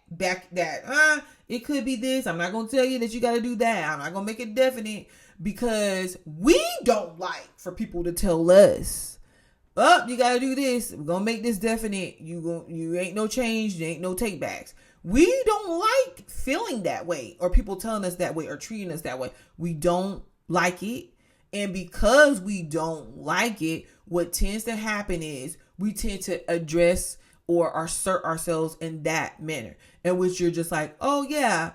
could be this. I'm not going to tell you that you got to do that. I'm not going to make it definite, because we don't like for people to tell us, you got to do this. We're going to make this definite. You ain't no change. There ain't no take backs. We don't like feeling that way, or people telling us that way, or treating us that way. We don't like it. And because we don't like it, what tends to happen is we tend to address or assert ourselves in that manner, in which you're just like, oh yeah,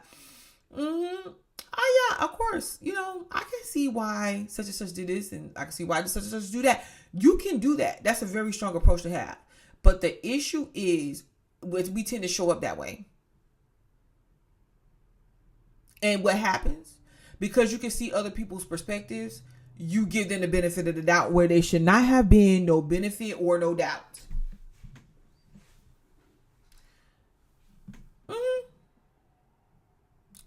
oh yeah, of course, I can see why such and such did this, and I can see why such and such do that. You can do that. That's a very strong approach to have. But the issue is, we tend to show up that way. And what happens? Because you can see other people's perspectives, you give them the benefit of the doubt where they should not have been no benefit or no doubt.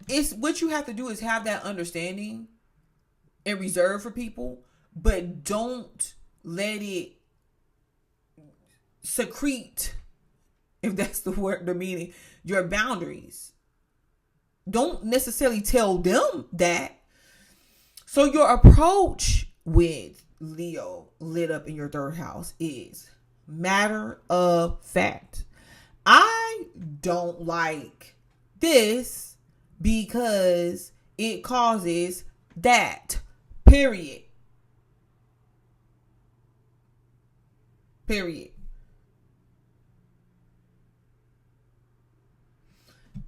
It's what you have to do is have that understanding and reserve for people, but don't let it secrete, if that's the word, the meaning, your boundaries. Don't necessarily tell them that. So your approach with Leo lit up in your third house is matter of fact. I don't like this because it causes that. Period.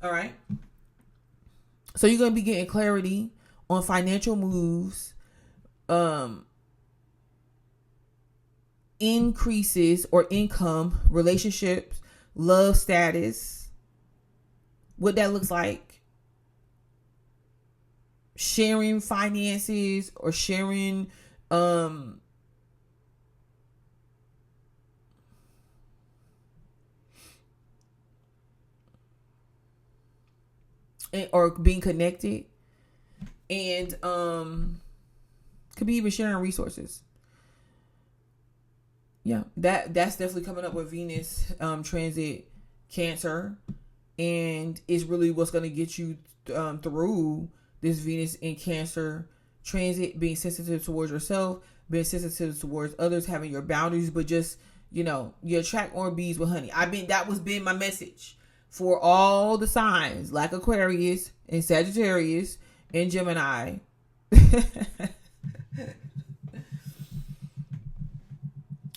All right. So you're going to be getting clarity on financial moves, increases or income, relationships, love status, what that looks like, sharing finances or sharing or being connected, and could be even sharing resources. Yeah, that's definitely coming up with Venus transit Cancer, and it's really what's going to get you through this Venus in Cancer transit, being sensitive towards yourself, being sensitive towards others, having your boundaries, but just, you attract more bees with honey. That was been my message for all the signs like Aquarius and Sagittarius and Gemini.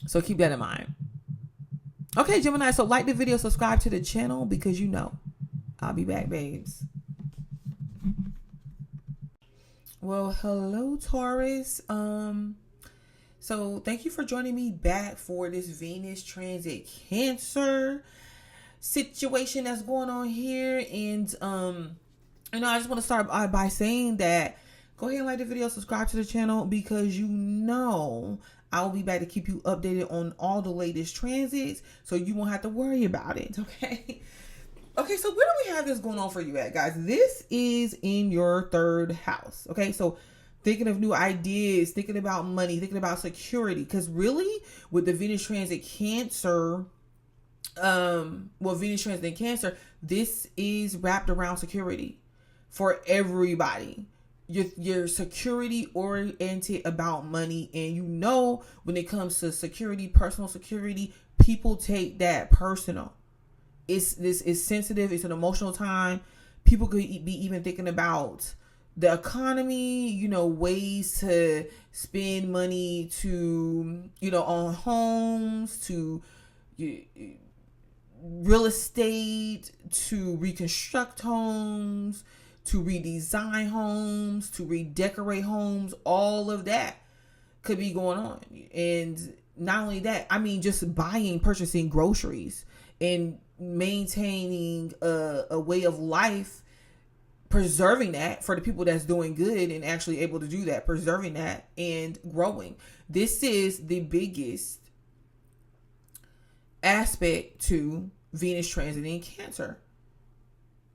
So keep that in mind. Okay, Gemini, so like the video, subscribe to the channel, because I'll be back, babes. Well, hello, Taurus. So thank you for joining me back for this Venus transit Cancer situation that's going on here. And I just want to start by saying that go ahead and like the video, subscribe to the channel, because I will be back to keep you updated on all the latest transits, so you won't have to worry about it. Okay, so where do we have this going on for you at, guys? This is in your third house. Okay, so thinking of new ideas, thinking about money, thinking about security. Because really, with the Venus transit Cancer, Venus transit in Cancer, this is wrapped around security for everybody. You're security oriented about money, and when it comes to security, personal security, people take that personal. It's sensitive. It's an emotional time. People could be even thinking about the economy, ways to spend money to, on homes, to real estate, to reconstruct homes, to redesign homes, to redecorate homes. All of that could be going on. And not only that, just purchasing groceries and maintaining a way of life, preserving that for the people that's doing good and actually able to do that, preserving that and growing. This is the biggest aspect to Venus transit in Cancer,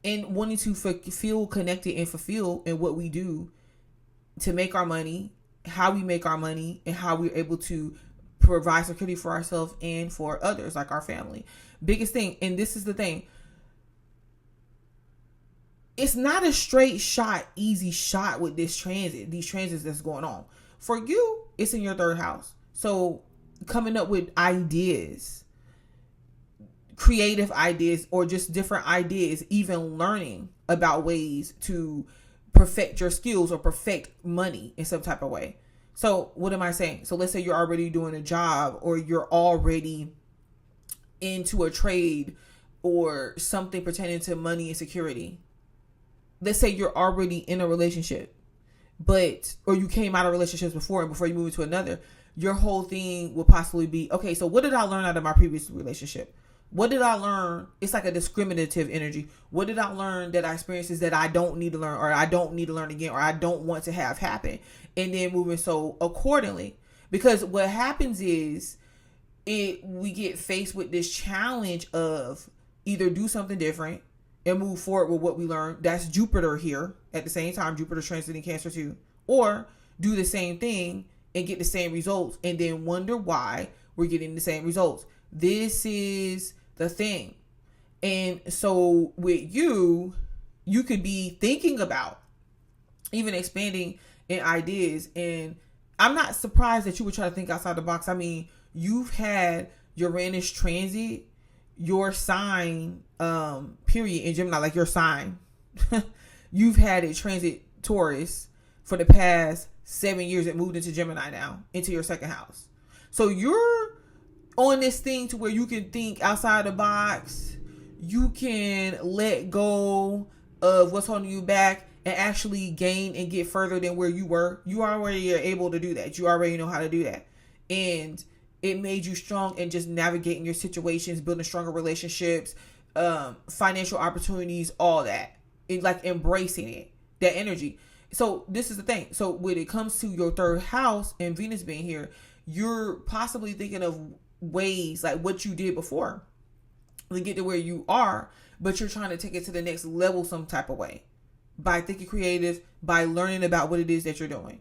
and wanting to feel connected and fulfilled in what we do to make our money, how we make our money, and how we're able to provide security for ourselves and for others, like our family. Biggest thing, and this is the thing, it's not a straight shot, easy shot with these transits that's going on. For you, it's in your third house. So coming up with ideas, creative ideas, or just different ideas, even learning about ways to perfect your skills or perfect money in some type of way. So what am I saying? So let's say you're already doing a job, or you're already into a trade or something pertaining to money and security. Let's say you're already in a relationship, or you came out of relationships before, and before you move into another, your whole thing will possibly be, okay, so what did I learn out of my previous relationship? What did I learn? It's like a discriminative energy. What did I learn that I experienced that I don't need to learn, or I don't need to learn again, or I don't want to have happen? And then moving so accordingly. Because what happens is we get faced with this challenge of either do something different and move forward with what we learned. That's Jupiter here at the same time. Jupiter transiting Cancer too. Or do the same thing and get the same results, and then wonder why we're getting the same results. This is the thing. And so with you could be thinking about even expanding in ideas. And I'm not surprised that you would try to think outside the box. You've had Uranus transit your sign, period, in Gemini, like your sign. You've had it transit Taurus for the past 7 years. It moved into Gemini now, into your second house. So you're on this thing to where you can think outside the box. You can let go of what's holding you back and actually gain and get further than where you were. You already are able to do that. You already know how to do that. And it made you strong in just navigating your situations, building stronger relationships, financial opportunities, all that. It's like embracing it, that energy. So this is the thing. So when it comes to your third house and Venus being here, you're possibly thinking of ways like what you did before to get to where you are, but you're trying to take it to the next level some type of way by thinking creative, by learning about what it is that you're doing,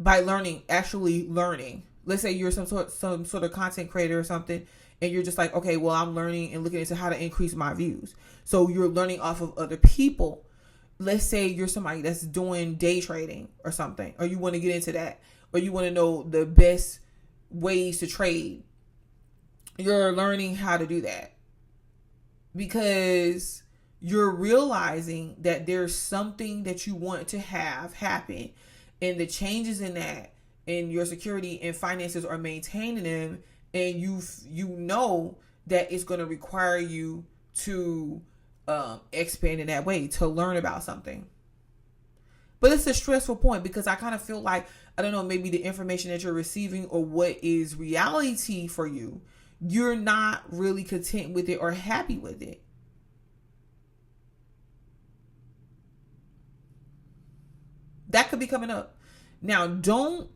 by actually learning. Let's say you're some sort of content creator or something, and you're just like, okay, well, I'm learning and looking into how to increase my views. So you're learning off of other people. Let's say you're somebody that's doing day trading or something, or you want to get into that, or you want to know the best ways to trade. You're learning how to do that because you're realizing that there's something that you want to have happen, and the changes in that and your security and finances are maintaining them, and you know that it's going to require you to expand in that way, to learn about something. But it's a stressful point because I kind of feel like, I don't know, maybe the information that you're receiving or what is reality for you, you're not really content with it or happy with it. That could be coming up. Now, don't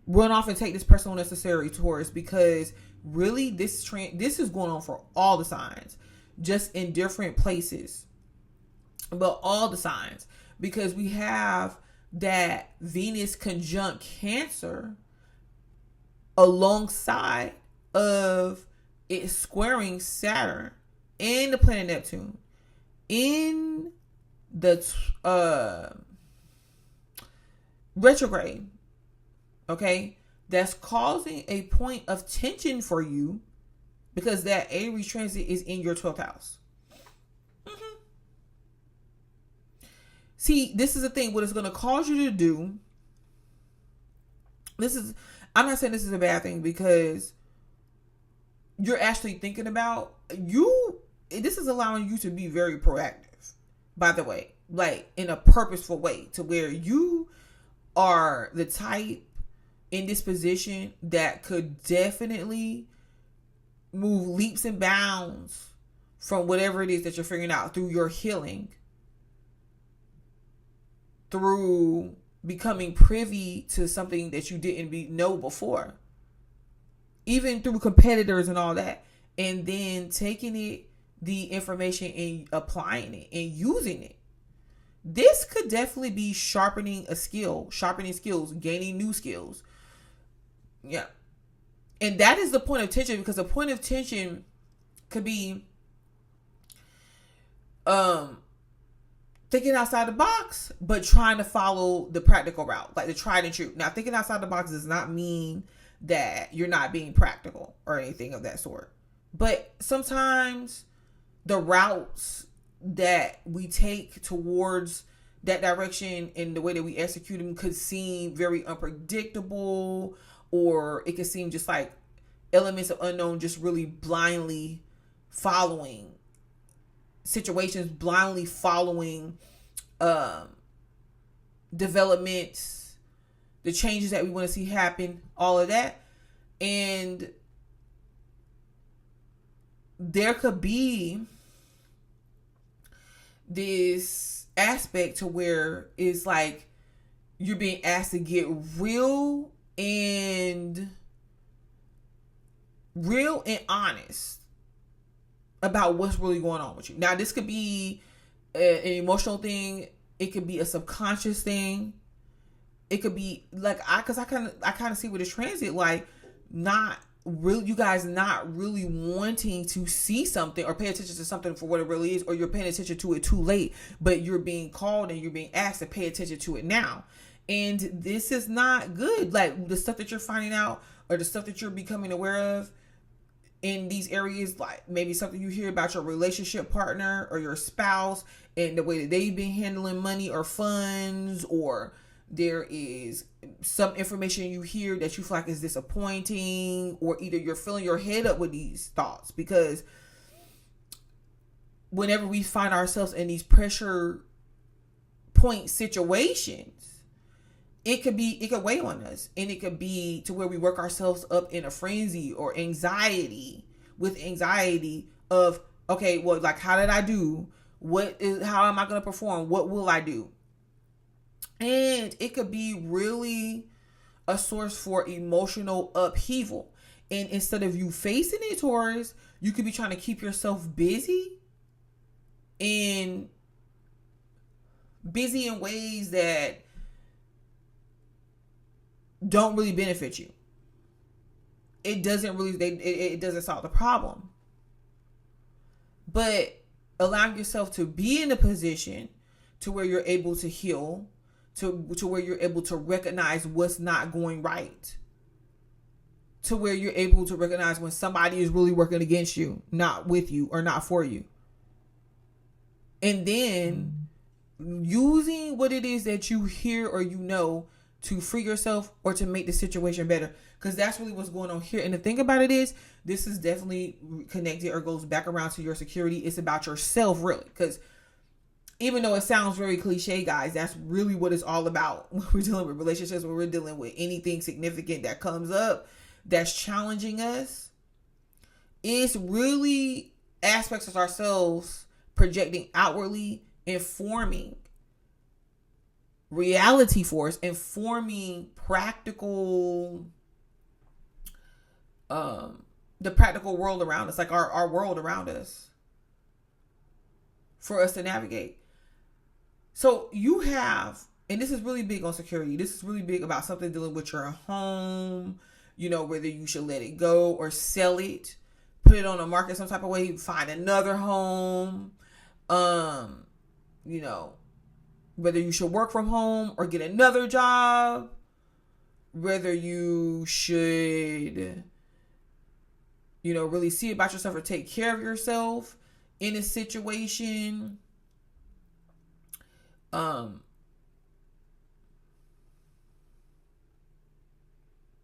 run off and take this personal necessary, Taurus, because really this is going on for all the signs, just in different places, but all the signs, because we have that Venus conjunct Cancer alongside of it squaring Saturn and the planet Neptune in the retrograde. Okay, that's causing a point of tension for you because that Aries transit is in your 12th house. See, this is the thing. What it's going to cause you to do, I'm not saying this is a bad thing, because you're actually thinking about this is allowing you to be very proactive, by the way, like in a purposeful way, to where you are the type in this position that could definitely move leaps and bounds from whatever it is that you're figuring out through your healing, through becoming privy to something that you didn't know before, even through competitors and all that, and then taking the information and applying it and using it. This could definitely be sharpening skills, gaining new skills. Yeah. And that is the point of tension, because the point of tension could be thinking outside the box, but trying to follow the practical route, like the tried and true. Now, thinking outside the box does not mean that you're not being practical or anything of that sort. But sometimes the routes that we take towards that direction and the way that we execute them could seem very unpredictable, or it could seem just like elements of unknown, just really blindly following situations, blindly following developments, the changes that we want to see happen, all of that. And there could be this aspect to where it's like you're being asked to get real and honest about what's really going on with you. Now, this could be an emotional thing. It could be a subconscious thing. It could be like I kind of see with this transit, like you guys not really wanting to see something or pay attention to something for what it really is, or you're paying attention to it too late, but you're being called and you're being asked to pay attention to it now. And this is not good. Like the stuff that you're finding out or the stuff that you're becoming aware of in these areas, like maybe something you hear about your relationship partner or your spouse and the way that they've been handling money or funds, or there is some information you hear that you feel like is disappointing, or either you're filling your head up with these thoughts, because whenever we find ourselves in these pressure point situations, it could weigh on us, and it could be to where we work ourselves up in a frenzy or anxiety of, okay, well, like, how did I do? How am I going to perform? What will I do? And it could be really a source for emotional upheaval. And instead of you facing it, Taurus, you could be trying to keep yourself busy in ways that don't really benefit you. It doesn't solve the problem. But allowing yourself to be in a position to where you're able to heal, to where you're able to recognize what's not going right, to where you're able to recognize when somebody is really working against you, not with you or not for you. And then using what it is that you hear or you know to free yourself or to make the situation better. Because that's really what's going on here. And the thing about it is, this is definitely connected or goes back around to your security. It's about yourself, really. Because Even though it sounds very cliche, guys, that's really what it's all about when we're dealing with relationships, when we're dealing with anything significant that comes up that's challenging us. It's really aspects of ourselves projecting outwardly, informing reality for us, informing practical, the practical world around us, like our world around us, for us to navigate. So you have, and this is really big on security. This is really big about something dealing with your home, whether you should let it go or sell it, put it on the market some type of way, find another home, whether you should work from home or get another job, whether you should, really see about yourself or take care of yourself in a situation.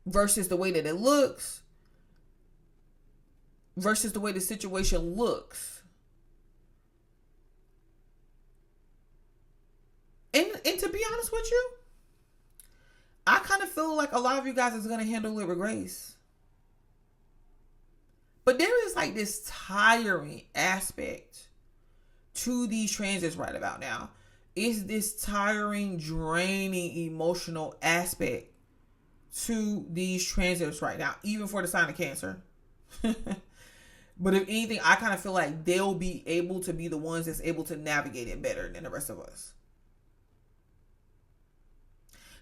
Versus the way that it looks, versus the way the situation looks. And to be honest with you, I kind of feel like a lot of you guys is going to handle it with grace. But there is like this tiring aspect to these transits right about now. It's this tiring, draining, emotional aspect to these transits right now, even for the sign of Cancer. But if anything, I kind of feel like they'll be able to be the ones that's able to navigate it better than the rest of us.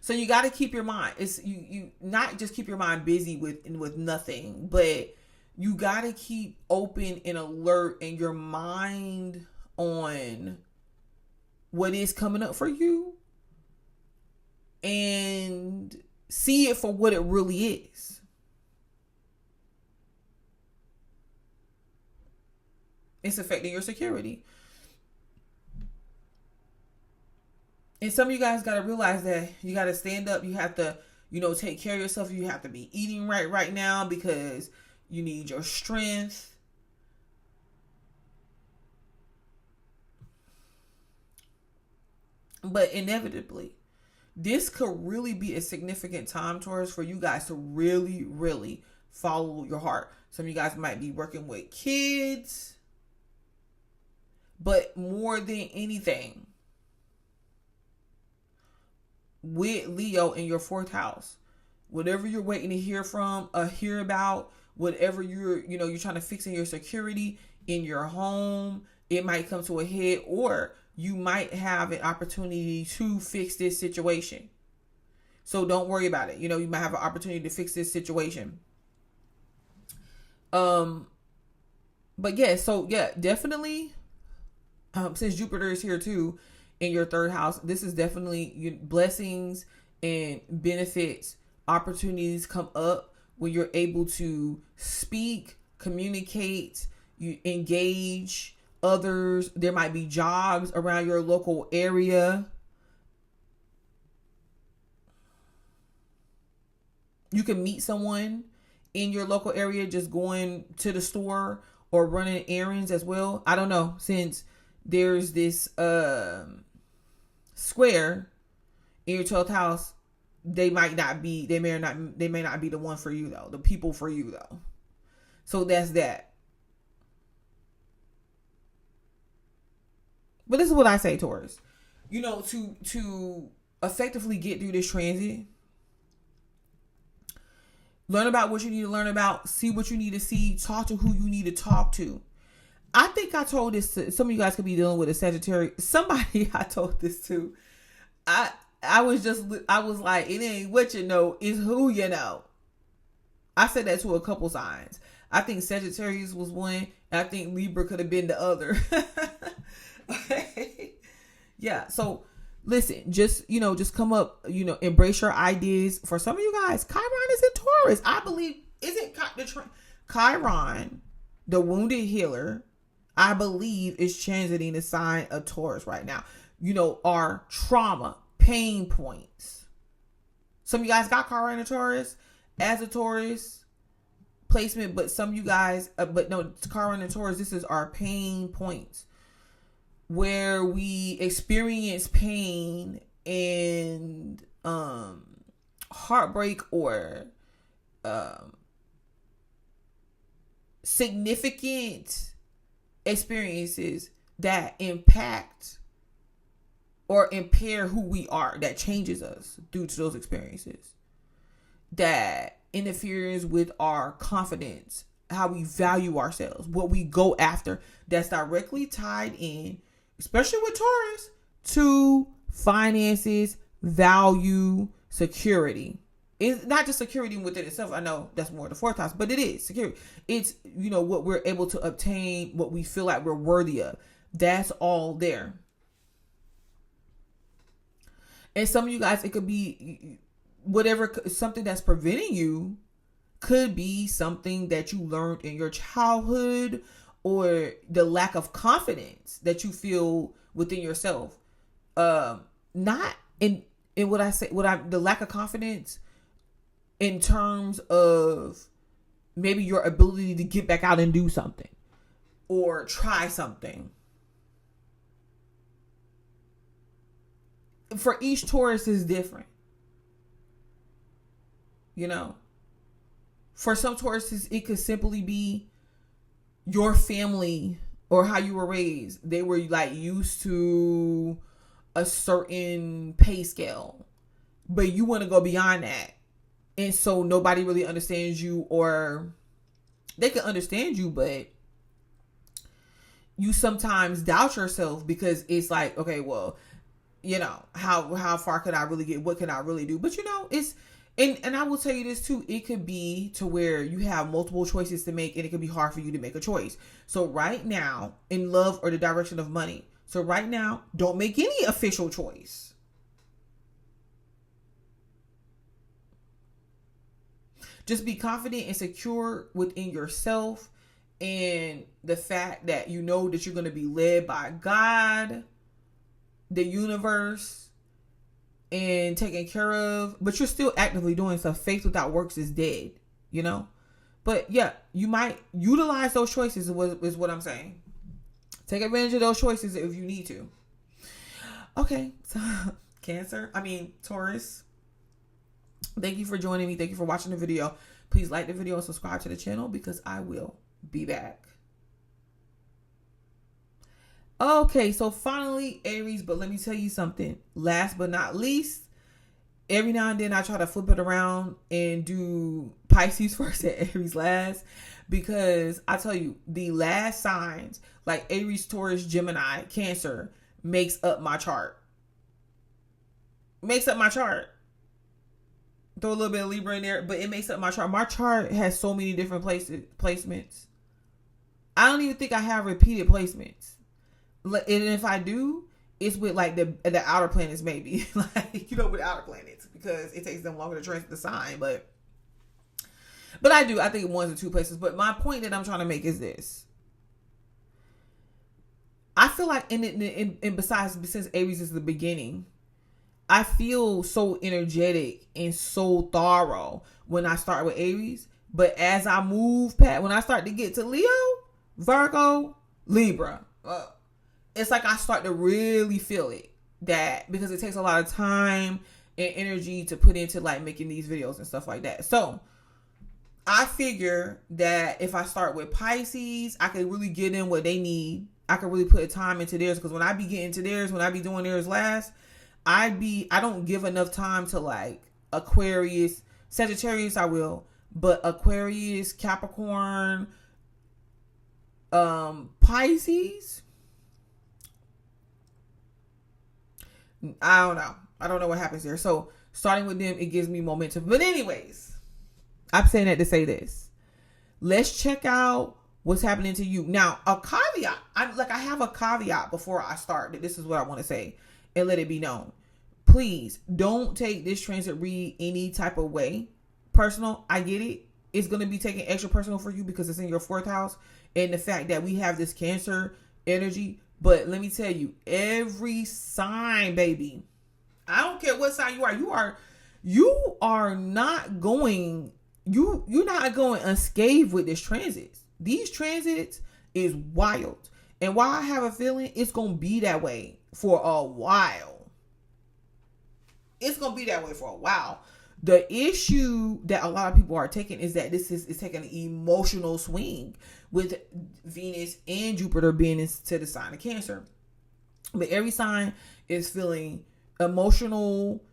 So you got to keep your mind. It's you not just keep your mind busy with nothing, but you got to keep open and alert in your mind on what is coming up for you and see it for what it really is. It's affecting your security. And some of you guys got to realize that you got to stand up. You have to, take care of yourself. You have to be eating right now because you need your strength. But inevitably, this could really be a significant time, Taurus, for you guys to really, really follow your heart. Some of you guys might be working with kids. But more than anything, with Leo in your 4th house, whatever you're waiting to hear from, hear about, whatever you're trying to fix in your security in your home, it might come to a head, or you might have an opportunity to fix this situation. So don't worry about it. You might have an opportunity to fix this situation. But definitely, since Jupiter is here too in your 3rd house, this is definitely blessings and benefits, opportunities come up when you're able to speak, communicate, you engage others. There might be jobs around your local area. You can meet someone in your local area just going to the store or running errands as well. I don't know, since there's this square in your 12th house, they may not be the one for you though, the people for you though. So that's that. But this is what I say, Taurus. To effectively get through this transit, learn about what you need to learn about, see what you need to see, talk to who you need to talk to. I think I told this to some of you guys could be dealing with a Sagittarius. Somebody I told this to. I was like, it ain't what you know, it's who you know. I said that to a couple signs. I think Sagittarius was one, and I think Libra could have been the other. Yeah, so listen, just come up, embrace your ideas. For some of you guys, Chiron is in Taurus. I believe, isn't Chiron, the wounded healer, I believe is transiting the sign of Taurus right now. Our trauma, pain points. Some of you guys got Chiron in Taurus as a Taurus placement, but some of you guys, but no, Chiron in Taurus, this is our pain points. where we experience pain and heartbreak or significant experiences that impact or impair who we are, that changes us due to those experiences, that interferes with our confidence, how we value ourselves, what we go after, that's directly tied in, especially with Taurus, to finances, value, security. It's not just security within itself. I know that's more the fourth house, but it is security. It's, what we're able to obtain, what we feel like we're worthy of. That's all there. And some of you guys, it could be whatever, something that's preventing you could be something that you learned in your childhood, or the lack of confidence that you feel within yourself. Not in what I say, the lack of confidence in terms of maybe your ability to get back out and do something or try something. For each Taurus is different. For some Tauruses, it could simply be your family or how you were raised. They were used to a certain pay scale, but you want to go beyond that. And so nobody really understands you, or they can understand you, but you sometimes doubt yourself because it's like, okay, well, how far could I really get? What can I really do? But it's, and I will tell you this too, it could be to where you have multiple choices to make, and it could be hard for you to make a choice. So right now, in love or the direction of money. So right now, don't make any official choice. Just be confident and secure within yourself, and the fact that you know that you're going to be led by God, the universe, and taken care of, but you're still actively doing stuff. Faith without works is dead, But yeah, you might utilize those choices is what I'm saying. Take advantage of those choices if you need to. Okay, so Taurus. Thank you for joining me. Thank you for watching the video. Please like the video and subscribe to the channel, because I will be back. Okay, so finally, Aries, but let me tell you something. Last but not least, every now and then I try to flip it around and do Pisces first and Aries last, because I tell you, the last signs like Aries, Taurus, Gemini, Cancer makes up my chart. Throw a little bit of Libra in there, but it makes up my chart. My chart has so many different placements. I don't even think I have repeated placements. And if I do, it's with the outer planets, maybe with outer planets, because it takes them longer to transit the sign. But I do. I think 1 or 2 places. But my point that I'm trying to make is this: I feel like, and besides, since Aries is the beginning, I feel so energetic and so thorough when I start with Aries. But as I move past, when I start to get to Leo, Virgo, Libra, it's like I start to really feel it, because it takes a lot of time and energy to put into making these videos and stuff like that. So I figure that if I start with Pisces, I can really get in what they need. I can really put time into theirs, because when I be getting to theirs, when I be doing theirs last, I don't give enough time to Aquarius, Sagittarius I will, but Aquarius, Capricorn, Pisces, I don't know. I don't know what happens there. So starting with them, it gives me momentum. But anyways, I'm saying that to say this. Let's check out what's happening to you. Now, a caveat. I have a caveat before I start, that this is what I want to say and let it be known. Please don't take this transit read any type of way personal. I get it. It's going to be taken extra personal for you because it's in your 4th house, and the fact that we have this Cancer energy. But let me tell you, every sign, baby, I don't care what sign you're not going unscathed with this transit. These transits is wild. And why I have a feeling it's going to be that way for a while. It's going to be that way for a while. The issue that a lot of people are taking is that this is taking an emotional swing with Venus and Jupiter being into the sign of Cancer. But every sign is feeling emotional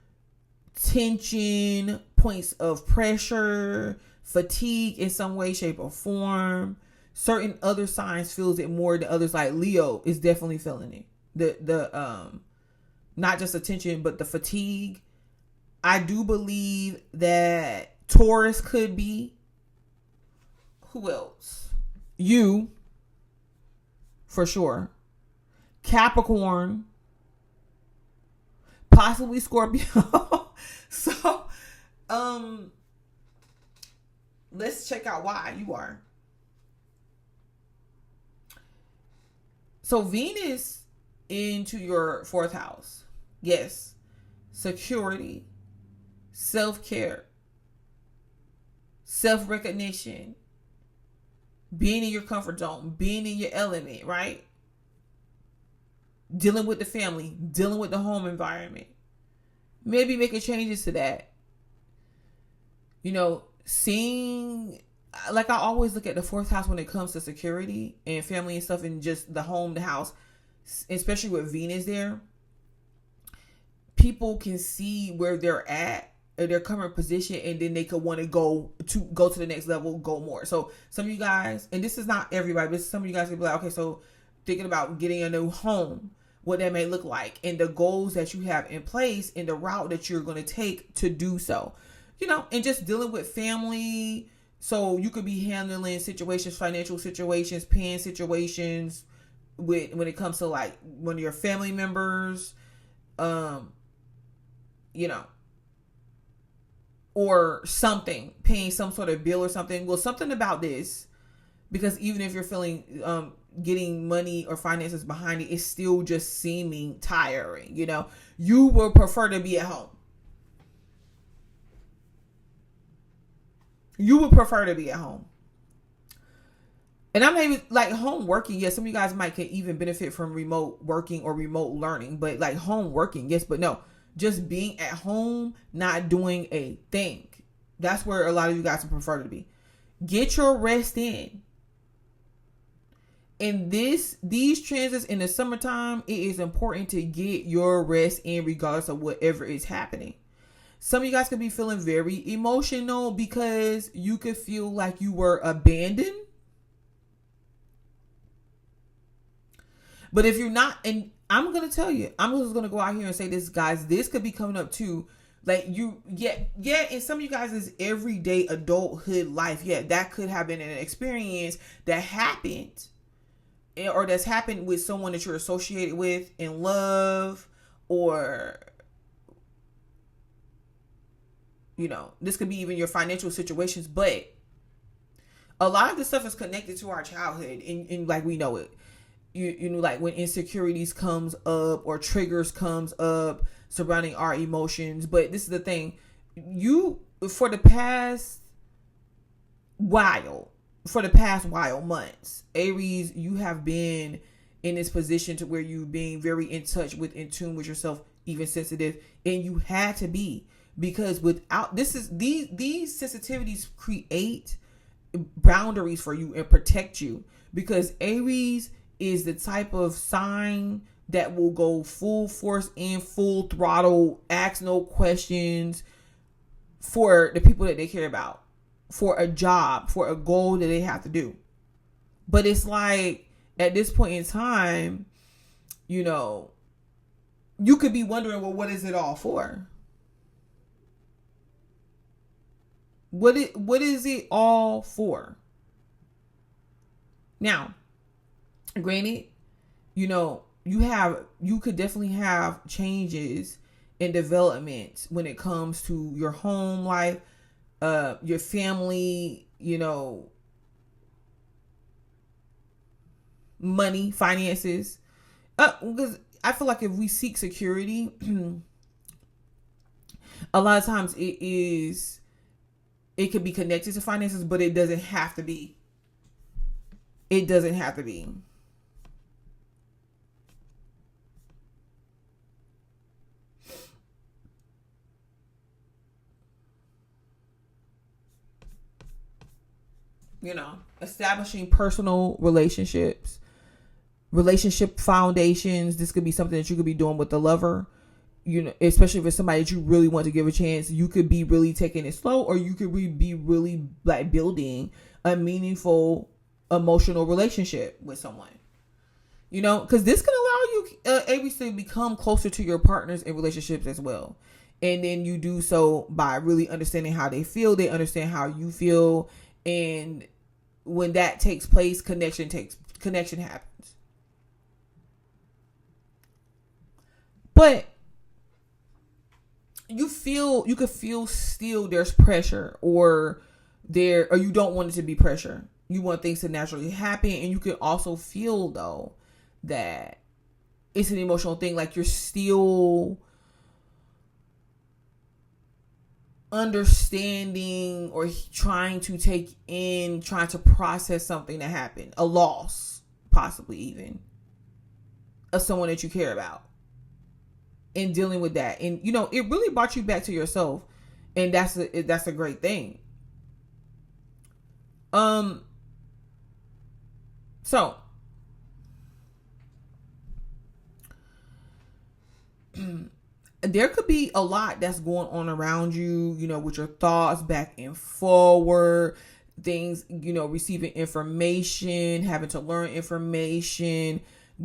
tension, points of pressure, fatigue in some way, shape, or form. Certain other signs feels it more than others. Like Leo is definitely feeling it. The not just the tension, but the fatigue. I do believe that Taurus could be. Who else? You, for sure. Capricorn, possibly Scorpio. So, let's check out why you are. So Venus into your 4th house. Yes. Security, self-care, self-recognition, being in your comfort zone, being in your element, right? Dealing with the family, dealing with the home environment. Maybe making changes to that. You know, seeing, like I always look at the 4th house when it comes to security and family and stuff, and just the home, the house, especially with Venus there. People can see where they're at, or their current position, and then they could want to go to the next level, go more. So some of you guys, and this is not everybody, but some of you guys will be like, okay, so thinking about getting a new home, what that may look like, and the goals that you have in place, and the route that you're going to take to do so. You know, and just dealing with family. So you could be handling situations, financial situations, paying situations when it comes to like one of your family members, you know, or something, paying some sort of bill or something. Well, something about this, because even if you're feeling getting money or finances behind it, it's still just seeming tiring. You know, you would prefer to be at home. You would prefer to be at home. And I'm maybe like home working. Yes, some of you guys might can even benefit from remote working or remote learning, but like home working, yes, but no, just being at home, not doing a thing. That's where a lot of you guys would prefer to be. Get your rest in. In these transits in the summertime, it is important to get your rest in regardless of whatever is happening. Some of you guys could be feeling very emotional because you could feel like you were abandoned. But if you're not, and I'm going to tell you, I'm just going to go out here and say this, guys, this could be coming up too. Like in some of you guys' everyday adulthood life, that could have been an experience that happened, or that's happened with someone that you're associated with in love, or, you know, this could be even your financial situations, but a lot of this stuff is connected to our childhood, and like we know it. You know, like when insecurities comes up or triggers comes up surrounding our emotions. But this is the thing, for the past while months, Aries, you have been in this position to where you being very in tune with yourself, even sensitive, and you had to be, because without these sensitivities create boundaries for you and protect you, because Aries is the type of sign that will go full force and full throttle, ask no questions for the people that they care about, for a job, for a goal that they have to do. But it's like at this point in time, you know, you could be wondering, well, what is it all for? What is it all for? Now, granted, you know, you could definitely have changes and developments when it comes to your home life, your family, you know, money, finances. Because I feel like if we seek security, a lot of times it could be connected to finances, but it doesn't have to be. It doesn't have to be. Establishing personal relationships, relationship foundations. This could be something that you could be doing with the lover, especially if it's somebody that you really want to give a chance. You could be really taking it slow, or you could be really like building a meaningful emotional relationship with someone. Because this can allow you, Aries, to become closer to your partners in relationships as well. And then you do so by really understanding how they feel. They understand how you feel. And when that takes place, connection happens. But you could feel still there's pressure, or you don't want it to be pressure. You want things to naturally happen. And you can also feel, though, that it's an emotional thing. Like you're still understanding or trying to process something that happened, a loss, possibly even, of someone that you care about, and dealing with that. And it really brought you back to yourself, and that's a great thing. So there could be a lot that's going on around you, with your thoughts back and forward, things, receiving information, having to learn information,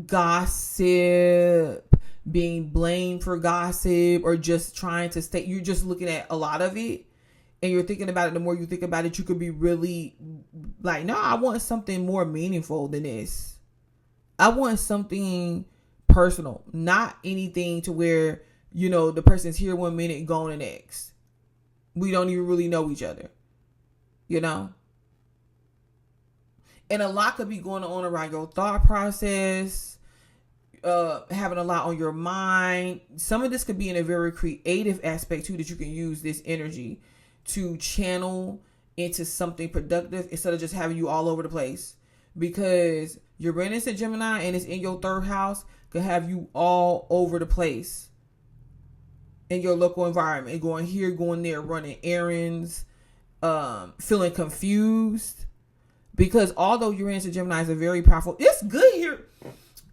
gossip, being blamed for gossip, or just trying to stay. You're just looking at a lot of it, and you're thinking about it. The more you think about it, you could be really like, no, I want something more meaningful than this. I want something personal, not anything to where, the person's here one minute, gone the next. We don't even really know each other, And a lot could be going on around your thought process, having a lot on your mind. Some of this could be in a very creative aspect too, that you can use this energy to channel into something productive instead of just having you all over the place. Because Uranus and Gemini, and it's in your third house, could have you all over the place in your local environment, going here, going there, running errands, feeling confused. Because although Uranus and Gemini is a very powerful, it's good here.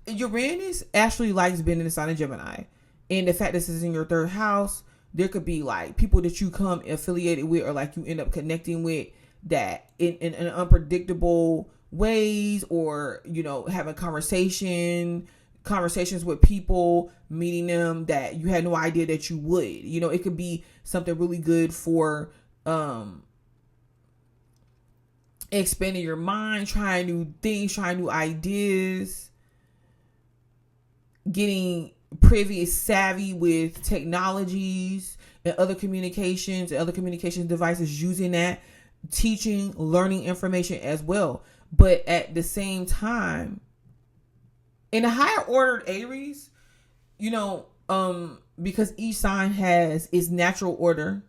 Uranus actually likes being in the sign of Gemini. And the fact that this is in your third house, there could be like people that you come affiliated with, or like you end up connecting with, that in unpredictable ways, or, having conversations with people, meeting them that you had no idea that you would. It could be something really good for expanding your mind, trying new things, trying new ideas, getting savvy with technologies and other communications devices, using that, teaching, learning information as well. But at the same time, in a higher ordered Aries, because each sign has its natural order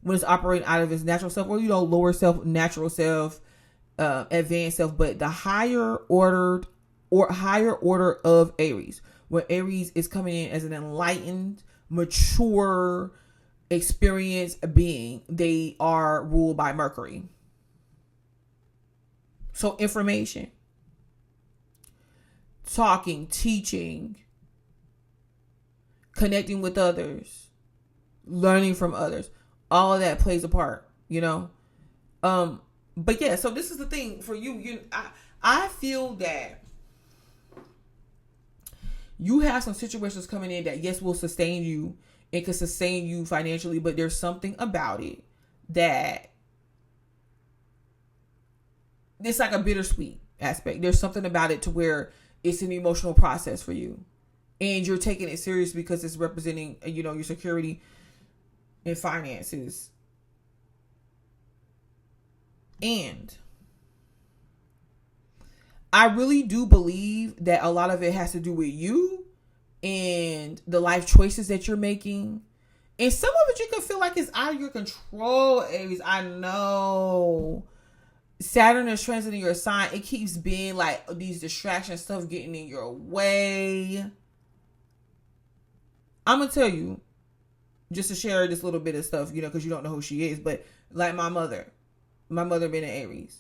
when it's operating out of its natural self, or, lower self, natural self, advanced self. But the higher order of Aries, where Aries is coming in as an enlightened, mature, experienced being, they are ruled by Mercury. So information, talking, teaching, connecting with others, learning from others, all of that plays a part, But yeah, so this is the thing for you. I feel that you have some situations coming in that, yes, will sustain you. It can sustain you financially, but there's something about it that it's like a bittersweet aspect. There's something about it to where it's an emotional process for you, and you're taking it serious because it's representing, your security and finances. And I really do believe that a lot of it has to do with you and the life choices that you're making. And some of it you can feel like it's out of your control, Aries. I know. Saturn is transiting your sign. It keeps being like these distraction stuff getting in your way. I'm going to tell you, just to share this little bit of stuff, because you don't know who she is. But like my mother been an Aries.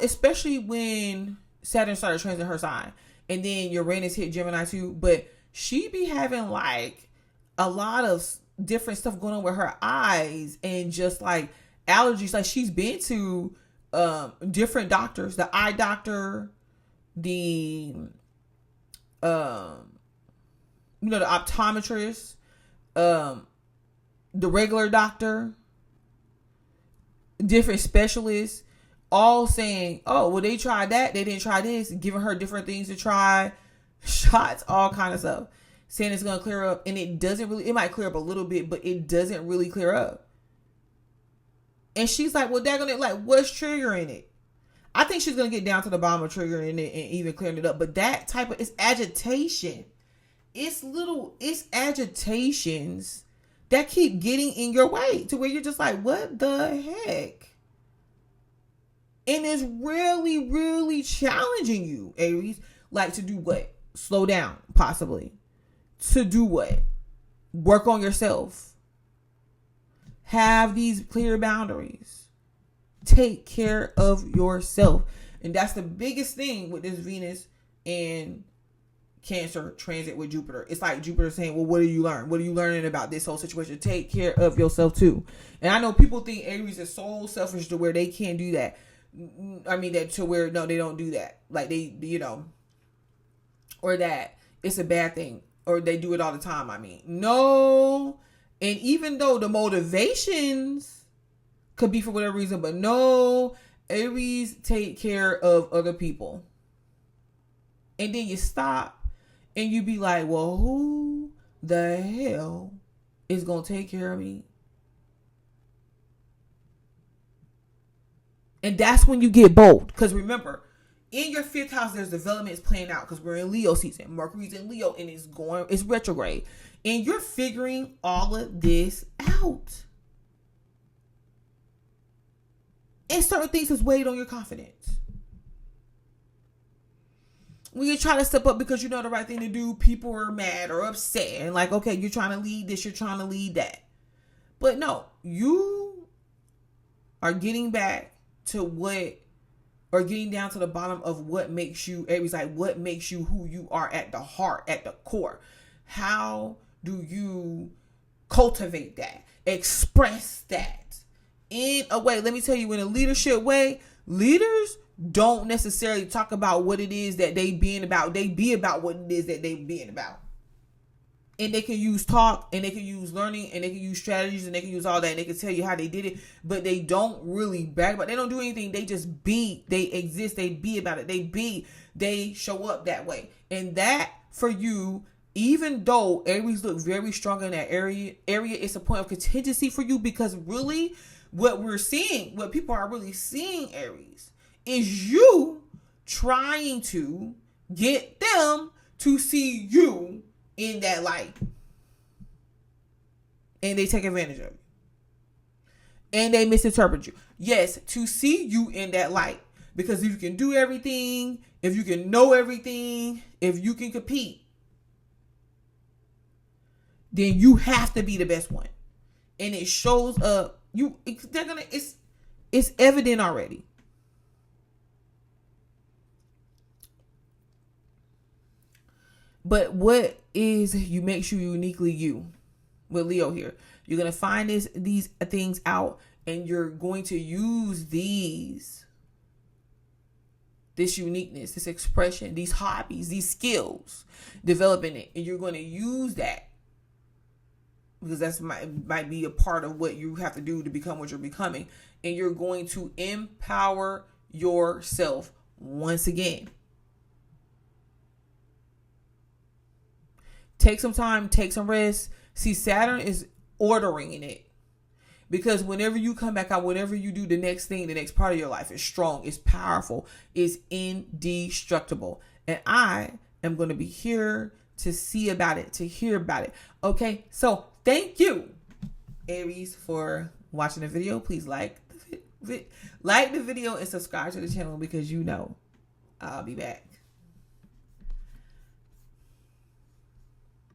especially when Saturn started transiting her sign, and then Uranus hit Gemini too. But she be having like a lot of different stuff going on with her eyes and just like allergies. Like she's been to different doctors, the eye doctor, the the optometrist, the regular doctor, different specialists, all saying, oh, well, they tried that, they didn't try this, giving her different things to try, shots, all kind of stuff, saying it's going to clear up. And it doesn't really, it might clear up a little bit, but it doesn't really clear up. And she's like, well, they're going to, like, what's triggering it? I think she's going to get down to the bottom of triggering it and even clearing it up. But that type of, it's agitation. It's agitations that keep getting in your way to where you're just like, what the heck? And it's really, really challenging you, Aries. Like to do what? Slow down, possibly. To do what? Work on yourself. Have these clear boundaries. Take care of yourself. And that's the biggest thing with this Venus and Cancer transit with Jupiter. It's like Jupiter saying, well, what do you learn? What are you learning about this whole situation? Take care of yourself too. And I know people think Aries is so selfish to where they can't do that. I mean, that to where, no, they don't do that. Like they, or that it's a bad thing, or they do it all the time. I mean, no. And even though the motivations could be for whatever reason, but no, Aries take care of other people. And then you stop and you be like, well, who the hell is going to take care of me? And that's when you get bold. Because remember, in your 5th house, there's developments playing out because we're in Leo season. Mercury's in Leo and it's retrograde. And you're figuring all of this out. And certain things has weighed on your confidence. When you try to step up because you know the right thing to do, people are mad or upset. And like, okay, you're trying to lead this, you're trying to lead that. But no, you are getting back to what, or getting down to the bottom of what makes you Aries, like what makes you who you are at the heart, at the core. How do you cultivate that, express that in a way? Let me tell you, in a leadership way, leaders don't necessarily talk about what it is that they being about. They be about what it is that they being about. And they can use talk, and they can use learning, and they can use strategies, and they can use all that, and they can tell you how they did it, but they don't really brag about it. They don't do anything. They just be. They exist. They be about it. They show up that way. And that, for you, even though Aries look very strong in that area, it's a point of contingency for you, because really what we're seeing, what people are really seeing, Aries, is you trying to get them to see you in that light. And they take advantage of you. And they misinterpret you. Yes, to see you in that light. Because if you can do everything, if you can know everything, if you can compete, then you have to be the best one. And it shows up. It's evident already. But what makes you uniquely you with Leo here? You're going to find these things out, and you're going to use this uniqueness, this expression, these hobbies, these skills, developing it. And you're going to use that, because that's might be a part of what you have to do to become what you're becoming. And you're going to empower yourself once again. Take some time, take some rest. See, Saturn is ordering in it. Because whenever you come back out, whenever you do the next thing, the next part of your life is strong, is powerful, is indestructible. And I am going to be here to see about it, to hear about it. Okay, so thank you, Aries, for watching the video. Please like the video and subscribe to the channel, because I'll be back.